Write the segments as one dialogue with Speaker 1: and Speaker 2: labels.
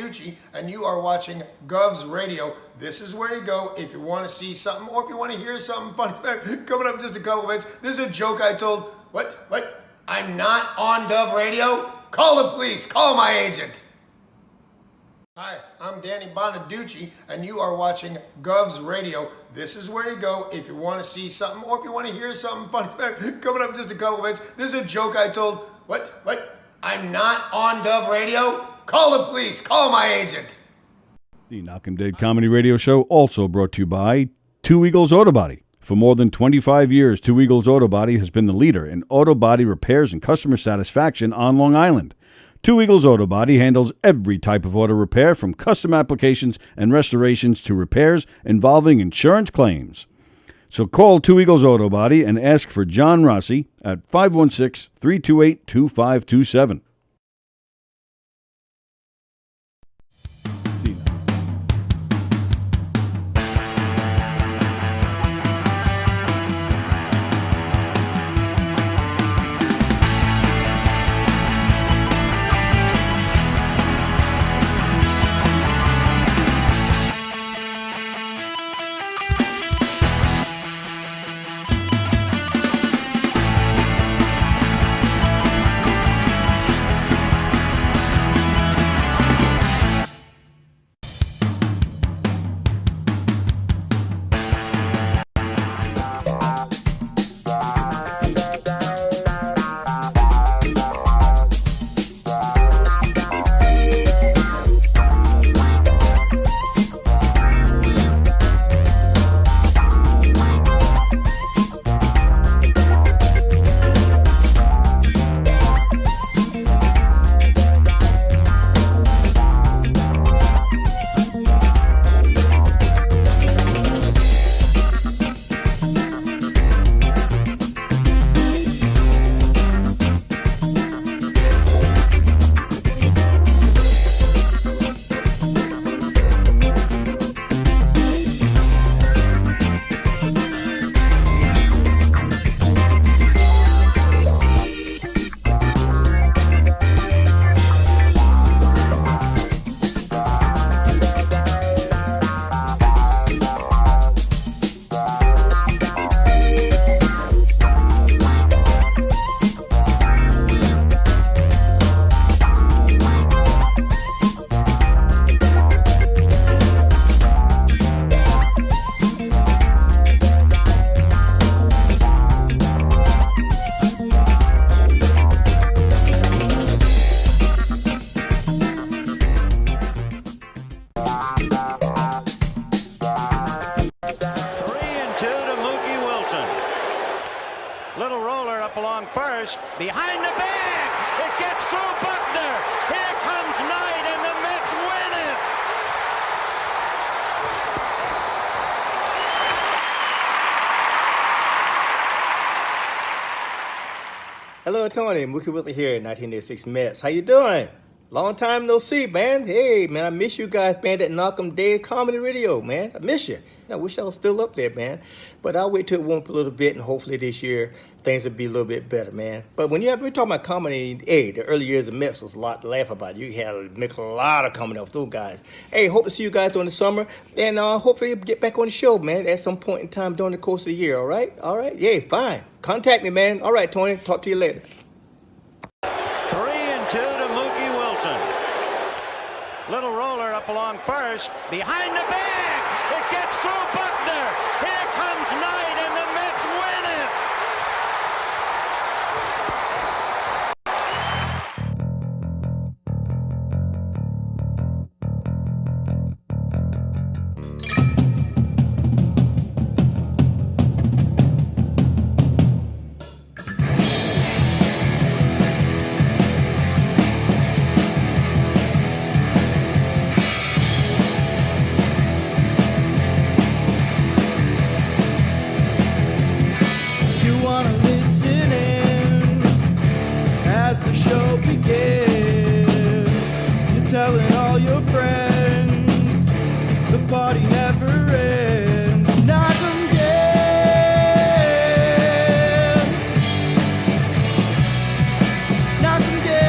Speaker 1: Bonaducci, and you are watching Govs Radio. This is where you go if you want to see something or if you want to hear something funny. Coming up in just a couple minutes. This is a joke I told. What? I'm not on Gov Radio? Call the police. Call my agent. Hi, I'm Danny Bonaducci, and you are watching Govs Radio. This is where you go if you want to see something or if you want to hear something funny. Coming up in just a couple minutes. This is a joke I told. What? I'm not on Gov Radio? Call the police. Call my agent.
Speaker 2: The Knock 'em Dead Comedy Radio Show also brought to you by Two Eagles Auto Body. For more than 25 years, Two Eagles Auto Body has been the leader in auto body repairs and customer satisfaction on Long Island. Two Eagles Auto Body handles every type of auto repair, from custom applications and restorations to repairs involving insurance claims. So call Two Eagles Auto Body and ask for John Rossi at 516-328-2527.
Speaker 3: Behind the bag, it gets through Buckner. Here comes Knight, and the Mets win it.
Speaker 4: Hello, Tony. Mookie Wilson here, 1986 Mets. How you doing? Long time no see, man. Hey, man, I miss you guys, man, that Knock 'em Dead Comedy Radio, man. I miss you. I wish I was still up there, man. But I'll wait till it warms up a little bit, and hopefully this year things will be a little bit better, man. But when we're talking about comedy, hey, the early years of Mets was a lot to laugh about. You had to make a lot of comedy off those guys. Hey, hope to see you guys during the summer, and hopefully get back on the show, man, at some point in time during the course of the year, all right? All right? Yeah, fine. Contact me, man. All right, Tony. Talk to you later.
Speaker 3: 3-2 to Mookie Wilson. Little roller up along first. Behind the bag, it gets through Buckner. Here comes Knight, and the Mets win it.
Speaker 5: Telling all your friends the party never ends. Knock 'em dead. Knock 'em dead.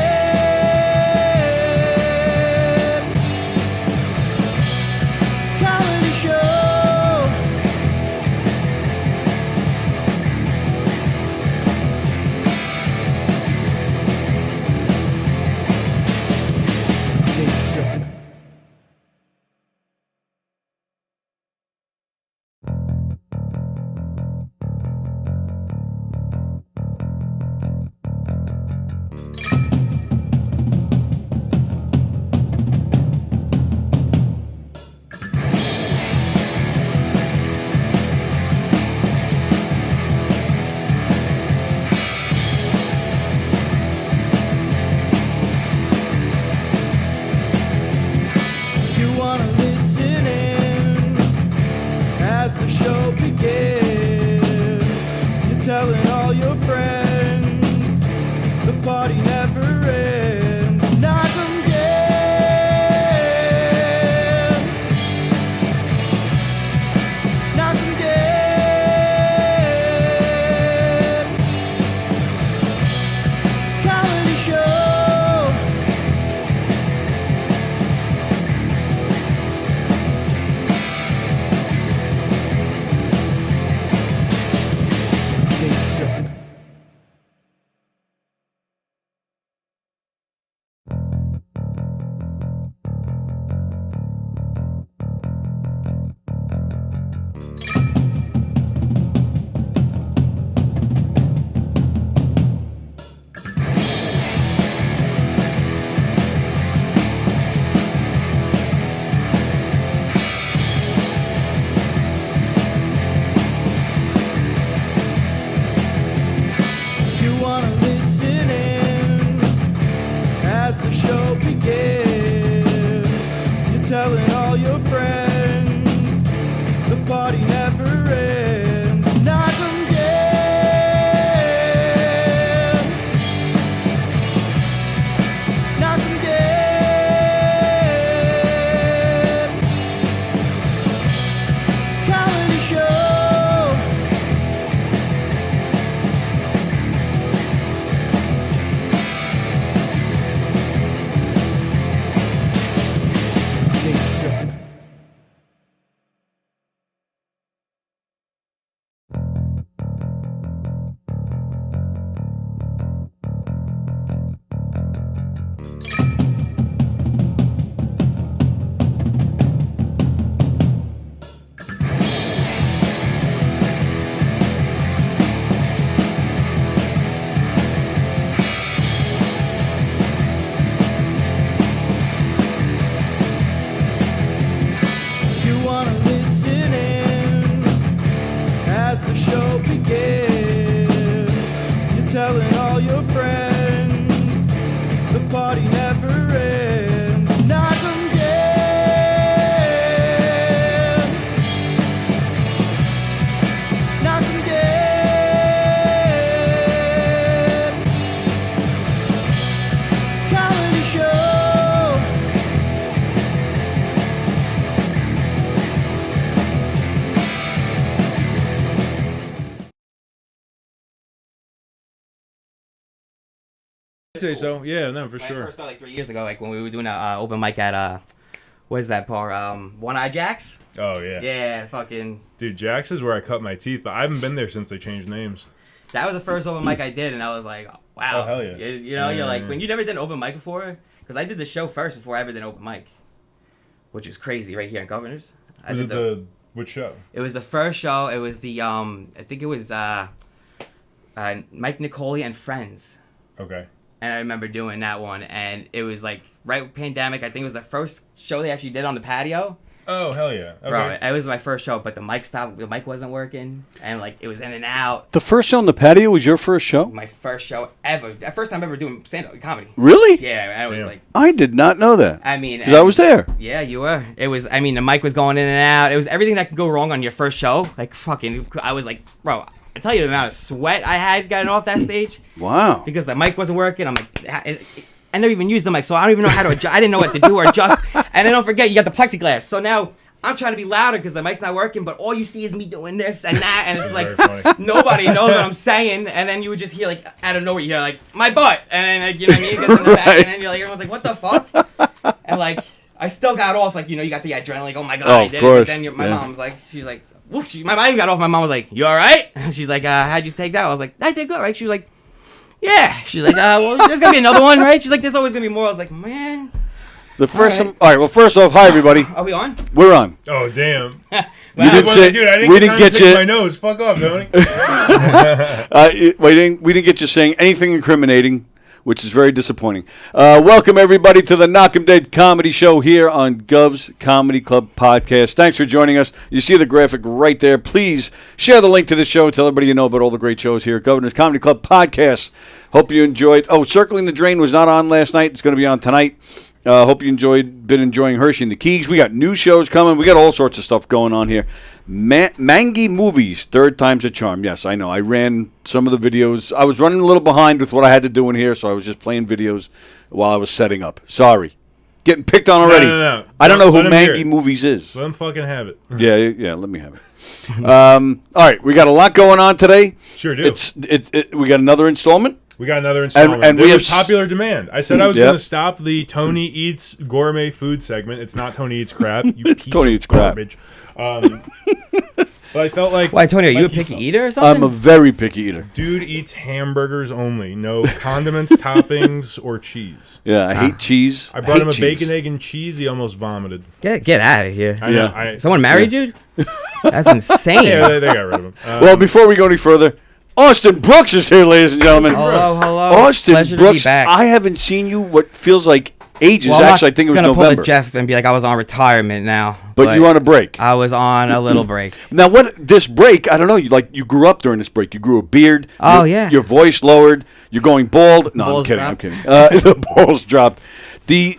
Speaker 5: your friends. The party never ends. Knock 'em dead. Knock 'em dead. Comedy show.
Speaker 6: I'd say so. Yeah, no, for
Speaker 7: When I
Speaker 6: sure.
Speaker 7: first started like 3 years ago, like when we were doing a open mic at what is that bar? One Eye Jacks.
Speaker 6: Oh yeah.
Speaker 7: Yeah, fucking.
Speaker 6: Dude, Jax is where I cut my teeth, but I haven't been there since they changed names.
Speaker 7: That was the first open mic I did, and I was like, wow.
Speaker 6: Oh, hell yeah.
Speaker 7: You know, you're like
Speaker 6: Yeah.
Speaker 7: when you never did an open mic before, because I did the show first before I ever did an open mic, which was crazy right here in Governors. I
Speaker 6: Was
Speaker 7: did
Speaker 6: it which show?
Speaker 7: It was the first show. It was the I think it was Mike Nicoli and Friends.
Speaker 6: Okay.
Speaker 7: And I remember doing that one, and it was like right with pandemic. I think it was the first show they actually did on the patio.
Speaker 6: Oh hell yeah. Okay.
Speaker 7: Bro, it was my first show, but the mic stopped. The mic wasn't working, and like it was in and out.
Speaker 2: The first show on the patio was your first show?
Speaker 7: My first show ever. The first time ever doing stand-up comedy.
Speaker 2: Really?
Speaker 7: Yeah, and I was
Speaker 6: Damn.
Speaker 7: like,
Speaker 2: I did not know that.
Speaker 7: I mean,
Speaker 2: Because I was there.
Speaker 7: Yeah, you were. It was. I mean, the mic was going in and out. It was everything that could go wrong on your first show. Like fucking. I was like, bro. I tell you the amount of sweat I had getting off that stage
Speaker 2: Wow.
Speaker 7: because the mic wasn't working. I'm like, I never even used the mic, so I don't even know how to adjust. I didn't know what to do or adjust. And then don't forget, you got the plexiglass. So now I'm trying to be louder because the mic's not working, but all you see is me doing this and that, and it's
Speaker 6: Very
Speaker 7: like
Speaker 6: funny.
Speaker 7: nobody knows what I'm saying. And then you would just hear like out of nowhere, you hear like my butt, and then like, you know what I mean? It gets in the back,
Speaker 2: Right.
Speaker 7: and then you're like, everyone's like, what the fuck? And like I still got off, like, you know, you got the adrenaline, like, oh my god,
Speaker 2: Oh,
Speaker 7: I
Speaker 2: of
Speaker 7: did
Speaker 2: course.
Speaker 7: it. But then my
Speaker 2: Yeah.
Speaker 7: mom's like, she's like, woof. My mom even got off. My mom was like, you all right? She's like, how'd you take that? I was like, I did good, right? She was like, yeah. She's like, well, there's gonna be another one, right? She's like, there's always gonna be more. I was like, man,
Speaker 2: The first
Speaker 7: All right.
Speaker 2: all right, well, first off, hi, everybody.
Speaker 7: are we on?
Speaker 2: We're on.
Speaker 6: Oh damn.
Speaker 7: Wow.
Speaker 2: You didn't say,
Speaker 6: Dude, I didn't
Speaker 2: we
Speaker 6: get
Speaker 2: didn't
Speaker 6: time
Speaker 2: get
Speaker 6: to pick
Speaker 2: you.
Speaker 6: my nose. Fuck off, Tony.
Speaker 2: We didn't get you saying anything incriminating, which is very disappointing. Welcome everybody to the Knock 'em Dead Comedy Show here on Gov's Comedy Club Podcast. Thanks for joining us. You see the graphic right there. Please share the link to the show. Tell everybody you know about all the great shows here at Governor's Comedy Club Podcast. Hope you enjoyed. Oh, Circling the Drain was not on last night. It's going to be on tonight. Hope you been enjoying Hershey and the Keys. We got new shows coming. We got all sorts of stuff going on here. Mangy Movies, third time's a charm. Yes, I know. I ran some of the videos. I was running a little behind with what I had to do in here, so I was just playing videos while I was setting up. Sorry. Getting picked on already.
Speaker 6: No.
Speaker 2: I don't know who
Speaker 6: Let 'em hear
Speaker 2: Mangy
Speaker 6: it.
Speaker 2: Movies is.
Speaker 6: Let him fucking have it.
Speaker 2: Yeah, let me have it. All right, we got a lot going on today.
Speaker 6: Sure do.
Speaker 2: We got another installment.
Speaker 6: We got another installment.
Speaker 2: and
Speaker 6: There
Speaker 2: we
Speaker 6: was
Speaker 2: have
Speaker 6: popular demand. I said I was
Speaker 2: Yeah.
Speaker 6: going to stop the Tony Eats gourmet food segment. It's not Tony Eats crap. You
Speaker 2: It's
Speaker 6: piece
Speaker 2: Tony
Speaker 6: of
Speaker 2: Eats crap.
Speaker 6: garbage. But I felt like...
Speaker 7: Why, Tony? Are you a
Speaker 6: like
Speaker 7: picky
Speaker 6: felt.
Speaker 7: eater or something?
Speaker 2: I'm a very picky eater.
Speaker 6: Dude eats hamburgers only. No condiments, toppings, or cheese.
Speaker 2: Yeah, I hate cheese.
Speaker 6: I brought him a
Speaker 2: cheese.
Speaker 6: bacon, egg, and cheese. He almost vomited.
Speaker 7: Get out of here.
Speaker 6: I know.
Speaker 2: Yeah.
Speaker 7: Someone married you? That's insane.
Speaker 6: Yeah, they got rid of him.
Speaker 2: Well, before we go any further, Austin Brooks is here, ladies and gentlemen.
Speaker 7: Hello.
Speaker 2: Austin
Speaker 7: Pleasure
Speaker 2: Brooks,
Speaker 7: to be back.
Speaker 2: I haven't seen you what feels like ages.
Speaker 7: Well, I'm
Speaker 2: Actually, I think it was
Speaker 7: gonna pull
Speaker 2: November.
Speaker 7: a Jeff and be like, I was on retirement now.
Speaker 2: But you on a break.
Speaker 7: I was on a little break.
Speaker 2: Now, what this break? I don't know. You grew up during this break. You grew a beard.
Speaker 7: Oh,
Speaker 2: Your voice lowered. You're going bald. No,
Speaker 7: Balls
Speaker 2: I'm
Speaker 7: dropped.
Speaker 2: kidding. The balls dropped. The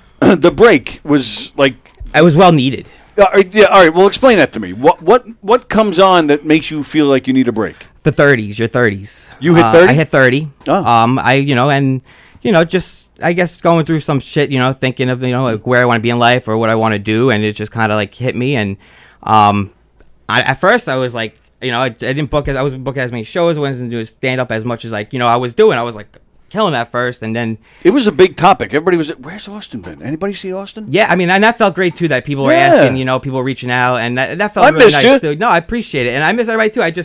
Speaker 2: break was like.
Speaker 7: It was well needed.
Speaker 2: All right. Well, explain that to me. What comes on that makes you feel like you need a break?
Speaker 7: The 30s, your 30s.
Speaker 2: You hit 30?
Speaker 7: I hit 30.
Speaker 2: Oh.
Speaker 7: Just I guess going through some shit, thinking of like where I want to be in life or what I want to do, and it just kind of like hit me. And at first I was like, I didn't book it. I wasn't booking as many shows. I wasn't doing stand up as much as like I was doing. I was like killing at first, and then
Speaker 2: It was a big topic. Everybody was. Where's Austin been? Anybody see Austin?
Speaker 7: yeah, I mean, and that felt great too. That people were
Speaker 2: Yeah.
Speaker 7: asking, people reaching out, and that felt
Speaker 2: I
Speaker 7: really
Speaker 2: missed
Speaker 7: nice
Speaker 2: you.
Speaker 7: too. No, I appreciate it, and I miss everybody too.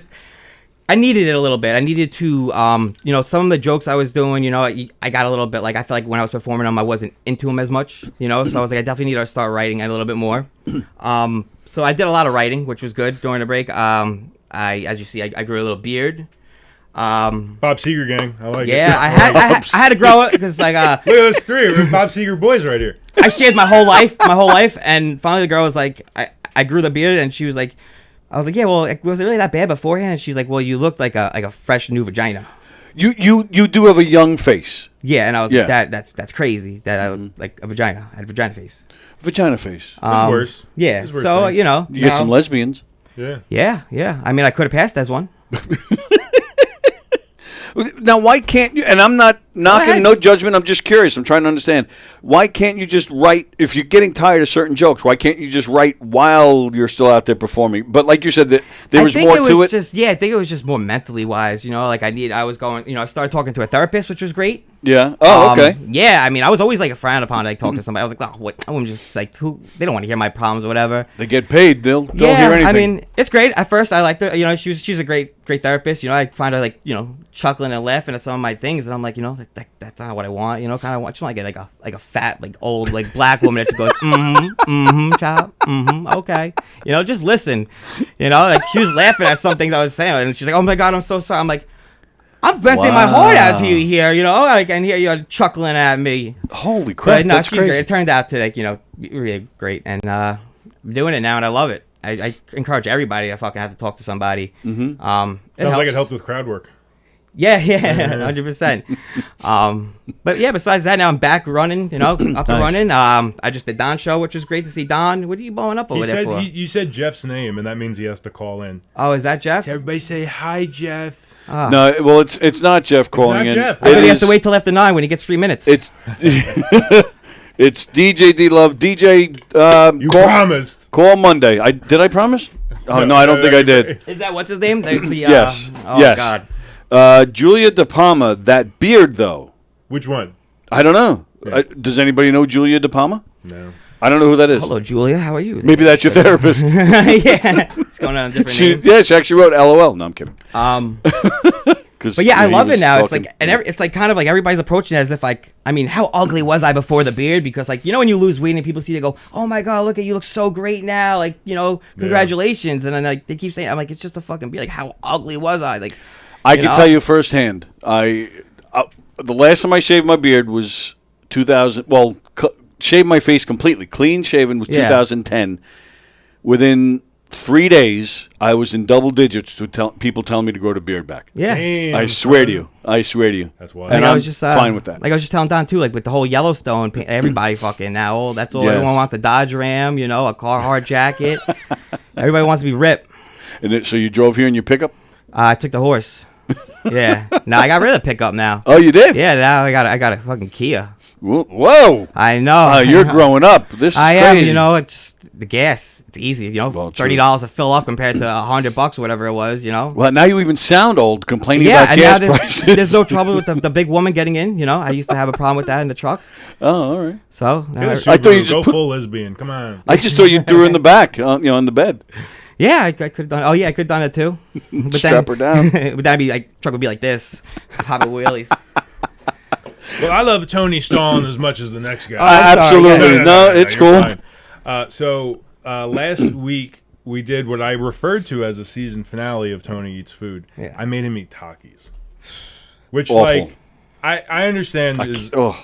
Speaker 7: I needed it a little bit. I needed to, some of the jokes I was doing, I got a little bit, like, I feel like when I was performing them, I wasn't into them as much, so I was like, I definitely need to start writing a little bit more. So I did a lot of writing, which was good during the break. As you see, I grew a little beard.
Speaker 6: Bob Seger gang. I like it.
Speaker 7: Yeah, I had to grow it, because, like,
Speaker 6: Look at those three. We're Bob Seger boys right here.
Speaker 7: I shaved my whole life, and finally the girl was like, I grew the beard, and she was like, I was like, yeah, well, was it really that bad beforehand? And she's like, well, you looked like a fresh new vagina.
Speaker 2: You do have a young face.
Speaker 7: Yeah, and I was
Speaker 2: Yeah.
Speaker 7: like, that's crazy. That I look like a vagina. I had a vagina face.
Speaker 2: Vagina face.
Speaker 6: There's worse.
Speaker 7: Yeah.
Speaker 6: There's worse
Speaker 7: So
Speaker 6: things.
Speaker 7: you know.
Speaker 2: You get some
Speaker 7: now-
Speaker 2: lesbians.
Speaker 6: Yeah.
Speaker 7: Yeah. I mean, I could have passed as one.
Speaker 2: Now, why can't you? And I'm not knocking,
Speaker 7: ahead.
Speaker 2: no judgment. I'm just curious. I'm trying to understand. Why can't you just write? If you're getting tired of certain jokes, why can't you just write while you're still out there performing? But like you said, that there was more to it.
Speaker 7: I think it was just more mentally wise. You know, like I was going. You know, I started talking to a therapist, which was great.
Speaker 2: Yeah. Oh, okay.
Speaker 7: Yeah, I mean, I was always like frowned upon to like talk to somebody. I was like, oh, what? I'm just like, they don't want to hear my problems or whatever.
Speaker 2: They get paid. They'll
Speaker 7: Yeah,
Speaker 2: hear anything.
Speaker 7: I mean, it's great. At first, I liked her. You know, she's a great therapist. You know, I find her like, you know, chuckling and laughing at some of my things, and I'm like, you know, that's not what I want. You know, kind of want. I just want to get like a fat, like old, like black woman that just goes, child, okay. You know, just listen. You know, like she was laughing at some things I was saying, and she's like, oh my god, I'm so sorry. I'm like, I'm venting my heart out to you here. You know, like, and here you're chuckling at me.
Speaker 2: Holy crap!
Speaker 7: But no,
Speaker 2: That's
Speaker 7: she's
Speaker 2: crazy.
Speaker 7: great. It turned out to like, you know, be really great, and I'm doing it now, and I love it. I encourage everybody to fucking have to talk to somebody. Mm-hmm.
Speaker 6: Sounds like it helped with crowd work.
Speaker 7: Yeah, 100%. But yeah, besides that, now I'm back running, you know, up and running. I just did Don's show, which was great to see Don. What are you blowing up over there for?
Speaker 6: You said Jeff's name, and that means he has to call in.
Speaker 7: Oh, is that Jeff?
Speaker 6: Everybody say hi, Jeff.
Speaker 2: No, well, it's not Jeff calling
Speaker 6: not
Speaker 2: in.
Speaker 6: Jeff.
Speaker 7: I
Speaker 2: It
Speaker 7: thought he has to
Speaker 2: is-
Speaker 7: wait till after 9 when he gets 3 minutes.
Speaker 2: It's it's DJ D Love. DJ.
Speaker 6: You
Speaker 2: call,
Speaker 6: promised.
Speaker 2: Call Monday. Did I promise? Oh no, I don't think I did.
Speaker 7: Is that what's his name?
Speaker 2: Yes.
Speaker 7: Oh
Speaker 2: Yes.
Speaker 7: God.
Speaker 2: Julia De Palma. That beard though.
Speaker 6: Which one?
Speaker 2: I don't know. Does anybody know Julia De Palma?
Speaker 6: No.
Speaker 2: I don't know who that is.
Speaker 7: Hello, Julia. How are you?
Speaker 2: Maybe that's your therapist.
Speaker 7: Yeah. It's going on a different name.
Speaker 2: She actually wrote LOL. No, I'm kidding.
Speaker 7: But yeah, I
Speaker 2: he
Speaker 7: love it
Speaker 2: was
Speaker 7: now. It's
Speaker 2: talking-
Speaker 7: like, and it's like kind of like everybody's approaching it as if like, I mean, how ugly was I before the beard? Because like, you know, when you lose weight and people see they go, oh my god, look at you, look so great now, like, you know, congratulations. And then like they keep saying, I'm like, it's just a fucking beard. Like, how ugly was I? Like,
Speaker 2: I can tell you firsthand. The last time I shaved my beard was 2000. Well, shaved my face completely, clean shaven was 2010. Within 3 days, I was in double digits to people telling me to grow the beard back.
Speaker 7: yeah.
Speaker 6: Damn,
Speaker 2: I swear to
Speaker 6: son.
Speaker 2: you. I swear to you.
Speaker 6: That's wild.
Speaker 2: And
Speaker 7: Like, I
Speaker 2: I'm
Speaker 7: was just
Speaker 2: fine with that.
Speaker 7: Like I was just telling Don too, like with the whole Yellowstone, everybody fucking now. Oh, that's all
Speaker 2: Yes.
Speaker 7: everyone wants: a Dodge Ram, you know, a Carhartt jacket. Everybody wants to be ripped.
Speaker 2: So you drove here in your pickup?
Speaker 7: I took the horse. Yeah. No, I got rid of the pickup now.
Speaker 2: Oh, you did?
Speaker 7: Yeah. Now I got a fucking Kia.
Speaker 2: Whoa.
Speaker 7: I know.
Speaker 2: You're growing up. This is
Speaker 7: I
Speaker 2: crazy.
Speaker 7: am. You know, it's the gas. It's easy. You know,
Speaker 2: Well, true.
Speaker 7: $30 to fill up compared to $100 or whatever it was. You know.
Speaker 2: Well, now you even sound old complaining
Speaker 7: Yeah,
Speaker 2: about
Speaker 7: and
Speaker 2: gas
Speaker 7: now there's,
Speaker 2: prices.
Speaker 7: there's no trouble with the big woman getting in. You know, I used to have a problem with that in the truck.
Speaker 2: Oh, all right.
Speaker 7: So
Speaker 6: Get a
Speaker 7: now-
Speaker 2: I thought you
Speaker 6: Subaru,
Speaker 2: just
Speaker 6: go
Speaker 2: put-
Speaker 6: full lesbian. Come on.
Speaker 2: I just thought you threw her in the back, in the bed.
Speaker 7: yeah, I could have done. Oh yeah, I could have done it too. But
Speaker 2: Strap her down.
Speaker 7: But that'd be like truck would be like this, popping wheelies.
Speaker 6: Well, I love Tony Stalin as much as the next guy.
Speaker 7: I'm sorry,
Speaker 2: Absolutely.
Speaker 7: yeah.
Speaker 2: No, it's
Speaker 6: you're
Speaker 2: cool.
Speaker 6: fine. So last week we did what I referred to as a season finale of Tony Eats Food.
Speaker 7: Yeah.
Speaker 6: I made him eat Takis, which
Speaker 2: Awful.
Speaker 6: like I understand is
Speaker 2: Oh.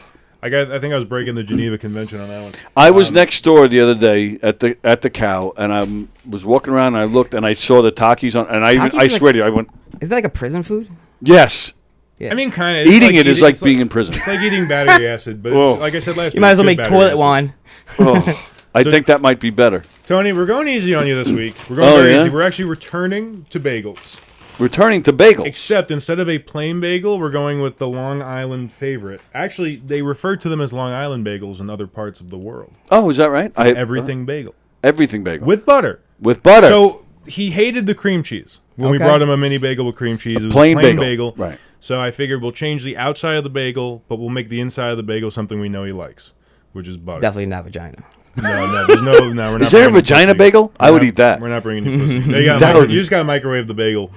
Speaker 6: I think I was breaking the Geneva Convention on that one.
Speaker 2: I was next door the other day at the cow, and I was walking around, and I looked, and I saw the Takis on, and
Speaker 7: Takis
Speaker 2: I
Speaker 7: is
Speaker 2: swear to you, I went,
Speaker 7: Is that like a prison food?
Speaker 2: yes.
Speaker 6: I mean, kind of
Speaker 2: Eating it is like being in prison.
Speaker 6: It's like eating battery acid, but
Speaker 2: Whoa.
Speaker 6: it's, like I said last week,
Speaker 7: You might as well
Speaker 6: it's
Speaker 7: make
Speaker 6: good
Speaker 7: toilet
Speaker 6: battery acid.
Speaker 7: wine.
Speaker 2: I think that might be better.
Speaker 6: Tony, we're going easy on you this week. We're going
Speaker 2: Oh,
Speaker 6: very
Speaker 2: yeah?
Speaker 6: easy. We're actually returning to bagels.
Speaker 2: Returning to bagels.
Speaker 6: Except instead of a plain bagel, we're going with the Long Island favorite. Actually, they refer to them as Long Island bagels in other parts of the world.
Speaker 2: Oh, is that right?
Speaker 6: Everything bagel.
Speaker 2: Everything bagel.
Speaker 6: With butter.
Speaker 2: With butter.
Speaker 6: So he hated the cream cheese. When we
Speaker 7: Okay.
Speaker 6: brought him a mini bagel with cream cheese, it was
Speaker 2: plain
Speaker 6: a plain
Speaker 2: bagel.
Speaker 6: bagel.
Speaker 2: Right.
Speaker 6: So I figured we'll change the outside of the bagel, but we'll make the inside of the bagel something we know he likes, which is butter.
Speaker 7: Definitely not vagina.
Speaker 6: No, there's no, we're not.
Speaker 2: Is there a
Speaker 6: bringing you
Speaker 2: vagina
Speaker 6: pussy.
Speaker 2: bagel? I
Speaker 6: We're
Speaker 2: would
Speaker 6: not-
Speaker 2: eat that.
Speaker 6: We're not bringing you pussy. You
Speaker 2: That would-
Speaker 6: you just got to microwave the bagel.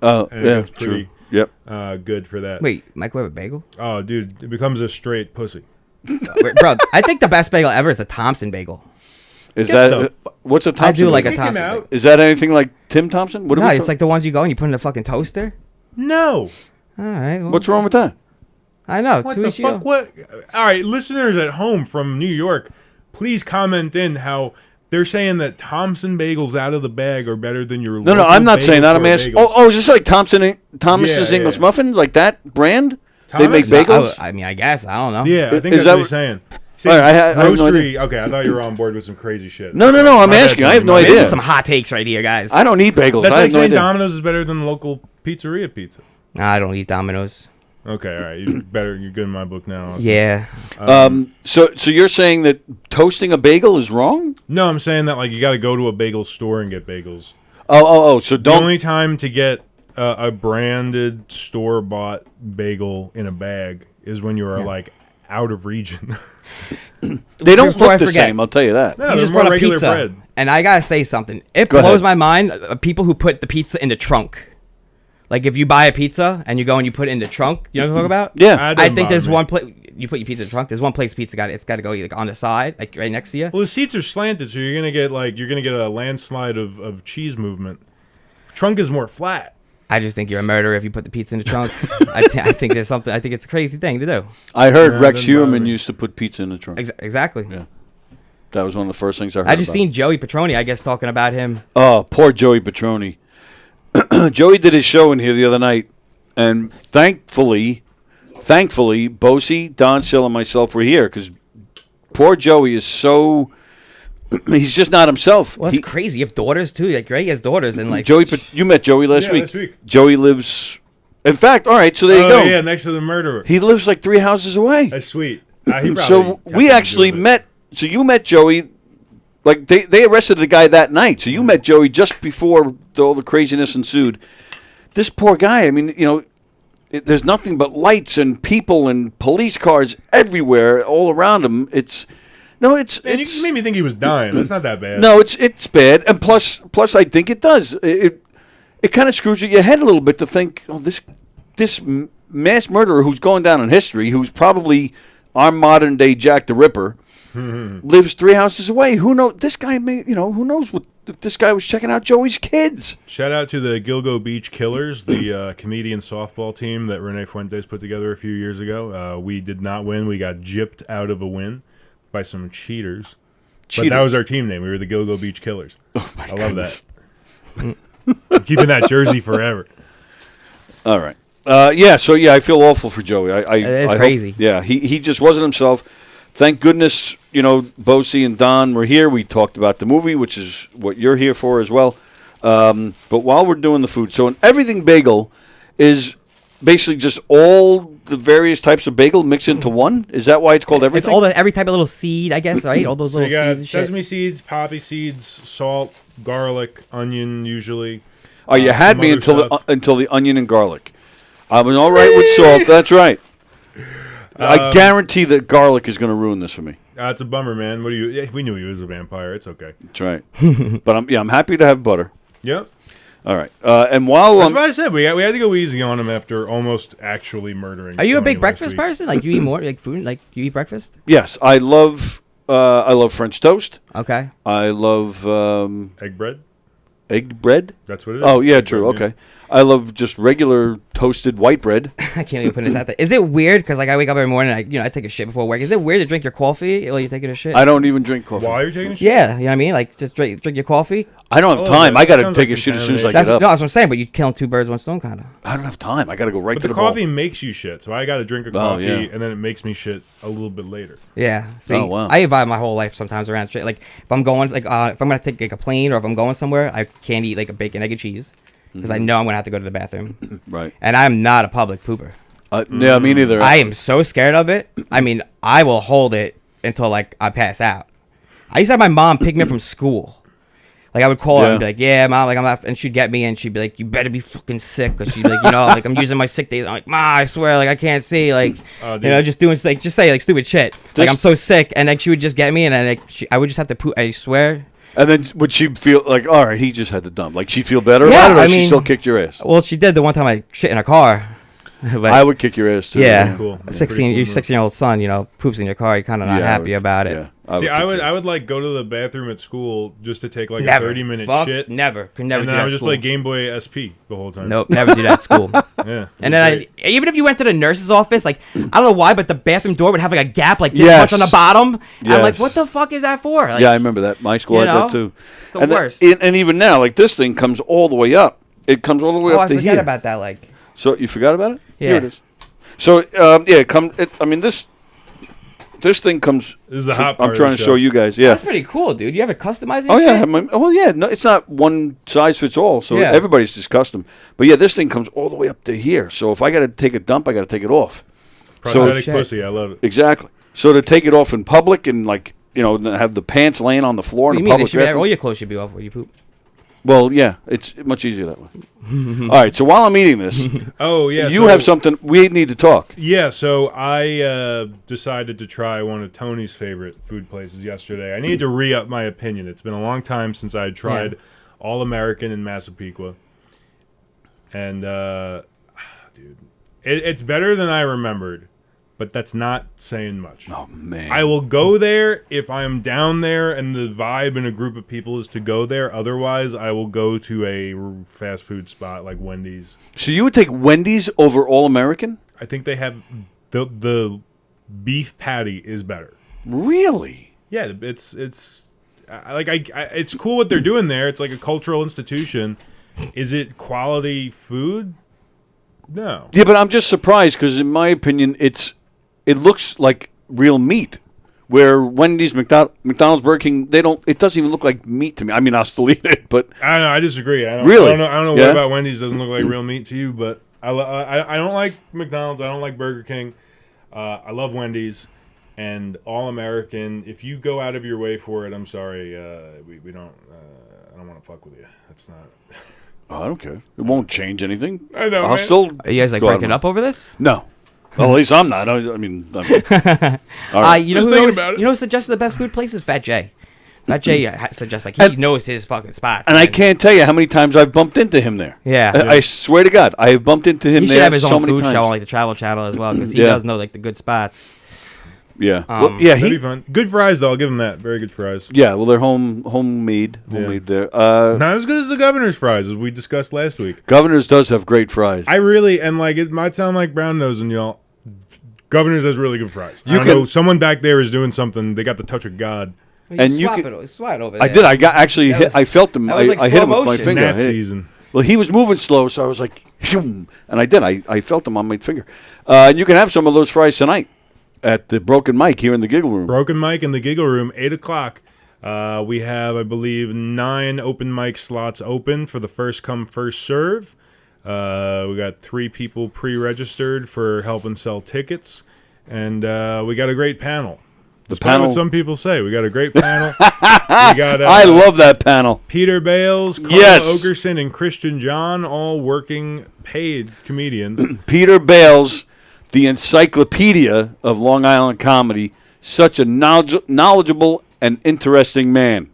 Speaker 2: Oh,
Speaker 6: And
Speaker 2: yeah,
Speaker 6: that's pretty-
Speaker 2: true. Yep.
Speaker 6: Good for that.
Speaker 7: Wait, microwave a bagel?
Speaker 6: Oh, dude, it becomes a straight pussy.
Speaker 7: Wait, bro, I think the best bagel ever is a Thompson bagel.
Speaker 2: Is
Speaker 6: Get
Speaker 2: that
Speaker 6: the
Speaker 2: what's a Thompson?
Speaker 7: I do like a
Speaker 6: Kick him
Speaker 7: Thompson
Speaker 6: out.
Speaker 7: bagel.
Speaker 2: Is that anything like Tim Thompson? What are
Speaker 7: No,
Speaker 2: we
Speaker 7: it's like the ones you go and you put in a fucking toaster.
Speaker 6: No.
Speaker 7: All right. Well,
Speaker 2: What's wrong with that?
Speaker 7: I know.
Speaker 6: What
Speaker 7: to
Speaker 6: the
Speaker 7: each you.
Speaker 6: fuck? What? All right, listeners at home from New York, please comment in how they're saying that Thompson bagels out of the bag are better than your.
Speaker 2: No,
Speaker 6: local
Speaker 2: I'm not
Speaker 6: bagel
Speaker 2: saying that. I'm
Speaker 6: store
Speaker 2: asking.
Speaker 6: bagels.
Speaker 2: Oh, is this like Thomas's
Speaker 6: Yeah,
Speaker 2: English
Speaker 6: yeah.
Speaker 2: muffins, like that brand? They make
Speaker 6: Thomas?
Speaker 2: bagels.
Speaker 7: I mean, I guess I don't know.
Speaker 6: Yeah, I think
Speaker 2: Is
Speaker 6: that's
Speaker 2: that
Speaker 6: what he's saying.
Speaker 2: All right, I have no
Speaker 6: Grocery. Okay, I thought you were on board with some crazy shit.
Speaker 2: No, I'm
Speaker 6: My bad,
Speaker 2: asking. I have
Speaker 6: Tony,
Speaker 2: no
Speaker 6: my
Speaker 7: This
Speaker 2: idea.
Speaker 7: is some hot takes right here, guys.
Speaker 2: I don't eat bagels.
Speaker 6: That's
Speaker 2: I
Speaker 6: like
Speaker 2: have no
Speaker 6: saying
Speaker 2: idea.
Speaker 6: Domino's is better than the local pizzeria pizza.
Speaker 7: I don't eat Domino's.
Speaker 6: Okay, all right. You're good in my book now.
Speaker 7: Yeah.
Speaker 2: So you're saying that toasting a bagel is wrong?
Speaker 6: No, I'm saying that like you got to go to a bagel store and get bagels.
Speaker 2: Oh. So
Speaker 6: The
Speaker 2: don't.
Speaker 6: only time to get a branded store-bought bagel in a bag is when you are like out of region.
Speaker 2: They don't
Speaker 7: Before I
Speaker 2: look the
Speaker 7: forget.
Speaker 2: same. I'll tell you that.
Speaker 6: No,
Speaker 7: You
Speaker 6: they're
Speaker 7: just
Speaker 6: more
Speaker 7: brought up
Speaker 6: regular
Speaker 7: pizza,
Speaker 6: bread.
Speaker 7: and I gotta say something. It
Speaker 2: Go
Speaker 7: blows
Speaker 2: ahead.
Speaker 7: my mind. People who put the pizza in the trunk. Like if you buy a pizza and you go and you put it in the trunk, you know what I'm talking about?
Speaker 2: Yeah.
Speaker 6: That
Speaker 7: I
Speaker 6: doesn't
Speaker 7: think
Speaker 6: bother
Speaker 7: there's
Speaker 6: me.
Speaker 7: one place you put your pizza in the trunk. There's one place pizza it's got to go like on the side, like right next to you.
Speaker 6: Well, the seats are slanted, so you're gonna get a landslide of cheese movement. Trunk is more flat.
Speaker 7: I just think you're a murderer if you put the pizza in the trunk. I think there's something. I think it's a crazy thing to do.
Speaker 2: I heard
Speaker 6: Nah,
Speaker 2: Rex
Speaker 6: doesn't bother
Speaker 2: Heuermann
Speaker 6: me.
Speaker 2: used to put pizza in the trunk.
Speaker 7: Exactly.
Speaker 2: Yeah. That was one of the first things I heard.
Speaker 7: I just
Speaker 2: about.
Speaker 7: seen Joey Petroni, I guess, talking about him.
Speaker 2: Oh, poor Joey Petroni. Joey did his show in here the other night, and thankfully, Bosie, Don Sill, and myself were here because poor Joey is so. He's just not himself.
Speaker 7: Well, that's crazy. You have daughters too. Like, right? He has daughters, and like
Speaker 2: Joey, you met Joey last
Speaker 6: Yeah,
Speaker 2: week.
Speaker 6: last week.
Speaker 2: Joey lives. In fact, all right. So there you
Speaker 6: Oh
Speaker 2: go.
Speaker 6: yeah, next to the murderer.
Speaker 2: He lives like 3 houses away.
Speaker 6: That's sweet. He probably
Speaker 2: So
Speaker 6: had
Speaker 2: we
Speaker 6: something
Speaker 2: actually
Speaker 6: to do with it.
Speaker 2: met. So you met Joey. Like they arrested the guy that night. So you met Joey just before all the craziness ensued. This poor guy. I mean, there's nothing but lights and people and police cars everywhere, all around him.
Speaker 6: Man, you made me think he was dying. That's not that bad.
Speaker 2: No, it's bad, and plus, I think it does. It kind of screws with your head a little bit to think, oh, this mass murderer who's going down in history, who's probably our modern day Jack the Ripper, lives 3 houses away. Who knows? This guy may, who knows if this guy was checking out Joey's kids.
Speaker 6: Shout out to the Gilgo Beach Killers, the comedian softball team that Rene Fuentes put together a few years ago. We did not win. We got gypped out of a win by some cheaters. But that was our team name. We were the Gilgo Beach Killers. I love that. I'm keeping that jersey forever.
Speaker 2: All right. So I feel awful for Joey.
Speaker 7: It's
Speaker 2: I
Speaker 7: crazy.
Speaker 2: Hope, yeah, he just wasn't himself. Thank goodness, Bosie and Don were here. We talked about the movie, which is what you're here for as well. But while we're doing the food, so an everything bagel is basically just all the various types of bagel mixed into one. Is that why it's called everything?
Speaker 7: It's every type of little seed, I guess, right? All those
Speaker 6: So you
Speaker 7: little
Speaker 6: got
Speaker 7: seeds and shit.
Speaker 6: sesame seeds, poppy seeds, salt, garlic, onion usually.
Speaker 2: Oh, you had
Speaker 6: some
Speaker 2: me
Speaker 6: other
Speaker 2: until
Speaker 6: stuff.
Speaker 2: the onion and garlic. I was all right with salt. That's right. I guarantee that garlic is going to ruin this for me.
Speaker 6: It's a bummer, man. We knew he was a vampire. It's okay.
Speaker 2: That's right. But I'm happy to have butter.
Speaker 6: Yep.
Speaker 2: All right. And while
Speaker 6: That's what I said. We had to go easy on him after almost actually murdering.
Speaker 7: Are you a
Speaker 6: Tony
Speaker 7: big
Speaker 6: last
Speaker 7: breakfast
Speaker 6: week.
Speaker 7: person? Like you eat more like food? Like you eat breakfast?
Speaker 2: yes, I love French toast.
Speaker 7: Okay.
Speaker 2: I love
Speaker 6: Egg bread.
Speaker 2: egg bread.
Speaker 6: That's what it is.
Speaker 2: Oh yeah,
Speaker 6: Egg
Speaker 2: true.
Speaker 6: bread, yeah.
Speaker 2: Okay. I love just regular toasted white bread.
Speaker 7: I can't even put it out there. Is it weird? Because like I wake up every morning, I take a shit before work. Is it weird to drink your coffee while you're taking a shit?
Speaker 2: I don't even drink coffee.
Speaker 6: While you're taking a shit?
Speaker 7: Yeah, you know what I mean. Like just drink your coffee.
Speaker 2: I don't have
Speaker 6: Oh,
Speaker 2: time.
Speaker 6: that
Speaker 2: I got to
Speaker 6: sounds
Speaker 2: take
Speaker 6: like
Speaker 2: a shit as soon as I
Speaker 7: That's
Speaker 2: get up.
Speaker 7: no, that's what I'm saying. But you're killing 2 birds, 1 stone, kind of.
Speaker 2: I don't have time. I got to go right
Speaker 6: But
Speaker 2: to
Speaker 6: the
Speaker 2: the bowl.
Speaker 6: coffee makes you shit, so I got to drink a coffee,
Speaker 2: yeah.
Speaker 6: and then it makes me shit a little bit later.
Speaker 7: Yeah. See,
Speaker 2: Oh, wow.
Speaker 7: I evolve my whole life sometimes around shit. Like if I'm going, if I'm gonna take like a plane or if I'm going somewhere, I can't eat like a bacon, egg, and cheese because I know I'm gonna have to go to the bathroom.
Speaker 2: Right.
Speaker 7: And I'm not a public pooper.
Speaker 2: Yeah, me neither.
Speaker 7: I am so scared of it. I mean, I will hold it until like I pass out. I used to have my mom pick me up from school. Like I would call her and be like, "Yeah, mom, like I'm not," and she'd get me and she'd be like, "You better be fucking sick," because she'd be like, like I'm using my sick days. I'm like, "Ma, I swear, like I can't see, like just doing like just say like stupid shit. Like I'm so sick," and like she would just get me and then like I would just have to poop. I swear.
Speaker 2: And then would she feel like, all right, he just had to dump? Like she'd feel better
Speaker 7: Yeah,
Speaker 2: about it, or
Speaker 7: I
Speaker 2: she
Speaker 7: mean-
Speaker 2: still kicked your ass?
Speaker 7: Well, she did the one time I shit in her car. But,
Speaker 2: I would kick your ass too.
Speaker 7: yeah,
Speaker 6: Cool. Yeah,
Speaker 7: 16,
Speaker 6: pretty cool
Speaker 7: your
Speaker 6: move.
Speaker 7: 16-year-old son, poops in your car. You're kind of not
Speaker 2: Yeah,
Speaker 7: happy about it.
Speaker 2: Yeah.
Speaker 6: See,
Speaker 2: kick
Speaker 6: I would
Speaker 2: your-
Speaker 6: like go to the bathroom at school just to take like
Speaker 7: Never.
Speaker 6: a 30-minute
Speaker 7: Fuck,
Speaker 6: shit.
Speaker 7: Never. Could never
Speaker 6: And
Speaker 7: do
Speaker 6: then
Speaker 7: that
Speaker 6: I would
Speaker 7: at
Speaker 6: just
Speaker 7: school.
Speaker 6: play Game Boy SP the whole time.
Speaker 7: Nope, never do that at school.
Speaker 6: Yeah.
Speaker 7: And then even if you went to the nurse's office, like I don't know why, but the bathroom door would have like a gap like this
Speaker 2: Yes.
Speaker 7: much on the bottom. And I'm like,
Speaker 2: Yes.
Speaker 7: what the fuck is that for? Like,
Speaker 2: Yeah, I remember that. My school
Speaker 7: you
Speaker 2: had
Speaker 7: know,
Speaker 2: that too.
Speaker 7: it's the
Speaker 2: and
Speaker 7: worst.
Speaker 2: And even now, like this thing comes all the way up. It comes all the way
Speaker 7: oh,
Speaker 2: up
Speaker 7: I
Speaker 2: to
Speaker 7: forget
Speaker 2: here.
Speaker 7: about that. Like,
Speaker 2: So you forgot about it?
Speaker 7: Yeah.
Speaker 2: Here it is. So I mean this thing comes.
Speaker 6: This is the hot part
Speaker 2: I'm
Speaker 6: of
Speaker 2: trying
Speaker 6: the
Speaker 2: to
Speaker 6: show.
Speaker 2: show you guys. Yeah.
Speaker 7: that's pretty cool, dude. You have it customized.
Speaker 2: Oh
Speaker 7: and
Speaker 2: yeah.
Speaker 7: shit?
Speaker 2: Yeah. No, it's not one size fits all. So
Speaker 7: Yeah.
Speaker 2: everybody's just custom. But yeah, this thing comes all the way up to here. So if I got to take a dump, I got to take it off.
Speaker 6: Prosthetic
Speaker 7: shit.
Speaker 6: pussy. I love it.
Speaker 2: Exactly. So to take it off in public and like have the pants laying on the floor
Speaker 7: What do
Speaker 2: in
Speaker 7: you
Speaker 2: a
Speaker 7: mean? They
Speaker 2: public
Speaker 7: should be,
Speaker 2: bathroom.
Speaker 7: all your clothes should be off when you poop.
Speaker 2: Well, yeah, it's much easier that way. All right. So while I'm eating this,
Speaker 6: Oh yeah.
Speaker 2: you
Speaker 6: so-
Speaker 2: have something we need to talk.
Speaker 6: Yeah, so I decided to try one of Tony's favorite food places yesterday. I need to re-up my opinion. It's been a long time since I had tried All American in Massapequa. And, dude, it's better than I remembered, but that's not saying much.
Speaker 2: Oh man.
Speaker 6: I will go there if I'm down there and the vibe in a group of people is to go there. Otherwise, I will go to a fast food spot like Wendy's.
Speaker 2: So you would take Wendy's over All American?
Speaker 6: I think they have the beef patty is better.
Speaker 2: Really?
Speaker 6: Yeah, it's cool what they're doing there. It's like a cultural institution. Is it quality food? No.
Speaker 2: Yeah, but I'm just surprised because, in my opinion, it looks like real meat. Where Wendy's, McDonald's, Burger King, it doesn't even look like meat to me. I mean, I'll still eat it, but
Speaker 6: I don't know. I disagree.
Speaker 2: Really?
Speaker 6: I don't know
Speaker 2: Yeah?
Speaker 6: what about Wendy's doesn't look like real meat to you, but I don't like McDonald's. I don't like Burger King. I love Wendy's and All American. If you go out of your way for it, I'm sorry. We don't. I don't want to fuck with you. That's not.
Speaker 2: I don't care. It won't change anything.
Speaker 6: I know,
Speaker 2: I'll
Speaker 6: man.
Speaker 2: still.
Speaker 7: Are you guys like
Speaker 2: go out
Speaker 7: breaking
Speaker 2: of
Speaker 7: up over this?
Speaker 2: No. Well, at least I'm not. I mean, all right.
Speaker 7: You know
Speaker 6: Just
Speaker 7: who
Speaker 6: thinking
Speaker 7: always,
Speaker 6: about it.
Speaker 7: you know who suggests the best food places? Fat Jay. Fat Jay suggests like he knows his fucking spots.
Speaker 2: And I can't tell you how many times I've bumped into him there.
Speaker 7: Yeah.
Speaker 2: I swear to God, I have bumped into him
Speaker 7: He should
Speaker 2: there
Speaker 7: have his
Speaker 2: so
Speaker 7: own
Speaker 2: many
Speaker 7: food
Speaker 2: times.
Speaker 7: show on like the Travel Channel as well because he
Speaker 2: Yeah.
Speaker 7: does know like the good spots.
Speaker 2: Yeah.
Speaker 7: Um,
Speaker 2: yeah.
Speaker 6: That'd be fun. Good fries though. I'll give them that. Very good fries.
Speaker 2: Yeah. Well, they're homemade there.
Speaker 6: Not as good as the Governor's fries as we discussed last week.
Speaker 2: Governor's does have great fries.
Speaker 6: I really and like it might sound like brown nosing y'all. Governor's has really good fries.
Speaker 2: You
Speaker 6: I don't know, someone back there is doing something. They got the touch of God.
Speaker 2: And you can-
Speaker 7: swat over
Speaker 2: I did. I got actually.
Speaker 7: That was-
Speaker 2: I felt him.
Speaker 7: that was like
Speaker 2: I hit him
Speaker 7: slow
Speaker 2: with my
Speaker 7: motion.
Speaker 2: finger.
Speaker 6: Nat
Speaker 2: Hey.
Speaker 6: season.
Speaker 2: Well, he was moving slow, so I was like, "Shoom," and I did. I felt him on my finger. And you can have some of those fries tonight at the Broken Mike here in the Giggle Room.
Speaker 6: Broken Mike in the Giggle Room, 8 o'clock. We have, I believe, 9 open mic slots open for the first come, first serve. We got 3 people pre-registered for helping sell tickets. And we got a great panel. Despite
Speaker 2: panel-
Speaker 6: what some people say. We got a great panel. We got
Speaker 2: I love that panel.
Speaker 6: Peter Bales, Carl
Speaker 2: Yes.
Speaker 6: Ogerson, and Christian John, all working paid comedians.
Speaker 2: Peter Bales, the encyclopedia of Long Island comedy, such a knowledgeable and interesting man.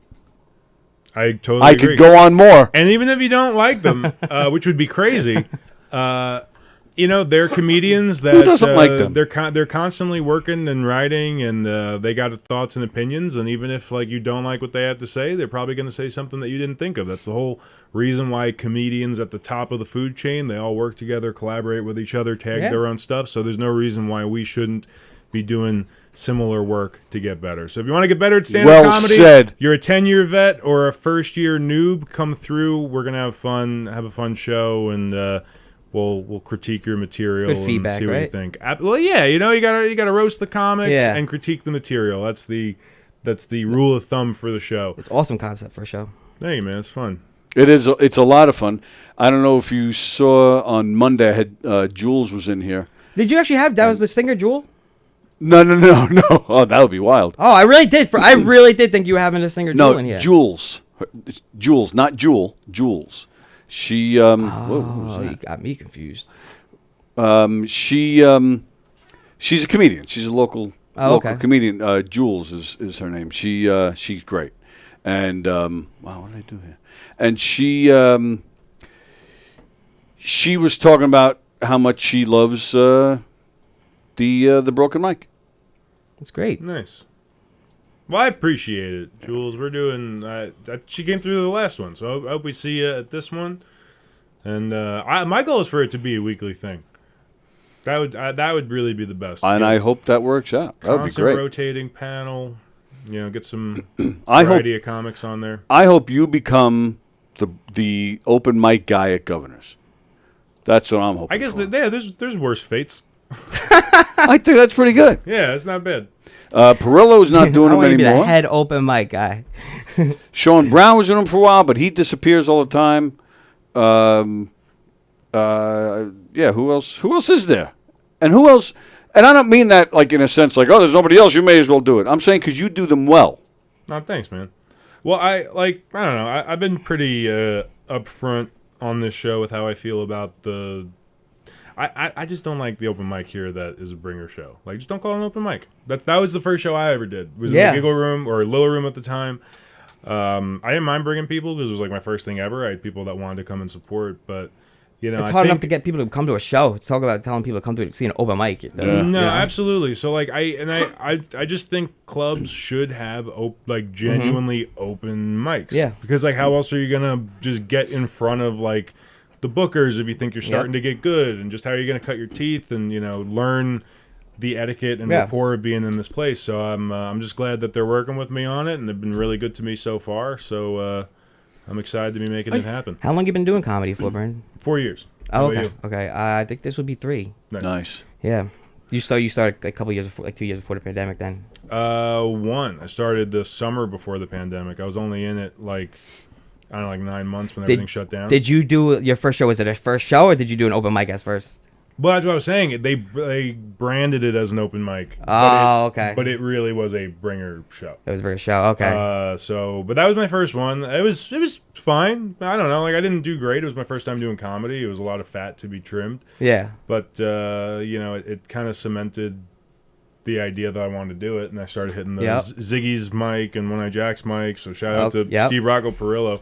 Speaker 6: I totally
Speaker 2: I
Speaker 6: agree.
Speaker 2: could go on more.
Speaker 6: And even if you don't like them, which would be crazy, they're comedians that
Speaker 2: Who doesn't like them?
Speaker 6: They're constantly working and writing, and they got thoughts and opinions. And even if like you don't like what they have to say, they're probably going to say something that you didn't think of. That's the whole reason why comedians at the top of the food chain, they all work together, collaborate with each other, tag their own stuff. So there's no reason why we shouldn't be doing similar work to get better. So if you want to get better at stand-up
Speaker 2: Well
Speaker 6: comedy,
Speaker 2: said.
Speaker 6: you're a 10-year vet or a first-year noob, come through. We're gonna have fun, have a fun show, and we'll critique your material
Speaker 7: Good
Speaker 6: and
Speaker 7: feedback,
Speaker 6: see what you
Speaker 7: right?
Speaker 6: think. Well, yeah, you gotta roast the comics
Speaker 7: Yeah.
Speaker 6: and critique the material. That's the rule of thumb for the show.
Speaker 7: It's awesome concept for a show.
Speaker 6: Hey man, it's fun.
Speaker 2: It is. It's a lot of fun. I don't know if you saw on Monday. I had Jules was in here.
Speaker 7: Did you actually have that was the singer Jewel?
Speaker 2: No. Oh, that would be wild.
Speaker 7: Oh, I really did. I really did think you were having a singer Jewel in here.
Speaker 2: Jules. It's Jules, not Jewel. Jules. She. What was
Speaker 7: Oh,
Speaker 2: that?
Speaker 7: you got me confused.
Speaker 2: She's a comedian. She's a local
Speaker 7: okay.
Speaker 2: comedian. Jules is her name. She's great. And wow, what did I do here? And she was talking about how much she loves the broken mic.
Speaker 7: That's great.
Speaker 6: Nice. Well, I appreciate it, Jules. We're doing. She came through the last one, so I hope we see you at this one. And my goal is for it to be a weekly thing. That would really be the best.
Speaker 2: And I hope that works out. That would be
Speaker 6: Constant
Speaker 2: great.
Speaker 6: rotating panel. Get some
Speaker 2: I
Speaker 6: variety of comics on there.
Speaker 2: I hope you become the open mic guy at Governor's. That's what I'm hoping.
Speaker 6: I guess
Speaker 2: for.
Speaker 6: there's worse fates.
Speaker 2: I think that's pretty good.
Speaker 6: Yeah, it's not bad.
Speaker 2: Perillo's not doing
Speaker 7: I
Speaker 2: them
Speaker 7: want to be the
Speaker 2: anymore.
Speaker 7: head open mic guy.
Speaker 2: Sean Brown was doing them for a while, but he disappears all the time. Yeah, who else is there? And who else? And I don't mean that like in a sense like, oh, there's nobody else, you may as well do it. I'm saying because you do them well.
Speaker 6: No, thanks, man. Well, I don't know. I've been pretty upfront on this show with how I feel about the. I just don't like the open mic here that is a bringer show. Like, just don't call it an open mic. That was the first show I ever did. It was in the Giggle Room or Lilla Room at the time. I didn't mind bringing people because it was like my first thing ever. I had people that wanted to come and support, but
Speaker 7: it's hard enough to get people to come to a show. Talk about telling people to come to see an open mic.
Speaker 6: No, absolutely. So like I just think clubs should have genuinely open mics.
Speaker 7: Yeah.
Speaker 6: Because like how else are you gonna just get in front of like the bookers if you think you're starting to get good, and just how are you gonna cut your teeth and learn the etiquette and rapport of being in this place. So I'm just glad that they're working with me on it, and they've been really good to me so far. So I'm excited to be making it happen.
Speaker 7: How long you been doing comedy for, Brandon?
Speaker 6: 4 years.
Speaker 7: Oh,
Speaker 6: How
Speaker 7: okay.
Speaker 6: about you?
Speaker 7: Okay. I think this would be 3.
Speaker 2: Nice.
Speaker 7: Yeah. You started a couple years before, like 2 years before the pandemic. Then.
Speaker 6: 1. I started the summer before the pandemic. I was only in it like 9 months when everything shut down.
Speaker 7: Did you do your first show? Was it a first show, or did you do an open mic as first?
Speaker 6: Well, that's what I was saying. They branded it as an open mic.
Speaker 7: Okay.
Speaker 6: But it really was a bringer show.
Speaker 7: It was a bringer show. Okay.
Speaker 6: But that was my first one. It was fine. I don't know. Like, I didn't do great. It was my first time doing comedy. It was a lot of fat to be trimmed.
Speaker 7: Yeah.
Speaker 6: But it kind of cemented the idea that I wanted to do it, and I started hitting the Ziggy's mic and One Eye Jack's mic. So shout out to Steve Rocco Perillo,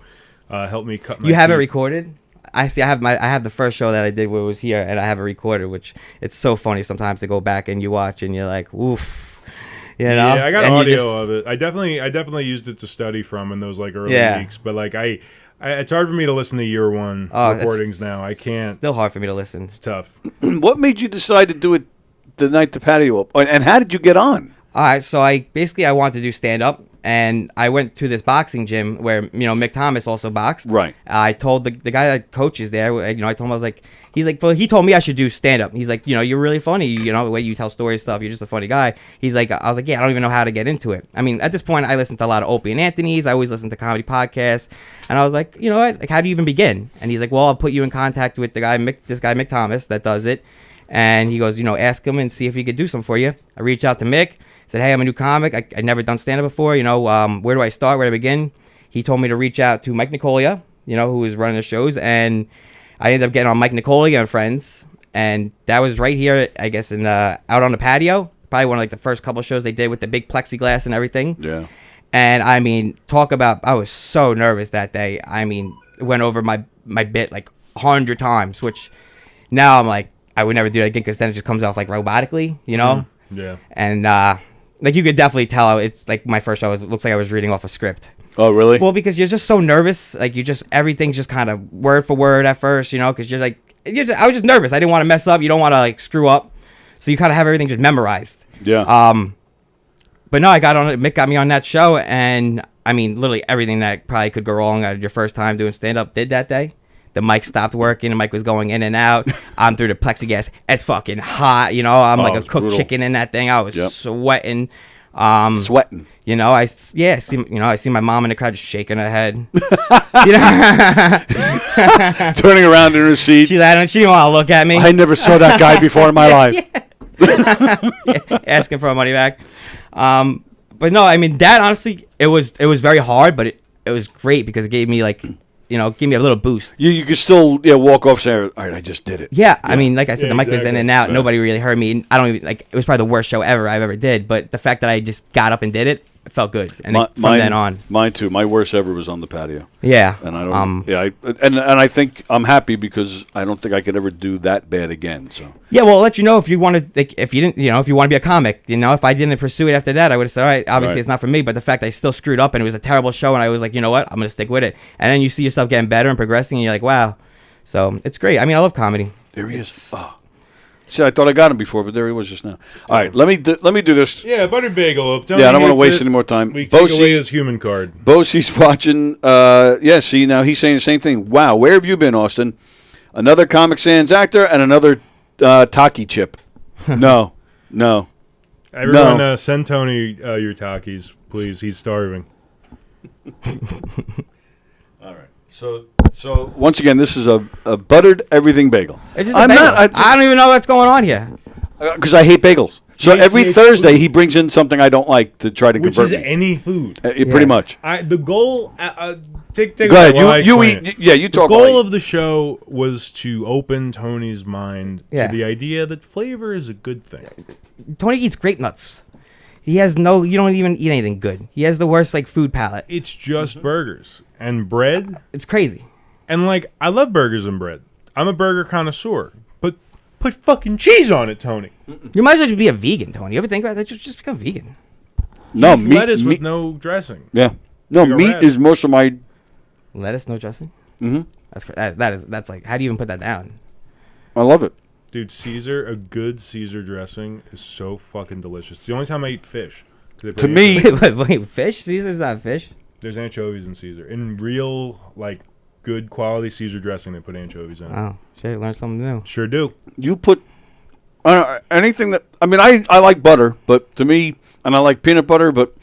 Speaker 6: helped me cut my.
Speaker 7: You have it
Speaker 6: teeth.
Speaker 7: recorded? I see. I have the first show that I did where it was here, and I have it recorded, which it's so funny sometimes to go back and you watch and you're like, oof.
Speaker 6: Yeah, I got audio of it. I definitely used it to study from in those like early weeks. But like it's hard for me to listen to year one recordings now. I can't.
Speaker 7: Still hard for me to listen.
Speaker 6: It's tough.
Speaker 2: What made you decide to do it the night the patio opened? And how did you get on?
Speaker 7: All right, so I wanted to do stand up, and I went to this boxing gym where Mick Thomas also boxed.
Speaker 2: Right.
Speaker 7: I told the guy that coaches there, I told him, I was like, he told me I should do stand up. He's like, you're really funny. The way you tell stories stuff, you're just a funny guy. He's like, I was like, yeah, I don't even know how to get into it. I mean, at this point, I listen to a lot of Opie and Anthony's. I always listen to comedy podcasts, and I was like, you know what? Like, how do you even begin? And he's like, well, I'll put you in contact with this guy Mick Thomas that does it, and he goes, ask him and see if he could do something for you. I reached out to Mick. Said, hey, I'm a new comic. I never done stand-up before. Where do I start? Where do I begin? He told me to reach out to Mike Nicolia, who was running the shows. And I ended up getting on Mike Nicolia and Friends. And that was right here, I guess, out on the patio. Probably one of like the first couple shows they did with the big plexiglass and everything.
Speaker 2: Yeah.
Speaker 7: And I mean, I was so nervous that day. I mean, went over my bit like 100 times, which now I'm like, I would never do that again because then it just comes off like robotically,
Speaker 6: Yeah.
Speaker 7: And like you could definitely tell it's like my first show looks like I was reading off a script.
Speaker 2: Oh, really?
Speaker 7: Well, because you're just so nervous. Like everything's just kind of word for word at first, because you're like, I was just nervous. I didn't want to mess up. You don't want to like screw up. So you kind of have everything just memorized.
Speaker 2: Yeah.
Speaker 7: But no, I got on it. Mick got me on that show. And I mean, literally everything that probably could go wrong at your first time doing stand up did that day. The mic stopped working. The mic was going in and out. I'm through the plexiglass. It's fucking hot. I'm like a cooked
Speaker 2: brutal.
Speaker 7: chicken in that thing. I was sweating.
Speaker 2: Sweating.
Speaker 7: I see my mom in the crowd just shaking her head.
Speaker 2: Turning around in her seat.
Speaker 7: She didn't want to look at me.
Speaker 2: I never saw that guy before in my life.
Speaker 7: Asking for my money back. But no, I mean that honestly, it was very hard, but it was great because it gave me like. Give me a little boost.
Speaker 2: You could still walk off saying, all right, I just did it.
Speaker 7: Yeah, I mean, like I said, the mic was in and out.
Speaker 6: Right.
Speaker 7: Nobody really heard me. I don't even, it was probably the worst show I've ever did. But the fact that I just got up and did it felt good. And
Speaker 2: From
Speaker 7: then on.
Speaker 2: Mine too. My worst ever was on the patio.
Speaker 7: Yeah.
Speaker 2: And I don't. And I think I'm happy because I don't think I could ever do that bad again. So.
Speaker 7: Yeah, well, I'll let you know if you want to. Like, if you didn't, if you want to be a comic, if I didn't pursue it after that, I would have said, all right, obviously it's not for me. But the fact I still screwed up and it was a terrible show, and I was like, you know what, I'm gonna stick with it. And then you see yourself getting better and progressing, and you're like, wow. So it's great. I mean, I love comedy.
Speaker 2: There he is. Oh. See, I thought I got him before, but there he was just now. All right, let me do this.
Speaker 6: Yeah, buttered bagel.
Speaker 2: I don't want to waste any more time.
Speaker 6: We take away his human card.
Speaker 2: Bosie's watching. See, now he's saying the same thing. Wow, where have you been, Austin? Another Comic Sans actor and another Taki chip. No.
Speaker 6: Everyone, send Tony your Takis, please. He's starving.
Speaker 2: All right. So once again, this is a buttered everything bagel.
Speaker 7: It's just a bagel. I don't even know what's going on here.
Speaker 2: Because I hate bagels. So every Thursday he brings in something I don't like to try to convert me.
Speaker 6: Which is any food.
Speaker 2: Pretty much.
Speaker 6: The goal. Take
Speaker 2: Go ahead. You eat. Yeah, you talk.
Speaker 6: The goal of the show was to open Tony's mind to the idea that flavor is a good thing.
Speaker 7: Tony eats grape nuts. He has no. You don't even eat anything good. He has the worst food palate.
Speaker 6: It's just burgers and bread.
Speaker 7: It's crazy.
Speaker 6: And I love burgers and bread. I'm a burger connoisseur, but put fucking cheese on it, Tony.
Speaker 7: You might as well just be a vegan, Tony. You ever think about that? Just become vegan.
Speaker 2: No,
Speaker 6: meat, lettuce with no dressing.
Speaker 2: Yeah. No, meat is most of my.
Speaker 7: Lettuce, no dressing.
Speaker 2: Mm-hmm.
Speaker 7: That's like, how do you even put that down?
Speaker 2: I love it.
Speaker 6: Dude, a good Caesar dressing is so fucking delicious. It's the only time I eat fish.
Speaker 2: To me,
Speaker 7: wait, fish? Caesar's not fish.
Speaker 6: There's anchovies in Caesar. In real, good quality Caesar dressing, they put anchovies in it.
Speaker 7: Oh, shit, learn something new.
Speaker 6: Sure do.
Speaker 2: You put anything that I like butter, but to me, and I like peanut butter, but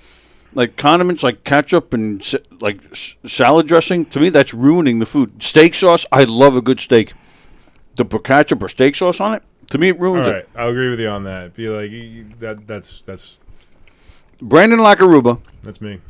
Speaker 2: condiments like ketchup and salad dressing, to me that's ruining the food. Steak sauce, I love a good steak. To put ketchup or steak sauce on it, to me it ruins
Speaker 6: All right,
Speaker 2: it.
Speaker 6: I'll agree with you on that. I feel like that's
Speaker 2: Brandon LaCarrubba.
Speaker 6: That's me.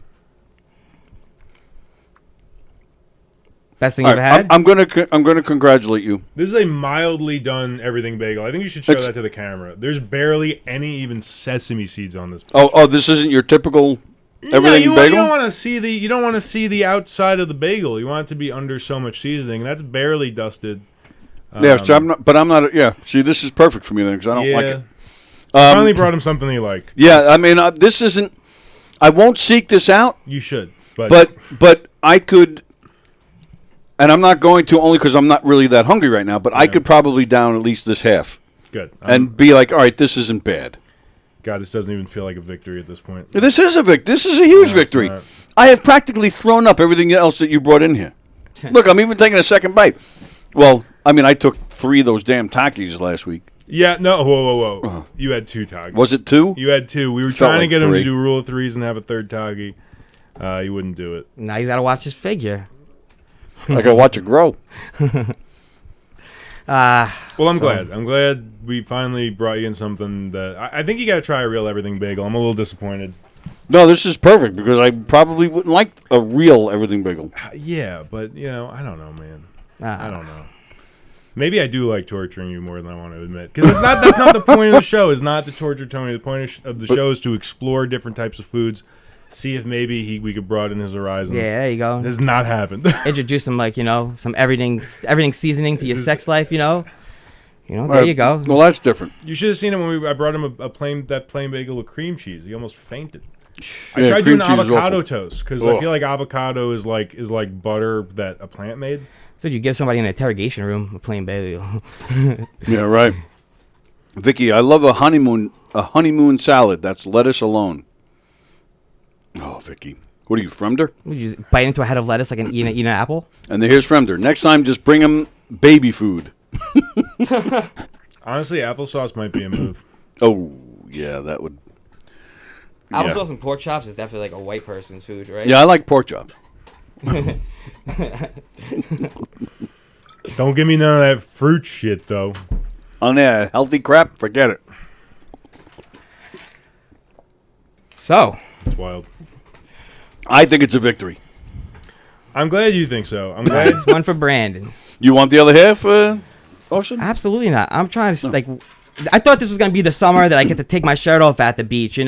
Speaker 7: Best thing you ever had?
Speaker 2: I'm gonna congratulate you.
Speaker 6: This is a mildly done everything bagel. I think you should show that to the camera. There's barely any even sesame seeds on this.
Speaker 2: Oh, this isn't your typical everything bagel?
Speaker 6: You don't want to see the outside of the bagel. You want it to be under so much seasoning. That's barely dusted.
Speaker 2: Yeah, so I'm not. Yeah, see, this is perfect for me then because I don't like it.
Speaker 6: Finally brought him something he liked.
Speaker 2: Yeah, I mean, this isn't. I won't seek this out.
Speaker 6: You should,
Speaker 2: but I could, and I'm not going to only because I'm not really that hungry right now. But I could probably down at least this half.
Speaker 6: Good.
Speaker 2: And be like, all right, this isn't bad.
Speaker 6: God, this doesn't even feel like a victory at this point.
Speaker 2: This is a victory. This is a huge victory. I have practically thrown up everything else that you brought in here. Look, I'm even taking a second bite. Well, I mean, I took 3 of those damn Takis last week.
Speaker 6: Yeah, no, whoa. You had 2 Takis.
Speaker 2: Was it 2?
Speaker 6: You had 2. We were trying to get him to do rule of 3s and have a third Taki. He wouldn't do it.
Speaker 7: Now you got to watch his figure.
Speaker 2: I got to watch it grow.
Speaker 6: Well, I'm glad. I'm glad we finally brought you in something that... I think you got to try a real everything bagel. I'm a little disappointed.
Speaker 2: No, this is perfect because I probably wouldn't like a real everything bagel.
Speaker 6: Yeah, but, I don't know, man. I don't know. Maybe I do like torturing you more than I want to admit. Because that's not the point of the show, is not to torture Tony. The point of the show is to explore different types of foods, see if maybe we could broaden his horizons.
Speaker 7: Yeah, there you go.
Speaker 6: This has not happened.
Speaker 7: Introduce some, some everything seasoning to your sex life, there you go.
Speaker 2: Well, that's different.
Speaker 6: You should have seen him when I brought him a plain bagel with cream cheese. He almost fainted.
Speaker 2: Yeah,
Speaker 6: I tried doing
Speaker 2: cream cheese
Speaker 6: avocado toast because I feel like avocado is like butter that a plant made.
Speaker 7: So you give somebody in an interrogation room a plain bagel.
Speaker 2: Yeah, right. Vicky, I love a honeymoon salad. That's lettuce alone. Oh, Vicky. What are you, Fremder?
Speaker 7: Would you just bite into a head of lettuce like eat an apple?
Speaker 2: And here's Fremder. Next time, just bring him baby food.
Speaker 6: Honestly, applesauce might be a move.
Speaker 2: Oh, yeah, that would.
Speaker 7: Applesauce and pork chops is definitely like a white person's food, right?
Speaker 2: Yeah, I like pork chops.
Speaker 6: Don't give me none of that fruit shit, though.
Speaker 2: On that healthy crap, forget it.
Speaker 7: So.
Speaker 6: It's wild.
Speaker 2: I think it's a victory.
Speaker 6: I'm glad you think so. I'm glad.
Speaker 7: It's one for Brandon.
Speaker 2: You want the other half, Ocean?
Speaker 7: Absolutely not. I'm trying to, I thought this was going to be the summer that I get to take my shirt off at the beach,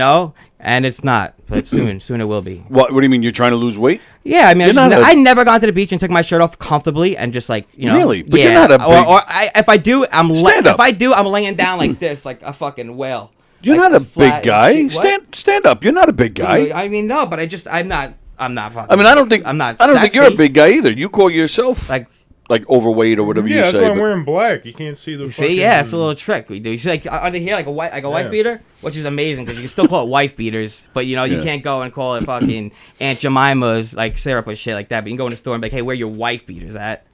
Speaker 7: And it's not, but soon it will be.
Speaker 2: What do you mean? You're trying to lose weight?
Speaker 7: Yeah, I mean,
Speaker 2: You're not a-
Speaker 7: I never gone to the beach and took my shirt off comfortably and just like, you know.
Speaker 2: Really? But
Speaker 7: yeah.
Speaker 2: you're not a big-
Speaker 7: if I do,
Speaker 2: Stand up.
Speaker 7: if I do, I'm laying down like this, like a fucking whale.
Speaker 2: You're
Speaker 7: Like,
Speaker 2: not a
Speaker 7: flat
Speaker 2: big guy.
Speaker 7: and shit. What?
Speaker 2: Stand up. You're not a big guy.
Speaker 7: I mean, no, but I'm not fucking.
Speaker 2: I mean, I don't think
Speaker 7: I'm not.
Speaker 2: I don't think you're a
Speaker 7: sexy.
Speaker 2: big guy either. You call yourself like overweight or whatever
Speaker 6: Yeah,
Speaker 2: you
Speaker 6: that's
Speaker 2: say.
Speaker 6: why I'm
Speaker 2: but-
Speaker 6: wearing black. You can't see the.
Speaker 7: You
Speaker 6: fucking,
Speaker 7: see, yeah, it's a little trick we do. You see, like under here, like a wife beater, which is amazing because you can still call it wife beaters, but you know you
Speaker 2: Yeah.
Speaker 7: can't go and call it fucking Aunt Jemima's like syrup or shit like that. But you can go in the store and be like, hey, where your wife beaters at?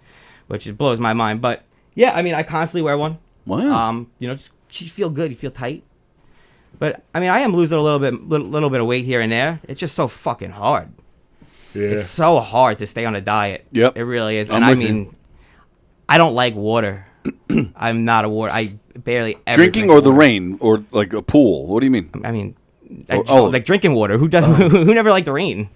Speaker 7: Which just blows my mind. But yeah, I mean, I constantly wear one.
Speaker 2: Wow.
Speaker 7: You know, just you feel good, you feel tight. But I mean, I am losing a little bit of weight here and there. It's just so fucking hard.
Speaker 6: Yeah.
Speaker 7: It's so hard to stay on a diet.
Speaker 2: Yep.
Speaker 7: It really is.
Speaker 2: I'm
Speaker 7: And I
Speaker 2: with you.
Speaker 7: mean, I don't like water. I'm not a water. I barely ever
Speaker 2: Drinking
Speaker 7: drink
Speaker 2: or the
Speaker 7: water.
Speaker 2: rain or like a pool. What do you mean?
Speaker 7: I mean,
Speaker 2: Oh,
Speaker 7: like drinking water. Who does? Who never liked the rain?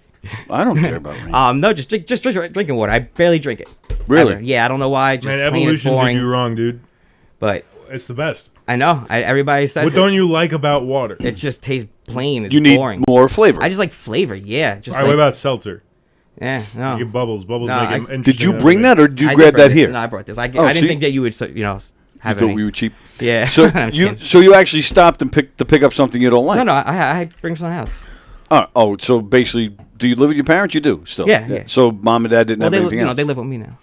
Speaker 2: I don't care about rain.
Speaker 7: No, just drinking water. I barely drink it.
Speaker 2: Really?
Speaker 7: Ever. Yeah, I don't know why. Just
Speaker 6: Man,
Speaker 7: plain it's
Speaker 6: evolution did
Speaker 7: boring.
Speaker 6: you wrong, dude.
Speaker 7: But
Speaker 6: It's the best.
Speaker 7: I know. Everybody says
Speaker 6: What don't you like about water?
Speaker 7: it just tastes plain. It's
Speaker 2: You need
Speaker 7: boring.
Speaker 2: more flavor.
Speaker 7: I just like flavor. Yeah. Just
Speaker 6: All right, what about seltzer?
Speaker 7: yeah. No.
Speaker 6: You get bubbles. Bubbles
Speaker 7: No,
Speaker 6: make
Speaker 7: I-
Speaker 6: it interesting.
Speaker 2: Did you
Speaker 6: and
Speaker 2: bring that
Speaker 6: everything.
Speaker 2: or did you
Speaker 7: I
Speaker 2: grab
Speaker 7: bring
Speaker 2: that
Speaker 7: this.
Speaker 2: here?
Speaker 7: No, I brought this. I
Speaker 2: Oh,
Speaker 7: didn't
Speaker 2: see?
Speaker 7: think that you would,
Speaker 2: You
Speaker 7: have
Speaker 2: thought
Speaker 7: any.
Speaker 2: we were cheap.
Speaker 7: Yeah.
Speaker 2: So
Speaker 7: I'm
Speaker 2: you
Speaker 7: kidding.
Speaker 2: actually stopped and pick up something you don't like.
Speaker 7: No, I bring some to the house.
Speaker 2: Oh, so basically, do you live with your parents? You do still.
Speaker 7: Yeah, yeah.
Speaker 2: So mom and dad didn't
Speaker 7: Well,
Speaker 2: have
Speaker 7: they
Speaker 2: anything else.
Speaker 7: they live with me now.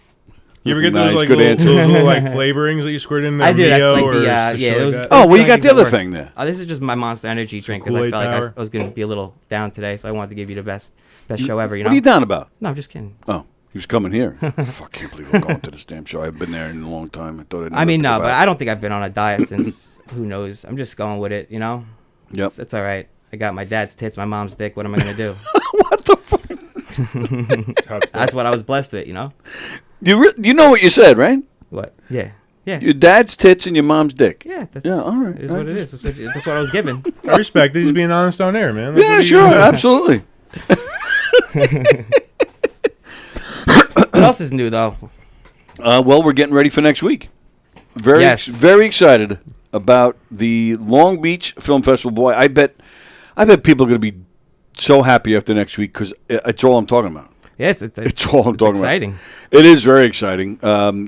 Speaker 6: You ever get
Speaker 2: Nice,
Speaker 6: those like
Speaker 2: good answer.
Speaker 6: those little like flavorings that you squirt in there?
Speaker 7: I do. That's like
Speaker 6: or
Speaker 7: the
Speaker 6: shit
Speaker 7: yeah.
Speaker 6: like
Speaker 7: Those,
Speaker 6: that?
Speaker 2: Oh, well, you
Speaker 7: those
Speaker 2: got the
Speaker 7: don't
Speaker 2: other
Speaker 7: work.
Speaker 2: thing there.
Speaker 7: This is just my Monster Energy drink because I
Speaker 6: Kool-Aid
Speaker 7: felt like
Speaker 6: power.
Speaker 7: I was gonna be a little down today, so I wanted to give you the best show ever. You know?
Speaker 2: What are you down about?
Speaker 7: No, I'm just kidding.
Speaker 2: Oh, he was coming here. Fuck, can't believe I'm going to this damn show. I've been there in a long time. I thought I'd never
Speaker 7: I mean,
Speaker 2: have to
Speaker 7: no,
Speaker 2: go
Speaker 7: but
Speaker 2: back.
Speaker 7: I don't think I've been on a diet since who knows. I'm just going with it. You know?
Speaker 2: Yep.
Speaker 7: It's all right. I got my dad's tits, my mom's dick. What am I gonna do?
Speaker 6: It's hot stuff.
Speaker 7: That's what I was blessed with. You know?
Speaker 2: You know what you said, right?
Speaker 7: What? Yeah. Yeah.
Speaker 2: Your dad's tits and your mom's dick.
Speaker 7: Yeah. That's,
Speaker 2: Yeah, all right.
Speaker 7: It is what it is. That's what I was given.
Speaker 6: I respect that he's being honest on air, man. That's
Speaker 2: Yeah,
Speaker 6: what he-
Speaker 2: sure, absolutely.
Speaker 7: What else is new though?
Speaker 2: Well, we're getting ready for next week.
Speaker 7: Yes.
Speaker 2: Very excited about the Long Beach Film Festival. Boy, I bet people are going to be so happy after next week because it's all I'm talking about.
Speaker 7: Yeah, it's
Speaker 2: all I'm talking
Speaker 7: exciting.
Speaker 2: about. It is very exciting.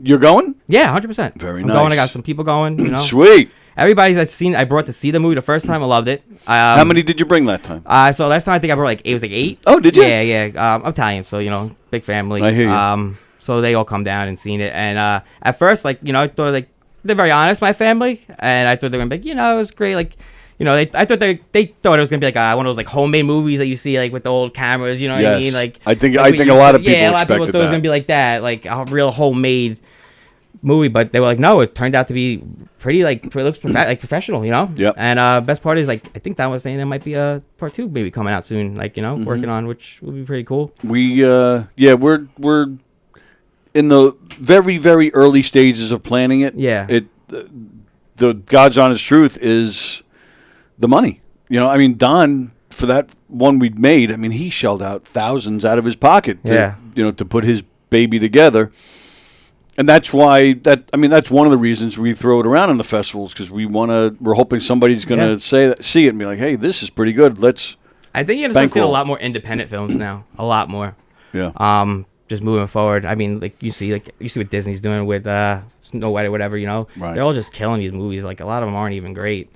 Speaker 2: You're going?
Speaker 7: Yeah, 100%.
Speaker 2: Very
Speaker 7: I'm going. I
Speaker 2: nice.
Speaker 7: got some people going. You know,
Speaker 2: Sweet.
Speaker 7: everybody's I've seen. I brought to see the movie the first time. I loved it.
Speaker 2: How many did you bring that time?
Speaker 7: So last time I think I brought it was like 8.
Speaker 2: Oh, did you?
Speaker 7: Yeah, yeah. I'm Italian, so you know, big family.
Speaker 2: I hear you.
Speaker 7: So they all come down and seen it, and at first, like you know, I thought like they're very honest, my family, and I thought they were gonna be like, you know, it was great, like. You know, I thought they thought it was gonna be like one of those like homemade movies that you see like with the old cameras. You know what I
Speaker 2: Yes.
Speaker 7: mean? Like
Speaker 2: I think
Speaker 7: we
Speaker 2: a
Speaker 7: used
Speaker 2: lot
Speaker 7: to-
Speaker 2: of people
Speaker 7: yeah, a lot of people
Speaker 2: expected
Speaker 7: thought it was
Speaker 2: that.
Speaker 7: gonna be like that, like a real homemade movie. But they were like, no, it turned out to be pretty like it looks like professional. You know?
Speaker 2: Yep.
Speaker 7: And best part is like I think that was saying there might be a part 2 maybe coming out soon. Like you know,
Speaker 2: Mm-hmm.
Speaker 7: working on which would be pretty cool.
Speaker 2: We're in the very, very early stages of planning it.
Speaker 7: Yeah.
Speaker 2: The God's honest truth is the money. You know, I mean, Don, for that one we made, I mean, he shelled out thousands out of his pocket to put his baby together. And that's why that's one of the reasons we throw it around in the festivals because we're hoping somebody's going to see it and be like, hey, this is pretty good.
Speaker 7: I think you're gonna start seeing a
Speaker 2: Bankroll.
Speaker 7: lot more independent films now. A lot more.
Speaker 2: Yeah.
Speaker 7: Just moving forward. I mean, like you see what Disney's doing with Snow White or whatever. You know,
Speaker 2: Right.
Speaker 7: they're all just killing these movies. Like a lot of them aren't even great,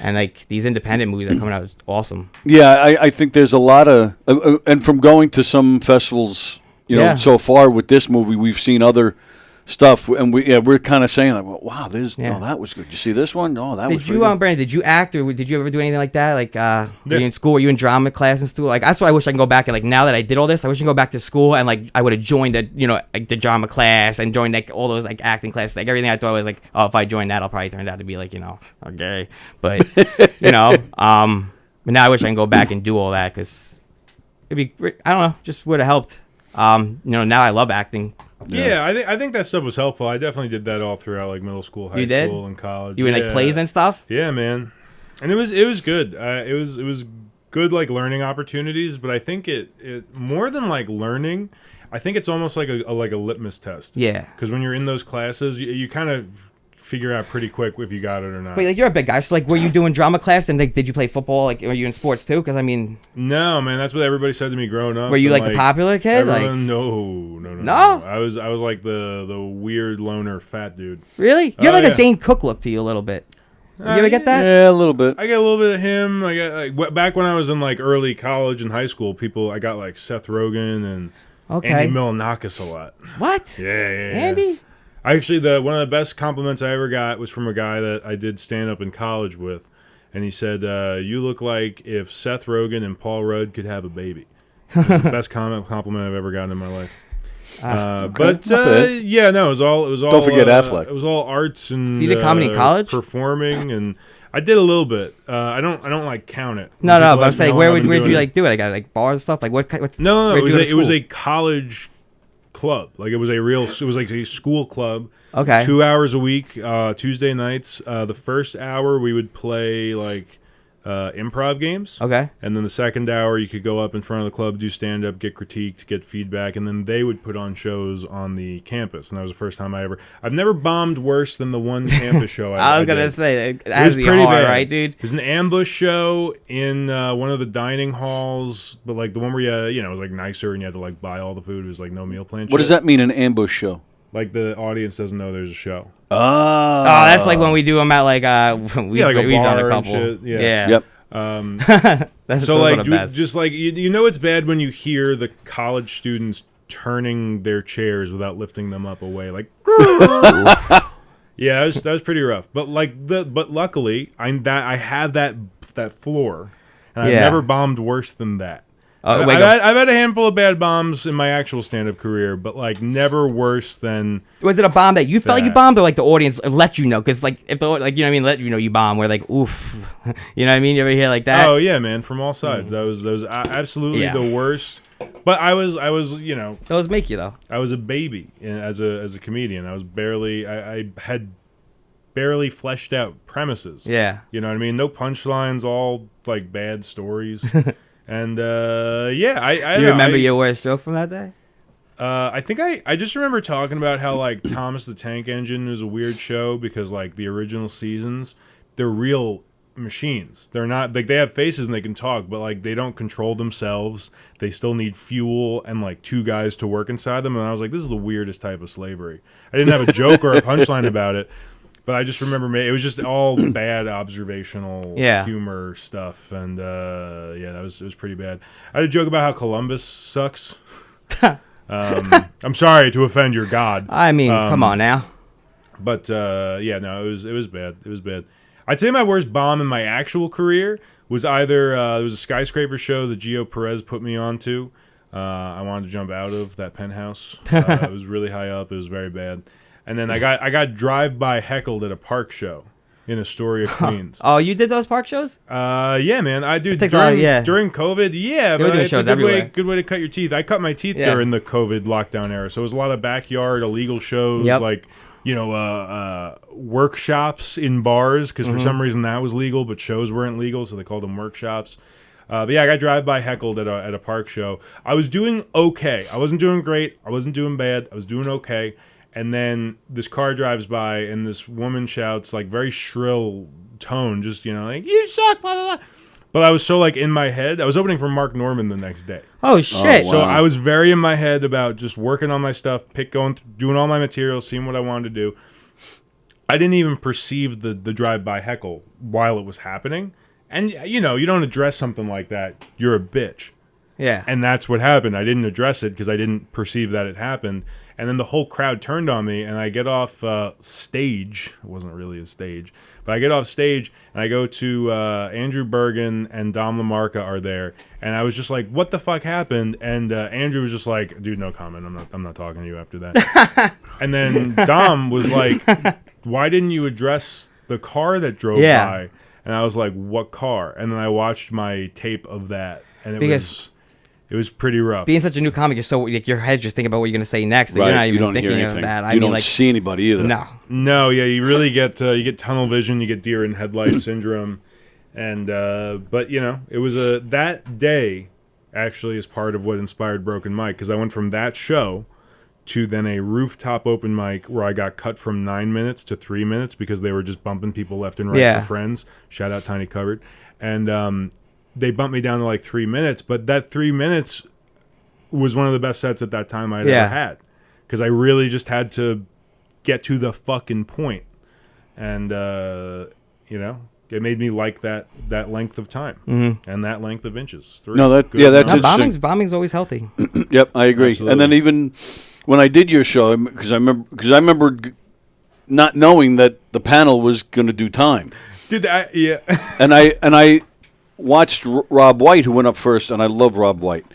Speaker 7: and like these independent movies that are coming out is awesome.
Speaker 2: Yeah, I think there's a lot of, and from going to some festivals,
Speaker 7: Yeah.
Speaker 2: so far with this movie, we've seen other stuff, and we're kind of saying like, well, wow, that was good. You see this one? Oh, that was.
Speaker 7: Did
Speaker 2: pretty
Speaker 7: you,
Speaker 2: good.
Speaker 7: Brandon? Did you act or did you ever do anything like that? Like, were you in school? Were you in drama class and school? Like, that's what I wish I can go back and like. Now that I did all this, I wish I can go back to school and like I would have joined like the drama class and joined like all those like acting classes. Like everything I thought was like, oh, if I joined that, I'll probably turn out to be like okay. But but now I wish I can go back and do all that because it'd be I don't know, just would have helped. Now I love acting.
Speaker 6: Yeah, I think that stuff was helpful. I definitely did that all throughout like middle school, high
Speaker 7: You did?
Speaker 6: school, and college.
Speaker 7: You in like plays and stuff.
Speaker 6: Yeah, man, and it was good. It was good like learning opportunities, but I think it more than like learning, I think it's almost like a litmus test.
Speaker 7: Yeah.
Speaker 6: Because when you're in those classes, you kind of figure out pretty quick if you got it or not.
Speaker 7: Wait, like you're a big guy, so like, were you doing drama class and like, did you play football? Like, were you in sports too? Because I mean,
Speaker 6: no, man, that's what everybody said to me growing up.
Speaker 7: were you
Speaker 6: and,
Speaker 7: like the popular kid?
Speaker 6: Everyone,
Speaker 7: Like,
Speaker 6: no. I was like the weird loner fat dude.
Speaker 7: really? You have like
Speaker 6: yeah.
Speaker 7: a Dane Cook look to you a little bit. You ever get that?
Speaker 2: Yeah, a little bit.
Speaker 6: I get a little bit of him. I got like back when I was in like early college and high school. I got like Seth Rogen and
Speaker 7: Okay.
Speaker 6: Andy Milonakis a lot.
Speaker 7: What?
Speaker 6: Yeah.
Speaker 7: Andy?
Speaker 6: Actually, one of the best compliments I ever got was from a guy that I did stand up in college with, and he said, "You look like if Seth Rogen and Paul Rudd could have a baby." That's the best compliment I've ever gotten in my life. But yeah, no, it was all.
Speaker 2: Don't forget Affleck.
Speaker 6: It was all arts and
Speaker 7: So you did comedy in college?
Speaker 6: performing, and I did a little bit. I don't like count it.
Speaker 7: No,
Speaker 6: People
Speaker 7: but I'm
Speaker 6: ask me
Speaker 7: saying,
Speaker 6: how
Speaker 7: where
Speaker 6: long
Speaker 7: would
Speaker 6: I've been
Speaker 7: you
Speaker 6: doing
Speaker 7: like do it? I got like bars and stuff. Like what?
Speaker 6: No,
Speaker 7: where'd you go to
Speaker 6: it was
Speaker 7: school?
Speaker 6: a college club. Like it was like a school club.
Speaker 7: Okay.
Speaker 6: 2 hours a week, Tuesday nights. The first hour we would play like improv games.
Speaker 7: Okay.
Speaker 6: And then the second hour you could go up in front of the club, do stand up, get critiqued, get feedback, and then they would put on shows on the campus. And that was the first time I've never bombed worse than the one campus show
Speaker 7: I was gonna
Speaker 6: did.
Speaker 7: say it
Speaker 6: It
Speaker 7: has
Speaker 6: was
Speaker 7: to be
Speaker 6: pretty
Speaker 7: hard,
Speaker 6: bad.
Speaker 7: right, dude?
Speaker 6: It was an ambush show in one of the dining halls, but like the one where it was like nicer and you had to like buy all the food. It was like no meal plan.
Speaker 2: What does that mean, an ambush show?
Speaker 6: Like the audience doesn't know there's a show.
Speaker 2: Oh,
Speaker 7: That's like when we do them at like we've
Speaker 6: like a
Speaker 7: done
Speaker 6: bar
Speaker 7: a
Speaker 6: and
Speaker 7: couple.
Speaker 6: shit, yeah.
Speaker 2: Yep.
Speaker 7: That's
Speaker 6: So
Speaker 7: those are
Speaker 6: like
Speaker 7: the best.
Speaker 6: just like you know it's bad when you hear the college students turning their chairs without lifting them up away like yeah, that was pretty rough. But luckily I have that floor and I've
Speaker 7: Yeah.
Speaker 6: never bombed worse than that.
Speaker 7: Oh,
Speaker 6: I've had a handful of bad bombs in my actual stand-up career, but like never worse than
Speaker 7: was it a bomb that you felt like you
Speaker 6: that.
Speaker 7: bombed, or like the audience let you know? Because like if the like you know what I mean, let you know you bomb. We're like oof, you know what I mean? You ever hear like that?
Speaker 6: oh yeah, man, from all sides. That was absolutely
Speaker 7: Yeah.
Speaker 6: the worst. But I was
Speaker 7: Those make you though.
Speaker 6: I was a baby as a comedian. I was I had barely fleshed out premises.
Speaker 7: Yeah.
Speaker 6: You know what I mean? No punchlines, all like bad stories. And yeah, I
Speaker 7: You
Speaker 6: know,
Speaker 7: remember your worst joke from that day?
Speaker 6: I think I just remember talking about how like Thomas the Tank Engine is a weird show because like the original seasons, they're real machines. They're not like they have faces and they can talk, but like they don't control themselves. They still need fuel and like two guys to work inside them. And I was like, this is the weirdest type of slavery. I didn't have a joke or a punchline about it, but I just remember it was just all bad observational humor stuff. And yeah, it was pretty bad. I had a joke about how Columbus sucks. I'm sorry to offend your god.
Speaker 7: I mean, come on now.
Speaker 6: But yeah, no, it was bad. It was bad. I'd say my worst bomb in my actual career was either there was a skyscraper show that Gio Perez put me onto. I wanted to jump out of that penthouse. It was really high up. It was very bad. And then I got drive-by heckled at a park show in Astoria, Queens.
Speaker 7: Oh, you did those park shows?
Speaker 6: Yeah, man, I do.
Speaker 7: takes a lot, yeah.
Speaker 6: During COVID, yeah,
Speaker 7: They were
Speaker 6: but
Speaker 7: doing
Speaker 6: it's a
Speaker 7: shows
Speaker 6: good way to cut your teeth. I cut my teeth
Speaker 7: Yeah.
Speaker 6: during the COVID lockdown era, so it was a lot of backyard illegal shows,
Speaker 7: Yep.
Speaker 6: like workshops in bars because for some reason that was legal, but shows weren't legal, so they called them workshops. But yeah, I got drive-by heckled at a park show. I was doing okay. I wasn't doing great. I wasn't doing bad. I was doing okay. And then this car drives by, and this woman shouts, like, very shrill tone, just, like, you suck, blah, blah, blah. But I was so, like, in my head. I was opening for Mark Norman the next day.
Speaker 7: Oh shit!
Speaker 2: wow.
Speaker 6: So I was very in my head about just working on my stuff, doing all my materials, seeing what I wanted to do. I didn't even perceive the drive-by heckle while it was happening. And, you don't address something like that. You're a bitch.
Speaker 7: Yeah.
Speaker 6: And that's what happened. I didn't address it because I didn't perceive that it happened. And then the whole crowd turned on me, and I get off stage. It wasn't really a stage. But I get off stage, and I go to Andrew Bergen and Dom LaMarca are there. And I was just like, what the fuck happened? And Andrew was just like, dude, no comment. I'm not talking to you after that. And then Dom was like, why didn't you address the car that drove by? And I was like, what car? And then I watched my tape of that, and it was pretty rough.
Speaker 7: Being such a new comic, you're so like, your head's just thinking about what you're gonna say next. So
Speaker 2: Right.
Speaker 7: You're not
Speaker 2: You
Speaker 7: even
Speaker 2: don't hear
Speaker 7: thinking of
Speaker 2: anything.
Speaker 7: that. I
Speaker 2: You
Speaker 7: mean,
Speaker 2: don't
Speaker 7: like,
Speaker 2: see anybody either.
Speaker 7: no.
Speaker 6: No, yeah, you really get tunnel vision, you get deer in headlight syndrome, and but it was that day actually is part of what inspired Broken Mike because I went from that show to then a rooftop open mic where I got cut from 9 minutes to 3 minutes because they were just bumping people left and right for friends. Shout out Tiny Cupboard. And they bumped me down to like 3 minutes, but that 3 minutes was one of the best sets at that time I'd ever had, because I really just had to get to the fucking point. And, you know, it made me like that length of time and that length of inches.
Speaker 2: That's interesting.
Speaker 7: Bombing's always healthy.
Speaker 2: Yep, I agree.
Speaker 6: Absolutely.
Speaker 2: And then even when I did your show, because I remember not knowing that the panel was going to do time.
Speaker 6: Dude,
Speaker 2: and I watched Rob White, who went up first, and I love Rob White.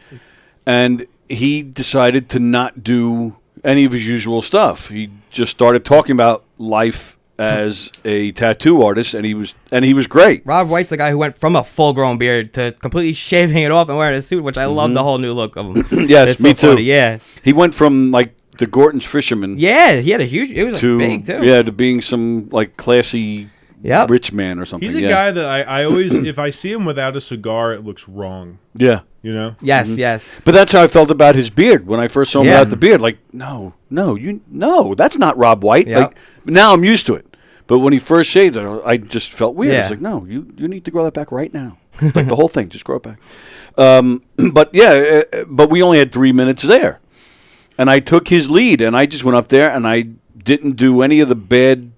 Speaker 2: And he decided to not do any of his usual stuff. He just started talking about life as a tattoo artist, and he was great.
Speaker 7: Rob White's the guy who went from a full-grown beard to completely shaving it off and wearing a suit, which I love the whole new look of him.
Speaker 2: Yes,
Speaker 7: it's
Speaker 2: me
Speaker 7: so funny.
Speaker 2: too.
Speaker 7: Yeah,
Speaker 2: he went from like the Gorton's fisherman.
Speaker 7: Yeah, he had a huge. It was
Speaker 2: to,
Speaker 7: like, big too.
Speaker 2: Yeah, to being some like classy rich man or something.
Speaker 6: He's a guy that I always, if I see him without a cigar, it looks wrong.
Speaker 2: Yeah.
Speaker 6: You know?
Speaker 7: Yes, yes.
Speaker 2: But that's how I felt about his beard when I first saw him without the beard. Like, no, that's not Rob White.
Speaker 7: Yep.
Speaker 2: Like, now I'm used to it. But when he first shaved it, I just felt weird. I was like, no, you need to grow that back right now. Like the whole thing, just grow it back. But we only had 3 minutes there. And I took his lead, and I just went up there, and I didn't do any of the bad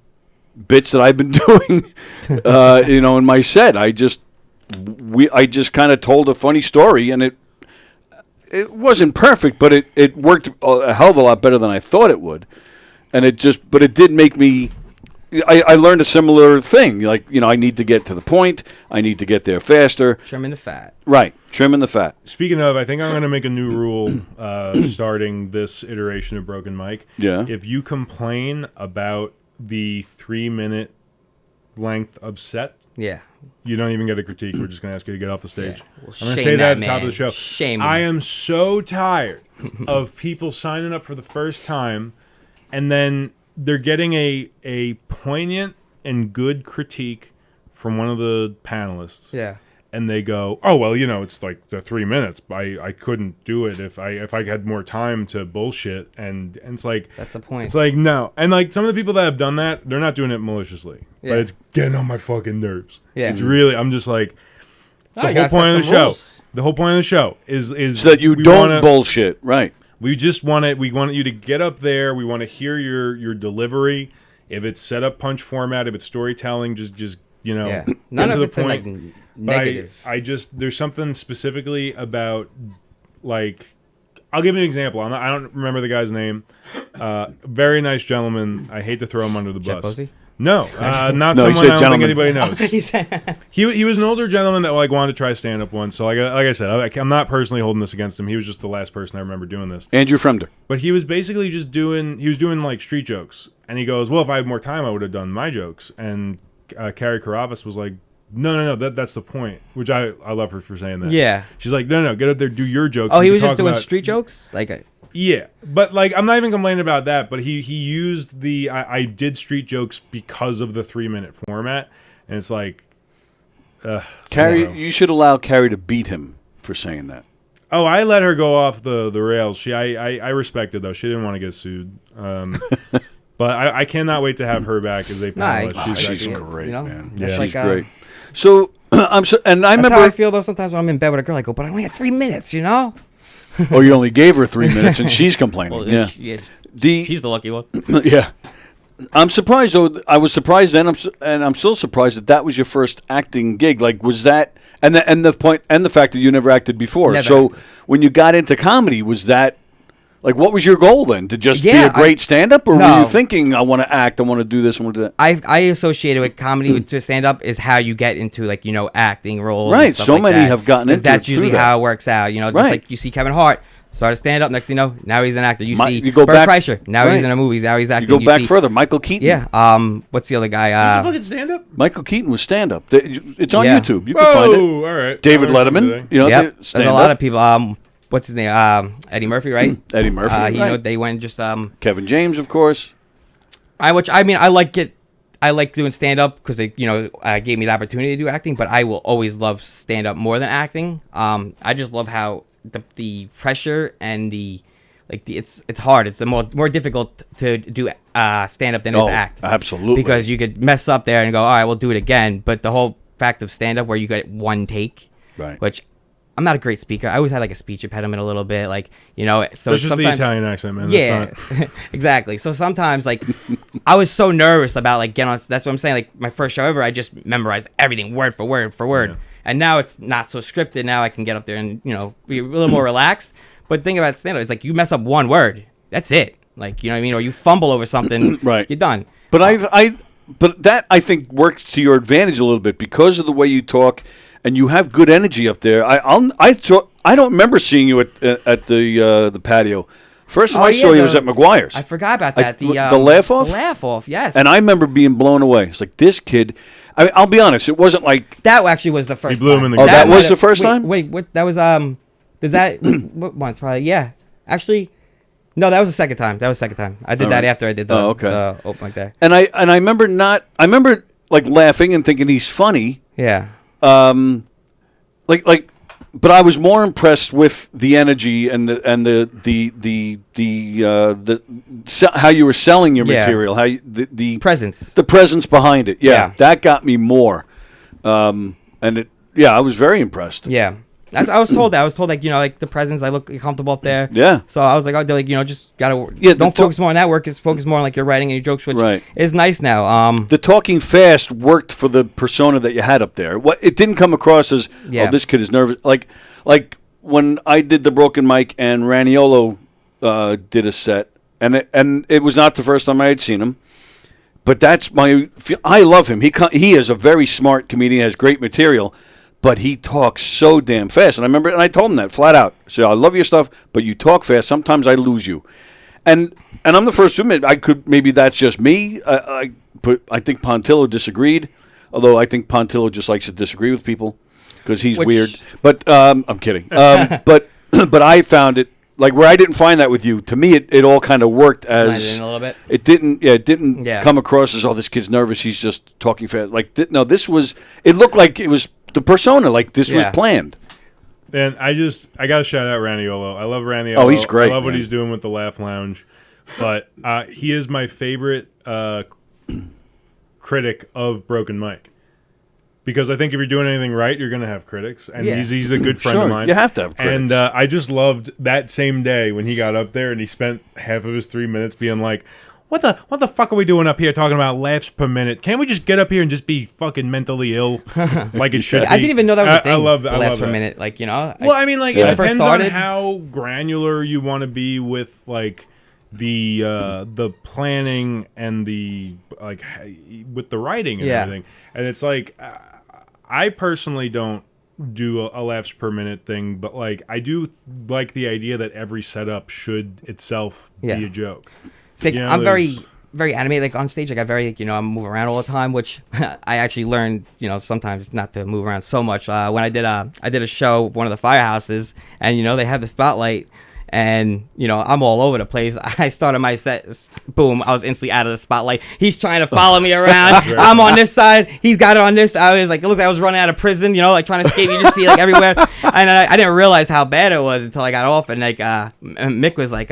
Speaker 2: bits that I've been doing, in my set. I just kind of told a funny story, and it wasn't perfect, but it worked a hell of a lot better than I thought it would. And it did make me. I learned a similar thing. Like, I need to get to the point. I need to get there faster.
Speaker 7: Trimming the fat.
Speaker 2: Right, trimming the fat.
Speaker 6: Speaking of, I think I'm going to make a new rule starting this iteration of Broken Mike.
Speaker 2: Yeah.
Speaker 6: If you complain about the 3 minute length of set, you don't even get a critique. We're just going to ask you to get off the stage.
Speaker 7: Well,
Speaker 6: I'm going to say that at the top
Speaker 7: man.
Speaker 6: of the show.
Speaker 7: Shame
Speaker 6: I
Speaker 7: him.
Speaker 6: am so tired of people signing up for the first time and then they're getting a poignant and good critique from one of the panelists.
Speaker 7: Yeah.
Speaker 6: And they go, oh, well, it's like the 3 minutes. I couldn't do it if I had more time to bullshit. And it's like...
Speaker 7: That's the point.
Speaker 6: It's like, no. And like some of the people that have done that, they're not doing it maliciously.
Speaker 7: Yeah.
Speaker 6: But it's getting on my fucking nerves.
Speaker 7: Yeah.
Speaker 6: It's really... I'm just like... It's
Speaker 7: No, you
Speaker 6: the whole
Speaker 7: gotta
Speaker 6: point of the
Speaker 7: set some
Speaker 6: show.
Speaker 7: rules.
Speaker 6: The whole point of the show is
Speaker 2: So that you don't bullshit. Right.
Speaker 6: We just want it. We want you to get up there. We want to hear your delivery. If it's set up punch format, if it's storytelling, just
Speaker 7: Yeah.
Speaker 6: get
Speaker 7: None
Speaker 6: to
Speaker 7: of
Speaker 6: the
Speaker 7: it's
Speaker 6: point.
Speaker 7: negative.
Speaker 6: I just there's something specifically about like I'll give you an example. I don't remember the guy's name. Very nice gentleman. I hate to throw him under the
Speaker 7: Jeff
Speaker 6: bus.
Speaker 7: Posey?
Speaker 6: No, not
Speaker 2: No, he
Speaker 6: someone
Speaker 2: said
Speaker 6: I don't
Speaker 2: gentleman.
Speaker 6: think anybody knows.
Speaker 7: He said-
Speaker 6: He was an older gentleman that like wanted to try stand up once. So like I said, I'm not personally holding this against him. He was just the last person I remember doing this.
Speaker 2: Andrew Fremder.
Speaker 6: But he was basically just doing like street jokes. And he goes, well, if I had more time, I would have done my jokes. And Carrie Caravas was like, no, that's the point. Which I love her for saying that.
Speaker 7: Yeah.
Speaker 6: She's like, no, get up there, do your jokes.
Speaker 7: Oh,
Speaker 6: We
Speaker 7: he
Speaker 6: can
Speaker 7: was just
Speaker 6: talk
Speaker 7: doing
Speaker 6: about-"
Speaker 7: street jokes?
Speaker 6: Yeah, but like I'm not even complaining about that. But he used I did street jokes because of the 3 minute format, and it's like,
Speaker 2: Carrie, you should allow Carrie to beat him for saying that.
Speaker 6: oh, I let her go off the rails. I respected though. She didn't want to get sued. But I cannot wait to have her back as a panelist.
Speaker 2: She's
Speaker 6: excellent.
Speaker 2: great, man.
Speaker 6: Yeah.
Speaker 2: She's
Speaker 7: like,
Speaker 2: great. So I
Speaker 7: That's
Speaker 2: remember.
Speaker 7: how I feel though. Sometimes when I'm in bed with a girl, I go, "But I only had 3 minutes,"
Speaker 2: Oh, you only gave her 3 minutes, and she's complaining.
Speaker 7: Well,
Speaker 2: yeah.
Speaker 7: she's the lucky one.
Speaker 2: Yeah. I'm surprised though. I was surprised then, and I'm still surprised that was your first acting gig. Like, was that and the fact that you never acted before?
Speaker 7: Never
Speaker 2: so
Speaker 7: acted.
Speaker 2: when you got into comedy, was that like what was your goal then? To just be
Speaker 7: Yeah,
Speaker 2: a great stand-up, or were
Speaker 7: No.
Speaker 2: you thinking, I want to act, I want to do this, I want to do that?
Speaker 7: I associated with comedy with to stand up is how you get into acting roles.
Speaker 2: Right,
Speaker 7: and stuff
Speaker 2: so
Speaker 7: like
Speaker 2: many
Speaker 7: that.
Speaker 2: have gotten
Speaker 7: 'Cause
Speaker 2: into it
Speaker 7: that's
Speaker 2: through
Speaker 7: usually
Speaker 2: that.
Speaker 7: how it works out. Just
Speaker 2: Right.
Speaker 7: like you see Kevin Hart started stand up. Next thing you know, now he's an actor. You see
Speaker 2: you go
Speaker 7: Bert
Speaker 2: back-
Speaker 7: Kreischer. Now
Speaker 2: right.
Speaker 7: he's in a movie. Now he's
Speaker 2: You
Speaker 7: acting.
Speaker 2: go back
Speaker 7: see-
Speaker 2: further, Michael Keaton.
Speaker 7: Yeah. What's the other guy?
Speaker 6: Is it fucking stand up?
Speaker 2: Michael Keaton was stand-up. It's on
Speaker 7: Yeah.
Speaker 2: YouTube. You can find it.
Speaker 6: Whoa, all right.
Speaker 2: David
Speaker 6: I learned something
Speaker 2: Letterman.
Speaker 6: today.
Speaker 7: Yep. There's
Speaker 2: stand
Speaker 7: a lot
Speaker 2: up.
Speaker 7: of people. What's his name? Eddie Murphy, right?
Speaker 2: Eddie Murphy. right.
Speaker 7: They went just
Speaker 2: Kevin James, of course.
Speaker 7: I like it. I like doing stand up because they, gave me the opportunity to do acting. But I will always love stand up more than acting. I just love how the pressure and the it's hard. It's more difficult to do stand up than it is act.
Speaker 2: Absolutely.
Speaker 7: Because you could mess up there and go, all right, we'll do it again. But the whole fact of stand up where you get one take,
Speaker 2: Right.
Speaker 7: which I'm not a great speaker. I always had like a speech impediment a little bit, like, you know. So
Speaker 6: That's just the
Speaker 7: sometimes,
Speaker 6: Italian accent, man.
Speaker 7: yeah,
Speaker 6: That's not...
Speaker 7: exactly. So sometimes, like, I was so nervous about like getting on. That's what I'm saying. Like my first show ever, I just memorized everything word for word for word.
Speaker 6: Yeah.
Speaker 7: And now it's not so scripted. Now I can get up there and, you know, be a little more relaxed. But the thing about stand up is like you mess up one word, that's it. Like, you know what I mean? Or you fumble over something,
Speaker 2: Right.
Speaker 7: you're done.
Speaker 2: But but that I think works to your advantage a little bit because of the way you talk, and you have good energy up there. I don't remember seeing you at the patio. First time I saw you was at McGuire's.
Speaker 7: I forgot about that.
Speaker 2: the laugh off.
Speaker 7: The laugh off, yes.
Speaker 2: And I remember being blown away. It's like this kid. I mean, I'll be honest. It wasn't like
Speaker 7: that actually was the first.
Speaker 6: blew him
Speaker 7: time.
Speaker 6: in the
Speaker 2: Oh, that
Speaker 6: That
Speaker 2: was the first time.
Speaker 7: Wait, what? That was Does that what month? Probably, yeah. Actually, no, that was the second time. I did that after I did the open mic there.
Speaker 2: And I remember I remember like laughing and thinking he's funny.
Speaker 7: Yeah.
Speaker 2: But I was more impressed with the energy and how you were selling your material, how the
Speaker 7: presence,
Speaker 2: the presence behind it.
Speaker 7: Yeah.
Speaker 2: That got me more. I was very impressed.
Speaker 7: Yeah. I was told that. I was told, like, you know, like the presence, I look comfortable up there.
Speaker 2: Yeah.
Speaker 7: So I was like, oh, they're like, you know, just gotta don't focus more on that work. Just focus more on like your writing and your jokes, which is nice now.
Speaker 2: The talking fast worked for the persona that you had up there. It didn't come across as, oh, this kid is nervous. Like when I did the broken mic and Raniolo did a set, and it was not the first time I had seen him. But I love him. He is a very smart comedian, has great material. But he talks so damn fast. And I remember, and I told him that flat out. I said, I love your stuff, but you talk fast. Sometimes I lose you. And I'm the first to admit, maybe that's just me. But I think Pontillo disagreed. Although I think Pontillo just likes to disagree with people because he's weird. But I'm kidding. But I found it, like where I didn't find that with you, to me it all kind of worked as
Speaker 7: a little bit.
Speaker 2: It didn't come across as, oh, this kid's nervous, he's just talking fast. Like it looked like it was the persona, like this was planned.
Speaker 6: And I got to shout out Raniolo. I love Raniolo.
Speaker 2: Oh, he's great.
Speaker 6: I love what he's doing with the Laugh Lounge. But he is my favorite critic of Broken Mike. Because I think if you're doing anything right, you're going to have critics. And he's a good friend of mine.
Speaker 2: You have to have critics.
Speaker 6: And I just loved that same day when he got up there and he spent half of his 3 minutes being like, what the fuck are we doing up here talking about laughs per minute? Can't we just get up here and just be fucking mentally ill like it should be?
Speaker 7: I didn't even know that was a thing.
Speaker 6: I love that.
Speaker 7: Laughs per minute, like, you know.
Speaker 6: Well, I mean, like,
Speaker 7: when I
Speaker 6: it
Speaker 7: first
Speaker 6: depends on
Speaker 7: started-
Speaker 6: how granular you want to be with, like, the planning and the, like, with the writing and everything. And it's like, I personally don't do a laughs per minute thing, but, like, I do like the idea that every setup should itself be a joke.
Speaker 7: Like, you know, I'm very, very animated, like, on stage. Like, I move around all the time, which I actually learned, you know, sometimes not to move around so much. When I did a show, one of the firehouses, and, you know, they had the spotlight, and, you know, I'm all over the place. I started my set, boom, I was instantly out of the spotlight. He's trying to follow me around. I'm on this side. He's got it on this. I was like, look, I was running out of prison, you know, like trying to escape. You just see like everywhere. And I didn't realize how bad it was until I got off. And like, Mick was like,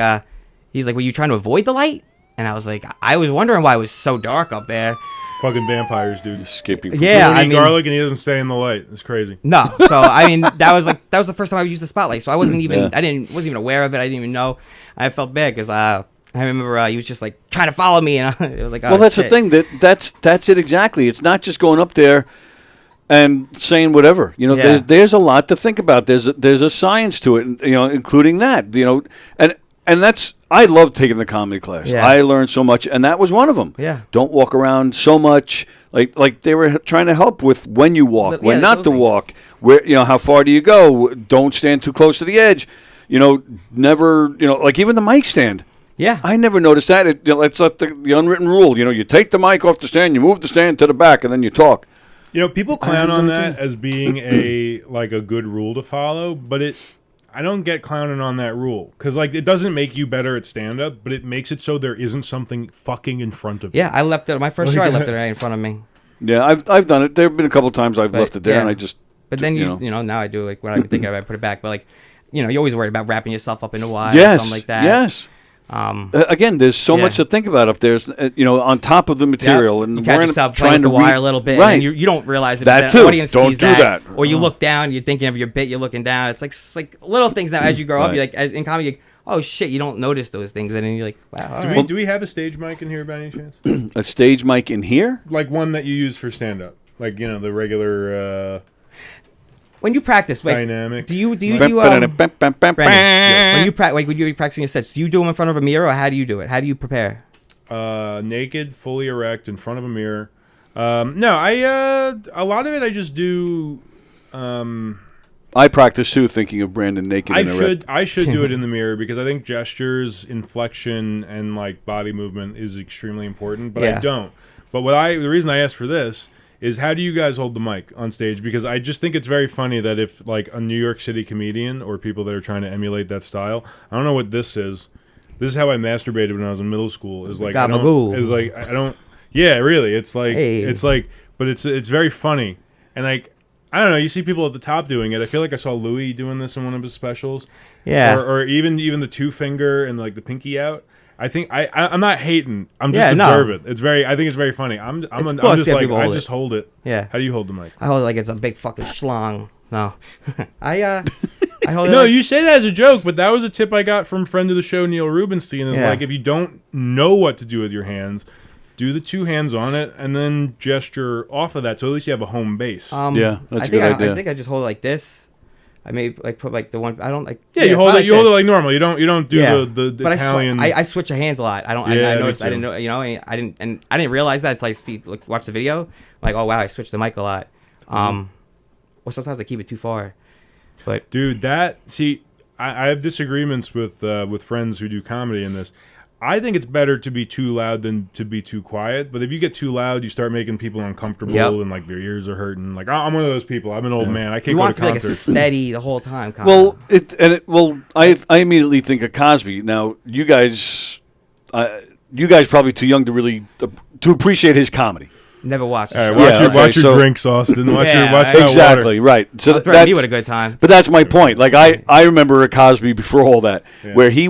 Speaker 7: he's like, were you trying to avoid the light? And I was like, I was wondering why it was so dark up there.
Speaker 6: Fucking vampires, dude.
Speaker 2: Escaping from
Speaker 6: I mean, garlic and he doesn't stay in the light. It's crazy.
Speaker 7: No. So, I mean, that was the first time I used the spotlight. So I wasn't even, wasn't even aware of it. I didn't even know. I felt bad because I remember he was just like trying to follow me. And it was like, oh,
Speaker 2: well, that's
Speaker 7: shit.
Speaker 2: the thing. That's it exactly. It's not just going up there and saying whatever. You know, there's a lot to think about. There's a science to it, you know, including that. You know, and that's, I love taking the comedy class.
Speaker 7: Yeah.
Speaker 2: I learned so much, and that was one of them.
Speaker 7: Yeah.
Speaker 2: Don't walk around so much. Like they were trying to help with when you walk, when not to walk. Where, you know, how far do you go? Don't stand too close to the edge. You know, never. You know, like even the mic stand.
Speaker 7: Yeah.
Speaker 2: I never noticed that. It's like the unwritten rule. You know, you take the mic off the stand, you move the stand to the back, and then you talk.
Speaker 6: You know, people clown on that as being a good rule to follow, but I don't get clowning on that rule because, like, it doesn't make you better at stand-up, but it makes it so there isn't something fucking in front of you.
Speaker 7: Yeah, I left it. My first show, I left it right in front of me.
Speaker 2: Yeah, I've done it. There have been a couple of times I've left it there, and I just.
Speaker 7: But then you know now I do, like, when I think of it, I put it back. But like you're always worried about wrapping yourself up in a wire or
Speaker 2: Yes.
Speaker 7: something like that.
Speaker 2: Yes. Again, there's so much to think about up there. On top of the material, and
Speaker 7: you catch
Speaker 2: we're
Speaker 7: yourself
Speaker 2: trying
Speaker 7: playing
Speaker 2: to
Speaker 7: with the wire
Speaker 2: read-
Speaker 7: a little bit,
Speaker 2: right?
Speaker 7: and you don't realize it.
Speaker 2: That
Speaker 7: but
Speaker 2: too.
Speaker 7: The audience
Speaker 2: Don't
Speaker 7: sees
Speaker 2: do that.
Speaker 7: Or you look down, you're thinking of your bit, you're looking down. It's like little things now as you grow up.
Speaker 2: Right.
Speaker 7: You're like in comedy, you're like, oh shit, you don't notice those things, and then you're like, wow. all right.
Speaker 6: Do we have a stage mic in here by any chance?
Speaker 2: A stage mic in here.
Speaker 6: Like one that you use for stand up, like the regular
Speaker 7: When you practice, like,
Speaker 6: dynamic.
Speaker 7: do you Brandon, when you're practicing your sets, do you do them in front of a mirror, or how do you do it? How do you prepare?
Speaker 6: Naked, fully erect, in front of a mirror. No, a lot of it I just do.
Speaker 2: I practice too, thinking of Brandon naked.
Speaker 6: I should do it in the mirror because I think gestures, inflection, and like body movement is extremely important. But I don't. But the reason I asked for this is, how do you guys hold the mic on stage? Because I just think it's very funny that if like a New York City comedian or people that are trying to emulate that style, I don't know what this is. This is how I masturbated when I was in middle school. Is like I don't. Yeah, really. It's like but it's very funny, and like I don't know. You see people at the top doing it. I feel like I saw Louis doing this in one of his specials.
Speaker 7: Yeah.
Speaker 6: Or even the two finger and like the pinky out. I think I'm not hating. I'm just observant. It's very. I think it's very funny. I'm just like I just hold it.
Speaker 7: Yeah.
Speaker 6: How do you hold the mic?
Speaker 7: I hold it like it's a big fucking schlong. No, I hold it.
Speaker 6: No,
Speaker 7: like,
Speaker 6: you say that as a joke, but that was a tip I got from friend of the show Neil Rubenstein. Is like if you don't know what to do with your hands, do the two hands on it and then gesture off of that, so at least you have a home base.
Speaker 2: Yeah, that's a good idea.
Speaker 7: I think I just hold it like this. I may like put like the one. I don't like.
Speaker 6: Yeah, you hold it. You hold it like normal. You don't do the
Speaker 7: but
Speaker 6: Italian.
Speaker 7: I switch the hands a lot. I don't.
Speaker 6: Yeah,
Speaker 7: I
Speaker 6: me
Speaker 7: noticed. I
Speaker 6: too.
Speaker 7: didn't know. I didn't realize that until I watch the video. Like, oh wow, I switched the mic a lot. Or sometimes I keep it too far. But
Speaker 6: dude, I have disagreements with friends who do comedy in this. I think it's better to be too loud than to be too quiet. But if you get too loud, you start making people uncomfortable and like their ears are hurting. Like I'm one of those people. I'm an old man. I can't
Speaker 7: you
Speaker 6: go
Speaker 7: want
Speaker 6: to
Speaker 7: to be like
Speaker 6: concerts.
Speaker 7: steady the whole time.
Speaker 2: Well, I immediately think of Cosby. Now, you guys probably too young to really to appreciate his comedy.
Speaker 7: Never watched.
Speaker 6: All right,
Speaker 7: the show.
Speaker 6: watch your drinks, Austin. Watch your
Speaker 2: exactly
Speaker 6: water.
Speaker 2: right. So
Speaker 7: Threaten me with a good time.
Speaker 2: But that's my point. Like I remember a Cosby before all that, where he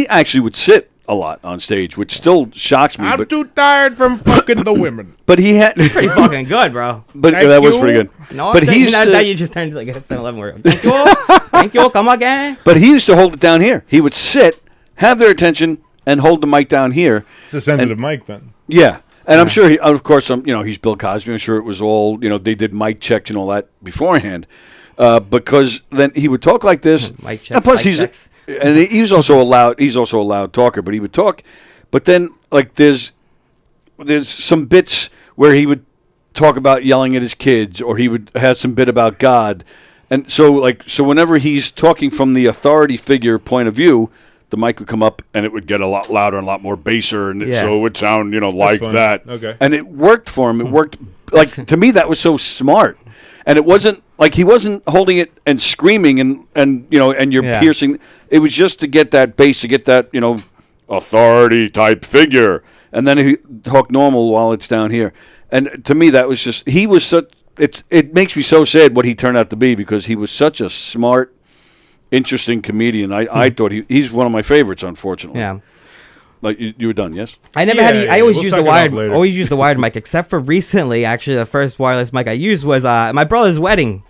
Speaker 2: actually would sit a lot on stage, which still shocks me.
Speaker 6: I'm too tired from fucking the women.
Speaker 2: But he had
Speaker 7: Pretty fucking good, bro.
Speaker 2: But that was pretty good.
Speaker 7: No,
Speaker 2: but he used
Speaker 7: now
Speaker 2: to,
Speaker 7: you just turned like a 7-Eleven word. Thank you, come again.
Speaker 2: But he used to hold it down here. He would sit, have their attention, and hold the mic down here.
Speaker 6: It's a sensitive mic, then.
Speaker 2: Yeah. And I'm sure, of course, he's Bill Cosby. I'm sure it was all, they did mic checks and all that beforehand. Because then he would talk like this.
Speaker 7: Mic checks,
Speaker 2: and plus,
Speaker 7: mic checks.
Speaker 2: And he's also a loud talker, but he would talk. But then, like, there's some bits where he would talk about yelling at his kids, or he would have some bit about God. And so whenever he's talking from the authority figure point of view, the mic would come up and it would get a lot louder and a lot more basser, and so it would sound, like
Speaker 6: funny.
Speaker 2: that.
Speaker 6: Okay.
Speaker 2: And it worked for him. It worked, like, to me, that was so smart. And it wasn't, like, he wasn't holding it and screaming and you're piercing. It was just to get that bass, to get that, authority type figure. And then he talked normal while it's down here. And to me, that was just, he was such, it makes me so sad what he turned out to be, because he was such a smart, interesting comedian. I thought he's one of my favorites, unfortunately.
Speaker 7: Yeah.
Speaker 2: Like you were done, yes?
Speaker 7: I never had. I always used
Speaker 6: we'll
Speaker 7: use the wired mic, except for recently. Actually, the first wireless mic I used was my brother's wedding.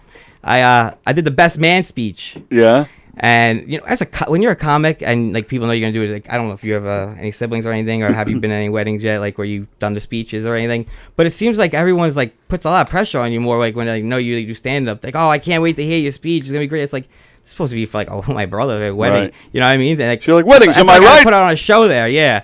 Speaker 7: I did the best man speech.
Speaker 2: Yeah.
Speaker 7: And when you're a comic and like people know you're gonna do it, like I don't know if you have any siblings or anything, or have you been to any weddings yet, like where you've done the speeches or anything. But it seems like everyone's like puts a lot of pressure on you more, like when they know you do stand up. Like, oh, I can't wait to hear your speech. It's gonna be great. It's like it's supposed to be for like my brother at a wedding.
Speaker 2: Right.
Speaker 7: You know what I mean? And, like,
Speaker 2: So you're like, weddings, am I
Speaker 7: like
Speaker 2: right?
Speaker 7: Put on a show there, yeah.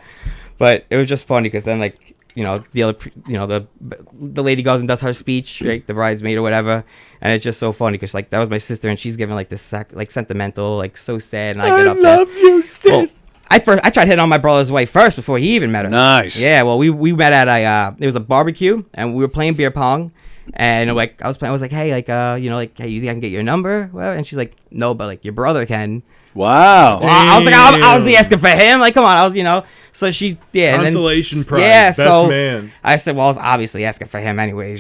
Speaker 7: But it was just funny because then like the other the lady goes and does her speech, right? The bridesmaid or whatever, and it's just so funny because like that was my sister and she's giving like this like sentimental, like so sad, and I get up there. I love you, sis. Well, I tried hitting on my brother's wife first before he even met her.
Speaker 2: Nice.
Speaker 7: Yeah, well we met at it was a barbecue and we were playing beer pong. And I was like, hey, hey, you think I can get your number? Well, and she's like, no, but like your brother can.
Speaker 2: Wow.
Speaker 7: Well, I was like, I was asking for him. Like, come on, I was, So she, and
Speaker 6: Consolation prize.
Speaker 7: Yeah,
Speaker 6: Best
Speaker 7: so
Speaker 6: man.
Speaker 7: I said, well, I was obviously asking for him anyways,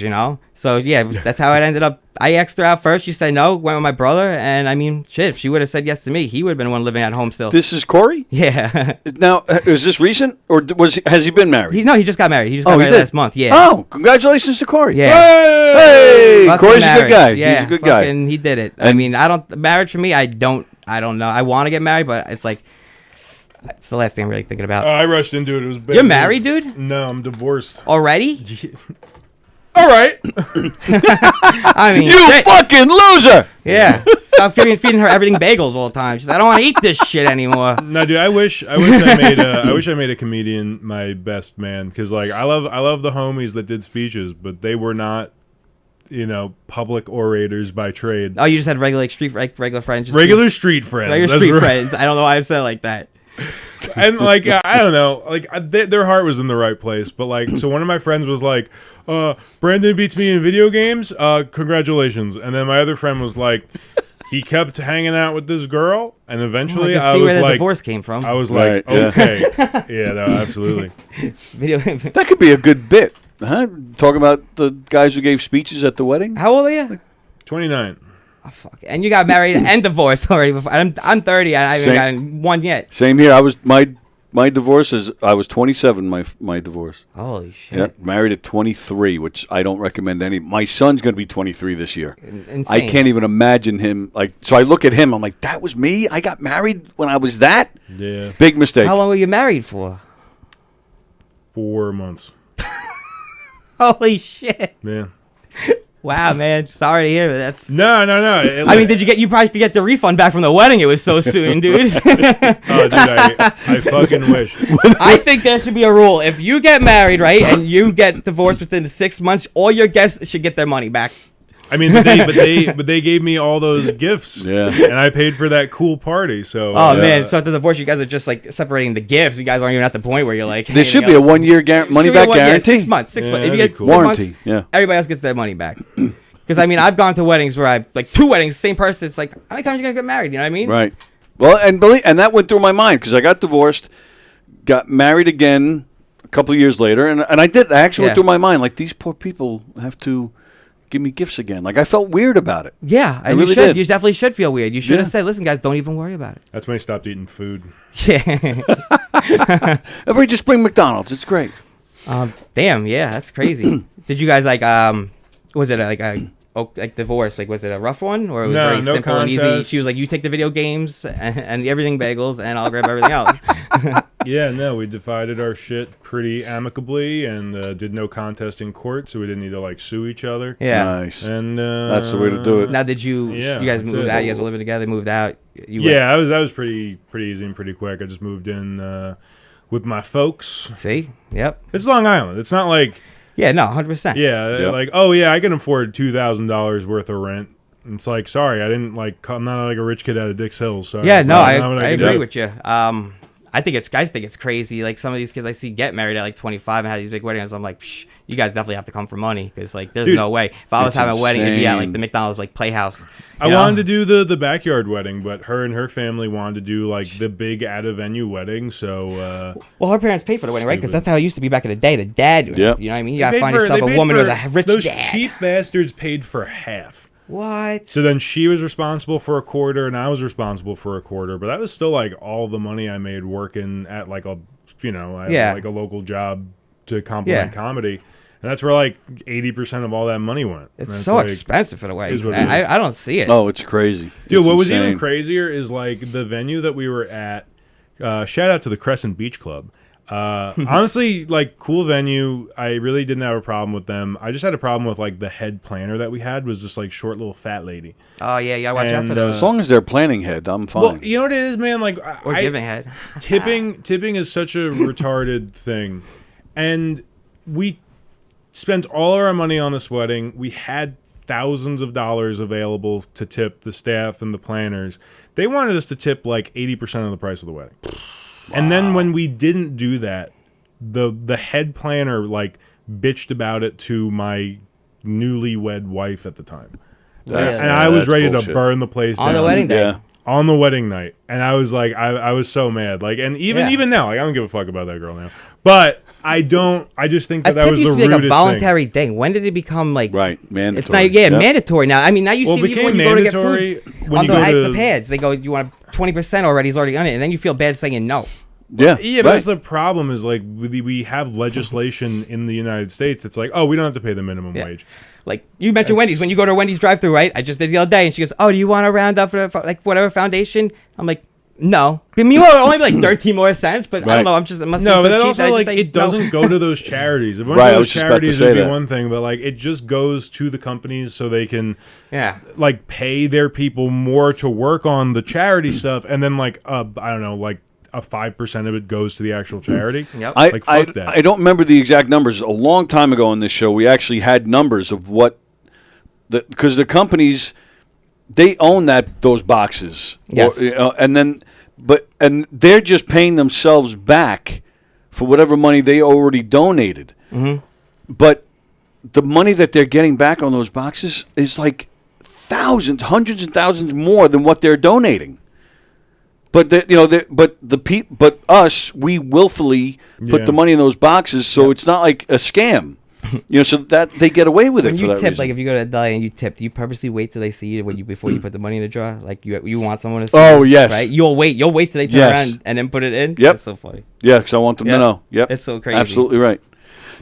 Speaker 7: So yeah, that's how it ended up. I asked her out first. She said no. Went with my brother, and I mean, shit. If she would have said yes to me, he would have been the one living at home still.
Speaker 2: This is Corey?
Speaker 7: Yeah.
Speaker 2: Now, is this recent, or has he been married?
Speaker 7: He just got married. He just got married
Speaker 2: did?
Speaker 7: last month. Yeah.
Speaker 2: Oh, congratulations to Corey.
Speaker 7: Yeah.
Speaker 2: Hey,
Speaker 7: Fucking
Speaker 2: Corey's a good
Speaker 7: marriage.
Speaker 2: guy.
Speaker 7: Yeah,
Speaker 2: He's a good guy.
Speaker 7: fucking, he did it. I mean, marriage for me, I don't know. I want to get married, but it's like, it's the last thing I'm really thinking about.
Speaker 6: I rushed into it. It was bad.
Speaker 7: You're married, dude?
Speaker 6: No, I'm divorced.
Speaker 7: Already?
Speaker 6: All right.
Speaker 7: I mean,
Speaker 2: You
Speaker 7: shit.
Speaker 2: fucking loser!
Speaker 7: Yeah. Stop feeding her everything bagels all the time. She's like, I don't want to eat this shit anymore.
Speaker 6: No, dude. I wish I made a comedian my best man, because like I love the homies that did speeches, but they were not, public orators by trade.
Speaker 7: Oh, you just had regular regular friends.
Speaker 6: Regular street friends.
Speaker 7: Regular
Speaker 6: That's
Speaker 7: street
Speaker 6: right.
Speaker 7: friends. I don't know why I said it like that.
Speaker 6: And like I don't know, like their heart was in the right place, but like so one of my friends was like, Brandon beats me in video games, congratulations. And then my other friend was like, he kept hanging out with this girl, and eventually
Speaker 7: I
Speaker 6: was
Speaker 7: where the
Speaker 6: like,
Speaker 7: divorce came from.
Speaker 6: I was
Speaker 2: Right,
Speaker 6: like, okay, yeah, no, absolutely.
Speaker 7: Video.
Speaker 2: That could be a good bit, huh? Talking about the guys who gave speeches at the wedding.
Speaker 7: How old are you?
Speaker 6: 29.
Speaker 7: Oh, fuck. And you got married and divorced already. Before. I'm 30. I haven't
Speaker 2: Same.
Speaker 7: gotten one yet.
Speaker 2: Same here. My divorce is I was 27. My divorce.
Speaker 7: Holy shit.
Speaker 2: Yeah, married at 23, which I don't recommend any. My son's going to be 23 this year.
Speaker 7: Insane.
Speaker 2: I can't even imagine him. So I look at him. I'm like, that was me. I got married when I was that.
Speaker 6: Yeah,
Speaker 2: Big mistake.
Speaker 7: How long were you married for?
Speaker 6: 4 months.
Speaker 7: Holy shit.
Speaker 6: Man.
Speaker 7: Wow, man. Sorry to hear that.
Speaker 6: No.
Speaker 7: I mean, you probably could get the refund back from the wedding. It was so soon, dude.
Speaker 6: Oh, dude, I fucking wish.
Speaker 7: I think there should be a rule. If you get married, right, and you get divorced within 6 months, all your guests should get their money back.
Speaker 6: I mean, but they gave me all those gifts,
Speaker 2: Yeah.
Speaker 6: and I paid for that cool party. So,
Speaker 7: Oh, man. So at the divorce, you guys are just, like, separating the gifts. You guys aren't even at the point where you're, like,
Speaker 2: There should be a 1 year money back guarantee.
Speaker 7: 6 months. 6
Speaker 6: Yeah,
Speaker 7: months. If you
Speaker 6: that'd
Speaker 7: get
Speaker 6: be cool.
Speaker 7: 6
Speaker 2: Warranty,
Speaker 7: months,
Speaker 2: yeah.
Speaker 7: everybody else gets their money back. Because, I mean, I've gone to weddings where like, 2 weddings, same person. It's like, how many times are you going to get married? You know what I mean?
Speaker 2: Right. Well, and that went through my mind because I got divorced, got married again a couple of years later, and I actually went through my mind, like, these poor people have to give me gifts again. Like, I felt weird about it.
Speaker 7: Yeah, and
Speaker 2: really
Speaker 7: you should.
Speaker 2: did.
Speaker 7: You definitely should feel weird. You should
Speaker 2: Yeah.
Speaker 7: have said, listen, guys, don't even worry about it.
Speaker 6: that's when I stopped eating food.
Speaker 7: Yeah.
Speaker 2: Everybody just bring McDonald's. It's great.
Speaker 7: Damn, yeah, that's crazy. Did you guys, like, was it like divorce? Like, was it a rough one? Or it was
Speaker 6: No,
Speaker 7: very
Speaker 6: no
Speaker 7: simple and easy?
Speaker 6: contest.
Speaker 7: She was like, you take the video games and the everything bagels, and I'll grab everything else.
Speaker 6: Yeah, no, we divided our shit pretty amicably and did no contest in court, so we didn't need to like sue each other.
Speaker 7: Yeah.
Speaker 2: Nice.
Speaker 6: And
Speaker 2: That's the way to do it.
Speaker 7: Now, did you
Speaker 6: Yeah,
Speaker 7: guys
Speaker 6: that's
Speaker 7: moved
Speaker 6: it.
Speaker 7: out? You guys were living together, moved out?
Speaker 6: Yeah, that was pretty easy and pretty quick. I just moved in with my folks.
Speaker 7: See? Yep.
Speaker 6: It's Long Island. It's not like
Speaker 7: Yeah, no, 100%.
Speaker 2: Yep.
Speaker 6: like, oh yeah, I can afford $2,000 worth of rent. And it's like, sorry, I didn't like. I'm not like a rich kid out of Dix Hills. So
Speaker 7: Yeah, no, I
Speaker 6: can
Speaker 7: agree
Speaker 6: do.
Speaker 7: with you. I think it's crazy. Like, some of these kids I see get married at like 25 and have these big weddings. I'm like, psh, you guys definitely have to come for money because like there's
Speaker 6: Dude,
Speaker 7: no way. If I was
Speaker 2: it's
Speaker 7: having a wedding, it'd be at like
Speaker 2: insane.
Speaker 7: the McDonald's like Playhouse.
Speaker 6: I wanted to do the backyard wedding, but her and her family wanted to do like the big at a venue wedding. So
Speaker 7: Well, her parents paid for the wedding, right? Because
Speaker 6: Stupid.
Speaker 7: that's how it used to be back in the day. The dad,
Speaker 2: Yep.
Speaker 7: you know what I mean? You gotta find yourself a woman who's a rich
Speaker 6: those
Speaker 7: dad.
Speaker 6: cheap bastards paid for half.
Speaker 7: What?
Speaker 6: So then she was responsible for a quarter, and I was responsible for a quarter. But that was still like all the money I made working at like a, like a local job to complement comedy, and that's where like 80% of all that money went.
Speaker 7: It's
Speaker 6: And
Speaker 7: so
Speaker 6: like,
Speaker 7: expensive for the wedding.
Speaker 6: is what it is.
Speaker 7: I don't see it.
Speaker 2: Oh, it's crazy.
Speaker 6: Dude,
Speaker 2: It's
Speaker 6: what was
Speaker 2: insane.
Speaker 6: even crazier is like the venue that we were at. Shout out to the Crescent Beach Club. Honestly, like cool venue. I really didn't have a problem with them. I just had a problem with like the head planner that we had was just like short little fat lady.
Speaker 7: Oh yeah, you gotta watch out for
Speaker 6: And,
Speaker 7: those.
Speaker 2: As long as they're planning head, I'm fine.
Speaker 6: Well, you know what it is, man. Like
Speaker 7: Or giving head.
Speaker 6: tipping is such a retarded thing, and we spent all our money on this wedding. We had thousands of dollars available to tip the staff and the planners. They wanted us to tip like 80% of the price of the wedding. And then when we didn't do that, the head planner like bitched about it to my newlywed wife at the time.
Speaker 2: That's-
Speaker 6: And I was
Speaker 2: that's
Speaker 6: ready
Speaker 2: bullshit.
Speaker 6: to burn the place
Speaker 7: On
Speaker 6: down.
Speaker 7: the wedding day.
Speaker 2: Yeah.
Speaker 6: on the wedding night, and I was like, I was so mad. Like, and even now, like, I don't give a fuck about that girl now. But I don't. I just think that
Speaker 7: A tip
Speaker 6: was
Speaker 7: used
Speaker 6: the
Speaker 7: to be like a
Speaker 6: rudest
Speaker 7: voluntary thing. When did it become like
Speaker 2: mandatory?
Speaker 7: It's not, mandatory now. I mean, now you see
Speaker 6: became
Speaker 7: when you go to get
Speaker 6: mandatory
Speaker 7: food
Speaker 6: when
Speaker 7: on
Speaker 6: you go to
Speaker 7: the pads, they go, you want 20% already, he's already on it, and then you feel bad saying no.
Speaker 6: Yeah, but that's the problem. Is like we have legislation in the United States. It's like, oh, we don't have to pay the minimum wage.
Speaker 7: Like you mentioned Wendy's. When you go to a Wendy's drive-thru, right? I just did the other day, and she goes, "Oh, do you want to round up for like whatever foundation?" I'm like, "No." But meanwhile, it only be like 13 more cents. But I don't know. I'm just it must be so
Speaker 6: but that
Speaker 7: cheap
Speaker 6: also
Speaker 7: that I
Speaker 6: like
Speaker 7: just say
Speaker 6: it doesn't
Speaker 7: no.
Speaker 6: go to those charities. If one
Speaker 2: Right, I
Speaker 6: of
Speaker 2: was
Speaker 6: those
Speaker 2: just about to
Speaker 6: charities
Speaker 2: say
Speaker 6: would be
Speaker 2: that.
Speaker 6: one thing, but like it just goes to the companies so they can like pay their people more to work on the charity stuff, and then like I don't know, like a 5% of it goes to the actual charity.
Speaker 7: Yep.
Speaker 6: Fuck that.
Speaker 2: I don't remember the exact numbers. A long time ago on this show, we actually had numbers of what because the companies they own those boxes.
Speaker 7: Yes.
Speaker 2: And they're just paying themselves back for whatever money they already donated. Mm-hmm. But the money that they're getting back on those boxes is like thousands, hundreds and thousands more than what they're donating. But but us, we willfully put the money in those boxes, so it's not like a scam. So that they get away with it
Speaker 7: When
Speaker 2: for
Speaker 7: you
Speaker 2: that
Speaker 7: tip,
Speaker 2: reason.
Speaker 7: like if you go to a deli and you tip, do you purposely wait till they see you before you put the money in the jar? Like you want someone to see
Speaker 2: Oh,
Speaker 7: it,
Speaker 2: yes.
Speaker 7: right? You'll wait till they turn around and then put it in.
Speaker 2: Yep.
Speaker 7: That's so funny.
Speaker 2: Yeah, because I want them to know. Yep,
Speaker 7: It's so crazy.
Speaker 2: Absolutely right.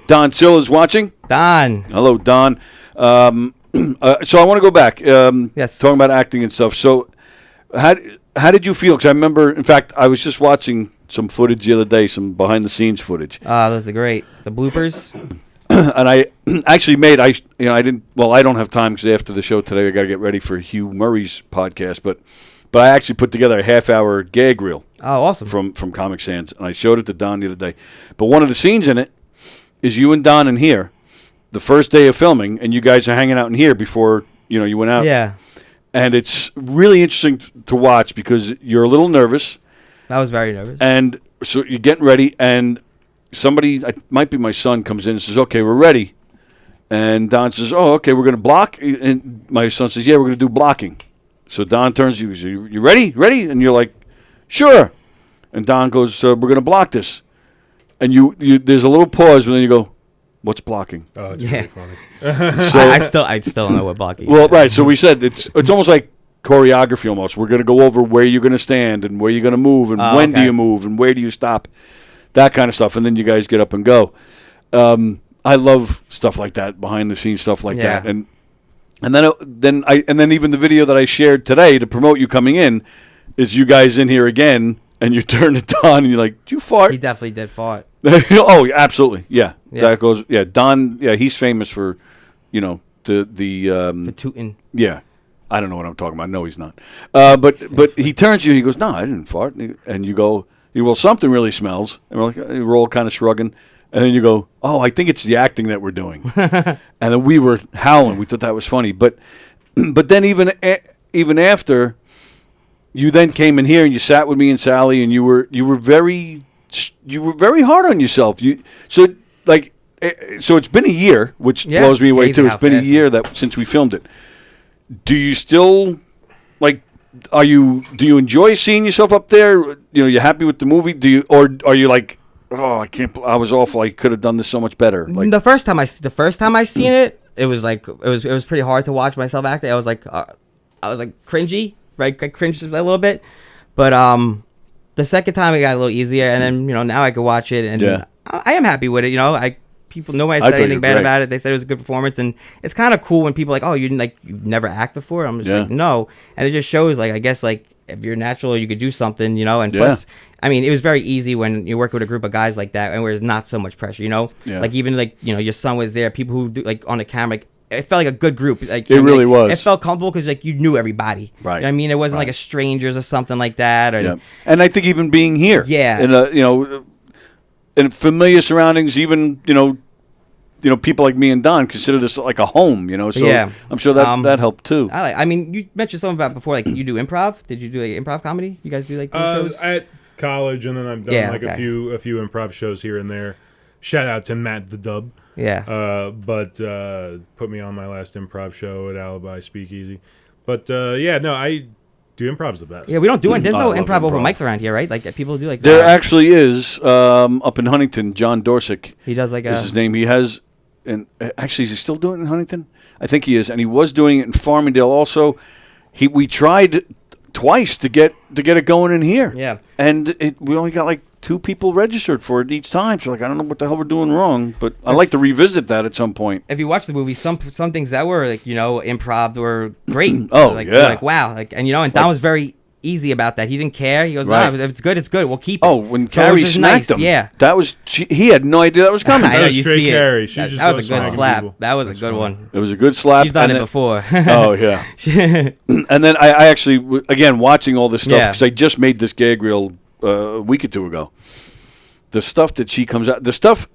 Speaker 2: Don Sill is watching.
Speaker 7: Don.
Speaker 2: Hello, Don. So I want to go back.
Speaker 7: Yes.
Speaker 2: Talking about acting and stuff. So how did you feel? Because I remember, in fact, I was just watching some footage the other day, some behind-the-scenes footage.
Speaker 7: Those are great. The bloopers.
Speaker 2: And I actually I don't have time because after the show today I got to get ready for Hugh Murray's podcast, but I actually put together a half-hour gag reel.
Speaker 7: Oh, awesome.
Speaker 2: From Comic Sans, and I showed it to Don the other day. But one of the scenes in it is you and Don in here, the first day of filming, and you guys are hanging out in here before you went out.
Speaker 7: Yeah.
Speaker 2: And it's really interesting to watch because you're a little nervous.
Speaker 7: I was very nervous.
Speaker 2: And so you're getting ready, and somebody, it might be my son, comes in and says, "Okay, we're ready." And Don says, "Oh, okay, we're going to block." And my son says, "Yeah, we're going to do blocking." So Don turns to you, "You ready? Ready?" And you're like, "Sure." And Don goes, "We're going to block this." And you there's a little pause, but then you go, "What's blocking?"
Speaker 6: Oh, it's really funny.
Speaker 2: So
Speaker 7: I still don't know what blocking
Speaker 2: well,
Speaker 7: is.
Speaker 2: right. So we said it's almost like choreography almost. We're going to go over where you're going to stand and where you're going to move and when do you move and where do you stop, that kind of stuff. And then you guys get up and go. I love stuff like that, behind the scenes stuff like that. And then even the video that I shared today to promote you coming in is you guys in here again, and you turn it on and you're like, "Did you fart?"
Speaker 7: He definitely did fart.
Speaker 2: Oh, absolutely. Yeah. That goes. Yeah, Don. Yeah, he's famous for, the
Speaker 7: tooting.
Speaker 2: Yeah. I don't know what I'm talking about. No, he's not. But he turns to you. He goes, "No, I didn't fart." And you go, "Well, something really smells." And we're like, we're all kind of shrugging. And then you go, "Oh, I think it's the acting that we're doing." And then we were howling. We thought that was funny. But then even after, you then came in here and you sat with me and Sally, and you were very hard on yourself. So it's been a year, which blows me away too. It's been a year since we filmed it. Do you still do you enjoy seeing yourself up there? You happy with the movie? Or are you like, "Oh, I can't, I was awful. I could have done this so much better." Like,
Speaker 7: The first time I seen it, it was like it was pretty hard to watch myself acting. I was like cringy, right? I cringed a little bit. But the second time it got a little easier, and then now I could watch it, and I am happy with it. Nobody said anything bad about it. They said it was a good performance, and it's kind of cool when people are like, "Oh, you never act before." I'm just like, no, and it just shows I guess if you're natural, you could do something, and plus, I mean, it was very easy when you work with a group of guys like that, and where there's not so much pressure, even your son was there, people who do on the camera. It felt like a good group. It
Speaker 2: really was.
Speaker 7: It felt comfortable because you knew everybody.
Speaker 2: Right.
Speaker 7: You know what I mean, it wasn't like a strangers or something like that. Or,
Speaker 2: And I think even being here, in familiar surroundings, even people like me and Don consider this like a home. So I'm sure that helped too.
Speaker 7: I mean, you mentioned something about before, you do improv. Did you do improv comedy? You guys do those shows?
Speaker 6: At college, and then I've done a few improv shows here and there. Shout out to Matt the Dub.
Speaker 7: Yeah.
Speaker 6: But put me on my last improv show at Alibi Speakeasy. But I Dude, improv's the best.
Speaker 7: Yeah, we don't do it. There's
Speaker 2: I
Speaker 7: no
Speaker 2: love
Speaker 7: improv over
Speaker 2: improv.
Speaker 7: mics around here, right? Like people do like.
Speaker 2: There actually is up in Huntington. John Dorsick
Speaker 7: he does like
Speaker 2: is his name. He has, and actually, is he still doing it in Huntington? I think he is, and he was doing it in Farmingdale also. We tried twice to get it going in here.
Speaker 7: Yeah.
Speaker 2: And we only got like 2 people registered for it each time. So like I don't know what the hell we're doing wrong, but I'd like to revisit that at some point.
Speaker 7: If you watch the movie, some things that were like improv were great.
Speaker 2: Oh,
Speaker 7: like,
Speaker 2: yeah.
Speaker 7: you're like wow, like and and Don was very easy about that. He didn't care. He goes,
Speaker 2: Right.
Speaker 7: "No, if it's good, it's good. We'll keep it."
Speaker 2: Oh, when
Speaker 7: So it was
Speaker 2: Carrie
Speaker 7: just
Speaker 2: smacked
Speaker 7: nice.
Speaker 2: him,
Speaker 7: yeah.
Speaker 2: that was he had no idea that was coming.
Speaker 7: I know
Speaker 6: was
Speaker 7: you
Speaker 6: straight
Speaker 7: see
Speaker 6: Carrie.
Speaker 7: it.
Speaker 6: She
Speaker 7: That,
Speaker 6: just
Speaker 7: that was
Speaker 6: loves
Speaker 7: a good
Speaker 6: smacking
Speaker 7: slap.
Speaker 6: people.
Speaker 7: That was
Speaker 6: That's
Speaker 7: a good
Speaker 6: fun.
Speaker 7: one.
Speaker 2: It was a good slap.
Speaker 7: She's done
Speaker 2: and
Speaker 7: it
Speaker 2: then-
Speaker 7: before.
Speaker 2: Oh yeah. And then I actually again watching all this stuff
Speaker 7: Yeah.
Speaker 2: because I just made this gag reel a week or 2 ago. The stuff that she comes out, the stuff,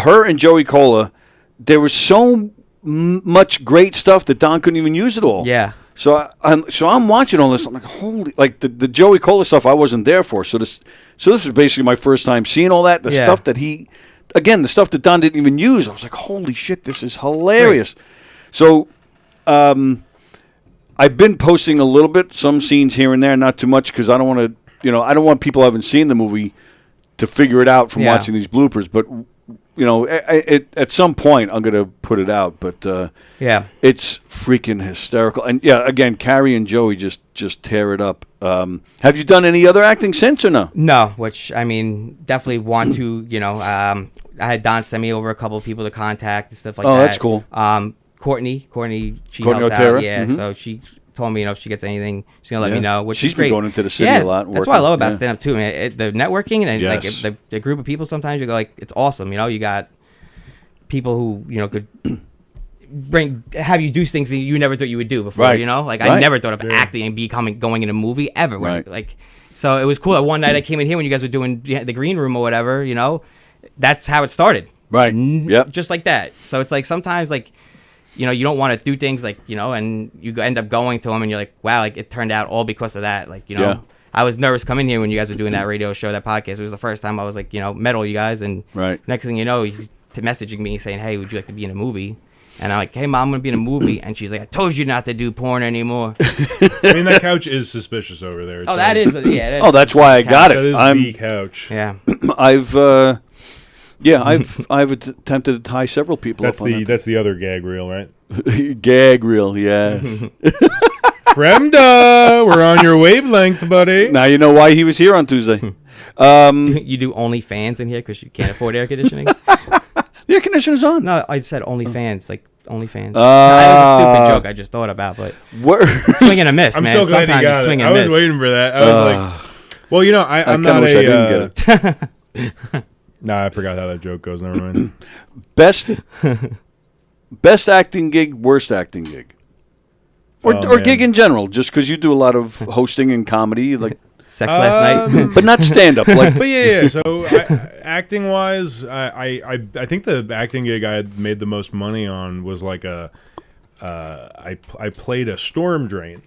Speaker 2: her and Joey Cola, there was so much great stuff that Don couldn't even use it all.
Speaker 7: Yeah.
Speaker 2: So I'm watching all this. I'm like, holy, like the Joey Cola stuff I wasn't there for. So this was basically my first time seeing all that. The
Speaker 7: Yeah.
Speaker 2: stuff that the stuff that Don didn't even use. I was like, holy shit, this is hilarious. So, I've been posting a little bit, some scenes here and there, not too much, because I don't want to, I don't want people who haven't seen the movie to figure it out from
Speaker 7: Yeah.
Speaker 2: watching these bloopers. But at some point I'm going to put it out. But
Speaker 7: Yeah.
Speaker 2: it's freaking hysterical. And yeah, again, Carrie and Joey just tear it up. Have you done any other acting since or no?
Speaker 7: No, which I mean, definitely want to. I had Don send me over a couple of people to contact and stuff like that.
Speaker 2: Oh, that's cool.
Speaker 7: Courtney, she
Speaker 2: Courtney
Speaker 7: helps
Speaker 2: O'Tara?
Speaker 7: out. Yeah,
Speaker 2: Mhm.
Speaker 7: so she told me, if she gets anything, she's gonna let
Speaker 2: Yeah.
Speaker 7: me know. Which
Speaker 2: She's
Speaker 7: is great.
Speaker 2: been going into the city
Speaker 7: yeah,
Speaker 2: a lot and
Speaker 7: That's what I
Speaker 2: working,
Speaker 7: love about
Speaker 2: yeah.
Speaker 7: stand up too, man. The networking and like
Speaker 2: Yes.
Speaker 7: the group of people. Sometimes you go like, it's awesome. You got people who could have you do things that you never thought you would do before.
Speaker 2: Right.
Speaker 7: Like I
Speaker 2: Right.
Speaker 7: never thought of acting and going in a movie ever.
Speaker 2: Right.
Speaker 7: Like, so it was cool. That one night I came in here when you guys were doing the green room or whatever. That's how it started.
Speaker 2: Right. Yep.
Speaker 7: Just like that. So it's like sometimes like, you don't want to do things like, and you end up going to them and you're like, wow, like it turned out all because of that. Like,
Speaker 2: Yeah.
Speaker 7: I was nervous coming here when you guys were doing that radio show, that podcast. It was the first time I was like, met all you guys. And
Speaker 2: Right.
Speaker 7: next thing you know, he's messaging me saying, hey, would you like to be in a movie? And I'm like, hey, Mom, I'm going to be in a movie. And she's like, I told you not to do porn anymore.
Speaker 6: I mean, that couch is suspicious over there.
Speaker 7: Oh, that is, yeah.
Speaker 2: Oh, that's why I got
Speaker 6: That
Speaker 2: it.
Speaker 6: is the couch.
Speaker 7: Yeah.
Speaker 2: I've attempted to tie several people
Speaker 6: That's
Speaker 2: up on
Speaker 6: that's the other gag reel, right?
Speaker 2: that. Gag reel, yes.
Speaker 6: Fremda, we're on your wavelength, buddy.
Speaker 2: Now you know why he was here on Tuesday.
Speaker 7: You do OnlyFans in here because you can't afford air conditioning?
Speaker 2: The air conditioner's on.
Speaker 7: No, I said OnlyFans, like OnlyFans. That was a stupid joke I just thought about, but
Speaker 2: Where?
Speaker 7: swing and a miss,
Speaker 6: I'm
Speaker 7: man.
Speaker 6: so glad
Speaker 7: Sometimes
Speaker 6: you
Speaker 7: you
Speaker 6: got
Speaker 7: swing
Speaker 6: it.
Speaker 7: and
Speaker 6: I was
Speaker 7: miss.
Speaker 6: waiting for that. I was like, well, I'm
Speaker 2: kinda
Speaker 6: not
Speaker 2: wish I didn't get
Speaker 6: it. Nah, I forgot how that joke goes. Never mind.
Speaker 2: Best acting gig, worst acting gig, or
Speaker 6: Man.
Speaker 2: gig in general. Just because you do a lot of hosting and comedy, like,
Speaker 7: Sex last night.
Speaker 2: but not stand up. Like,
Speaker 6: But yeah. So acting wise, I think the acting gig I had made the most money on was like I played a storm drain.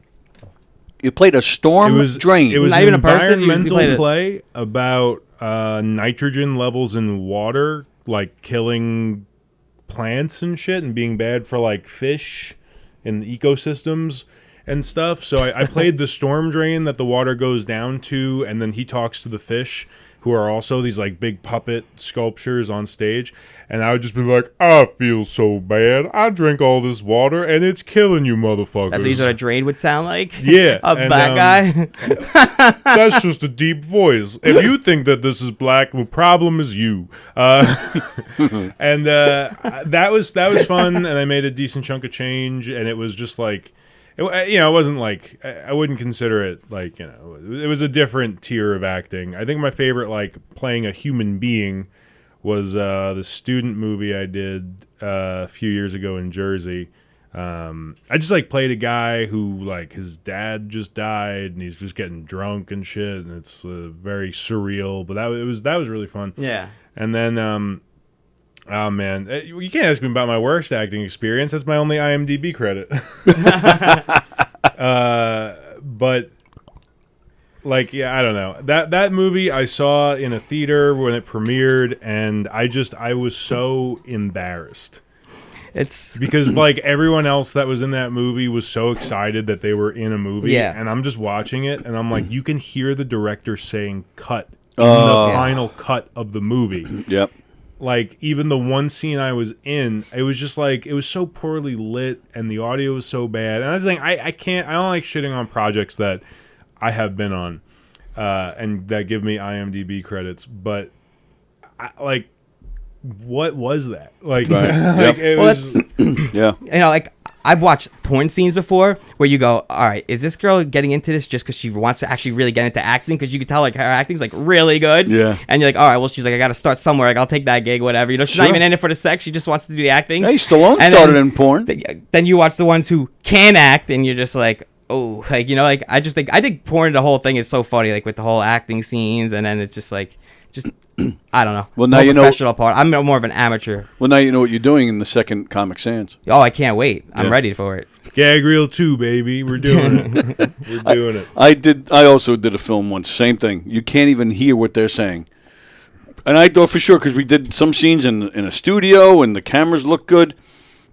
Speaker 2: you played a storm drain.
Speaker 6: It was
Speaker 7: Not
Speaker 6: an
Speaker 7: even a person? You
Speaker 6: environmental
Speaker 7: played it.
Speaker 6: play about nitrogen levels in water, like killing plants and shit, and being bad for like fish and ecosystems and stuff. So I played the storm drain that the water goes down to, and then he talks to the fish, who are also these like big puppet sculptures on stage. And I would just be like, I feel so bad. I drink all this water and it's killing you motherfuckers.
Speaker 7: That's what you thought a drain would sound like?
Speaker 6: Yeah,
Speaker 7: A
Speaker 6: and,
Speaker 7: black guy?
Speaker 6: That's just a deep voice. If you think that this is black, the problem is you. And that was fun, and I made a decent chunk of change, and it was just like, it wasn't like, I wouldn't consider it like, it was a different tier of acting. I think my favorite, like, playing a human being was the student movie I did a few years ago in Jersey. I just like played a guy who, like, his dad just died and he's just getting drunk and shit, and it's very surreal, but that was really fun.
Speaker 7: Yeah.
Speaker 6: And then oh man, you can't ask me about my worst acting experience. That's my only IMDb credit. But like, yeah, I don't know. That movie I saw in a theater when it premiered, and I was so embarrassed.
Speaker 7: It's
Speaker 6: because like everyone else that was in that movie was so excited that they were in a movie,
Speaker 7: Yeah.
Speaker 6: and I'm just watching it, and I'm like, you can hear the director saying "cut" in the final cut of the movie.
Speaker 2: Yep.
Speaker 6: Like even the one scene I was in, it was just like it was so poorly lit, and the audio was so bad. And I was like, I don't like shitting on projects that I have been on, and that give me IMDb credits, but like, what was that? Like, like it was.
Speaker 2: Yeah.
Speaker 7: you know, like I've watched porn scenes before where you go, all right, is this girl getting into this just because she wants to actually really get into acting? Because you can tell like her acting's like really good.
Speaker 2: Yeah.
Speaker 7: And you're like, all right, well, she's like, I got to start somewhere. Like, I'll take that gig, whatever. You know, she's not
Speaker 2: Sure.
Speaker 7: even in it for the sex. She just wants to do the acting.
Speaker 2: Hey, Stallone
Speaker 7: And
Speaker 2: started
Speaker 7: then-
Speaker 2: in porn.
Speaker 7: Then you watch the ones who can act, and you're just like, oh, like, you know, like I think porn, the whole thing is so funny, like with the whole acting scenes, and then it's just like, I don't know.
Speaker 2: Well, now
Speaker 7: More
Speaker 2: you know-
Speaker 7: professional part. I'm more of an amateur.
Speaker 2: Well, now you know what you're doing in the second Comic Sans.
Speaker 7: Oh, I can't wait. I'm
Speaker 2: Yeah.
Speaker 7: ready for it.
Speaker 6: Gag reel 2, baby. We're doing it. We're doing it.
Speaker 2: I also did a film once. Same thing. You can't even hear what they're saying. And I know for sure because we did some scenes in a studio and the cameras look good,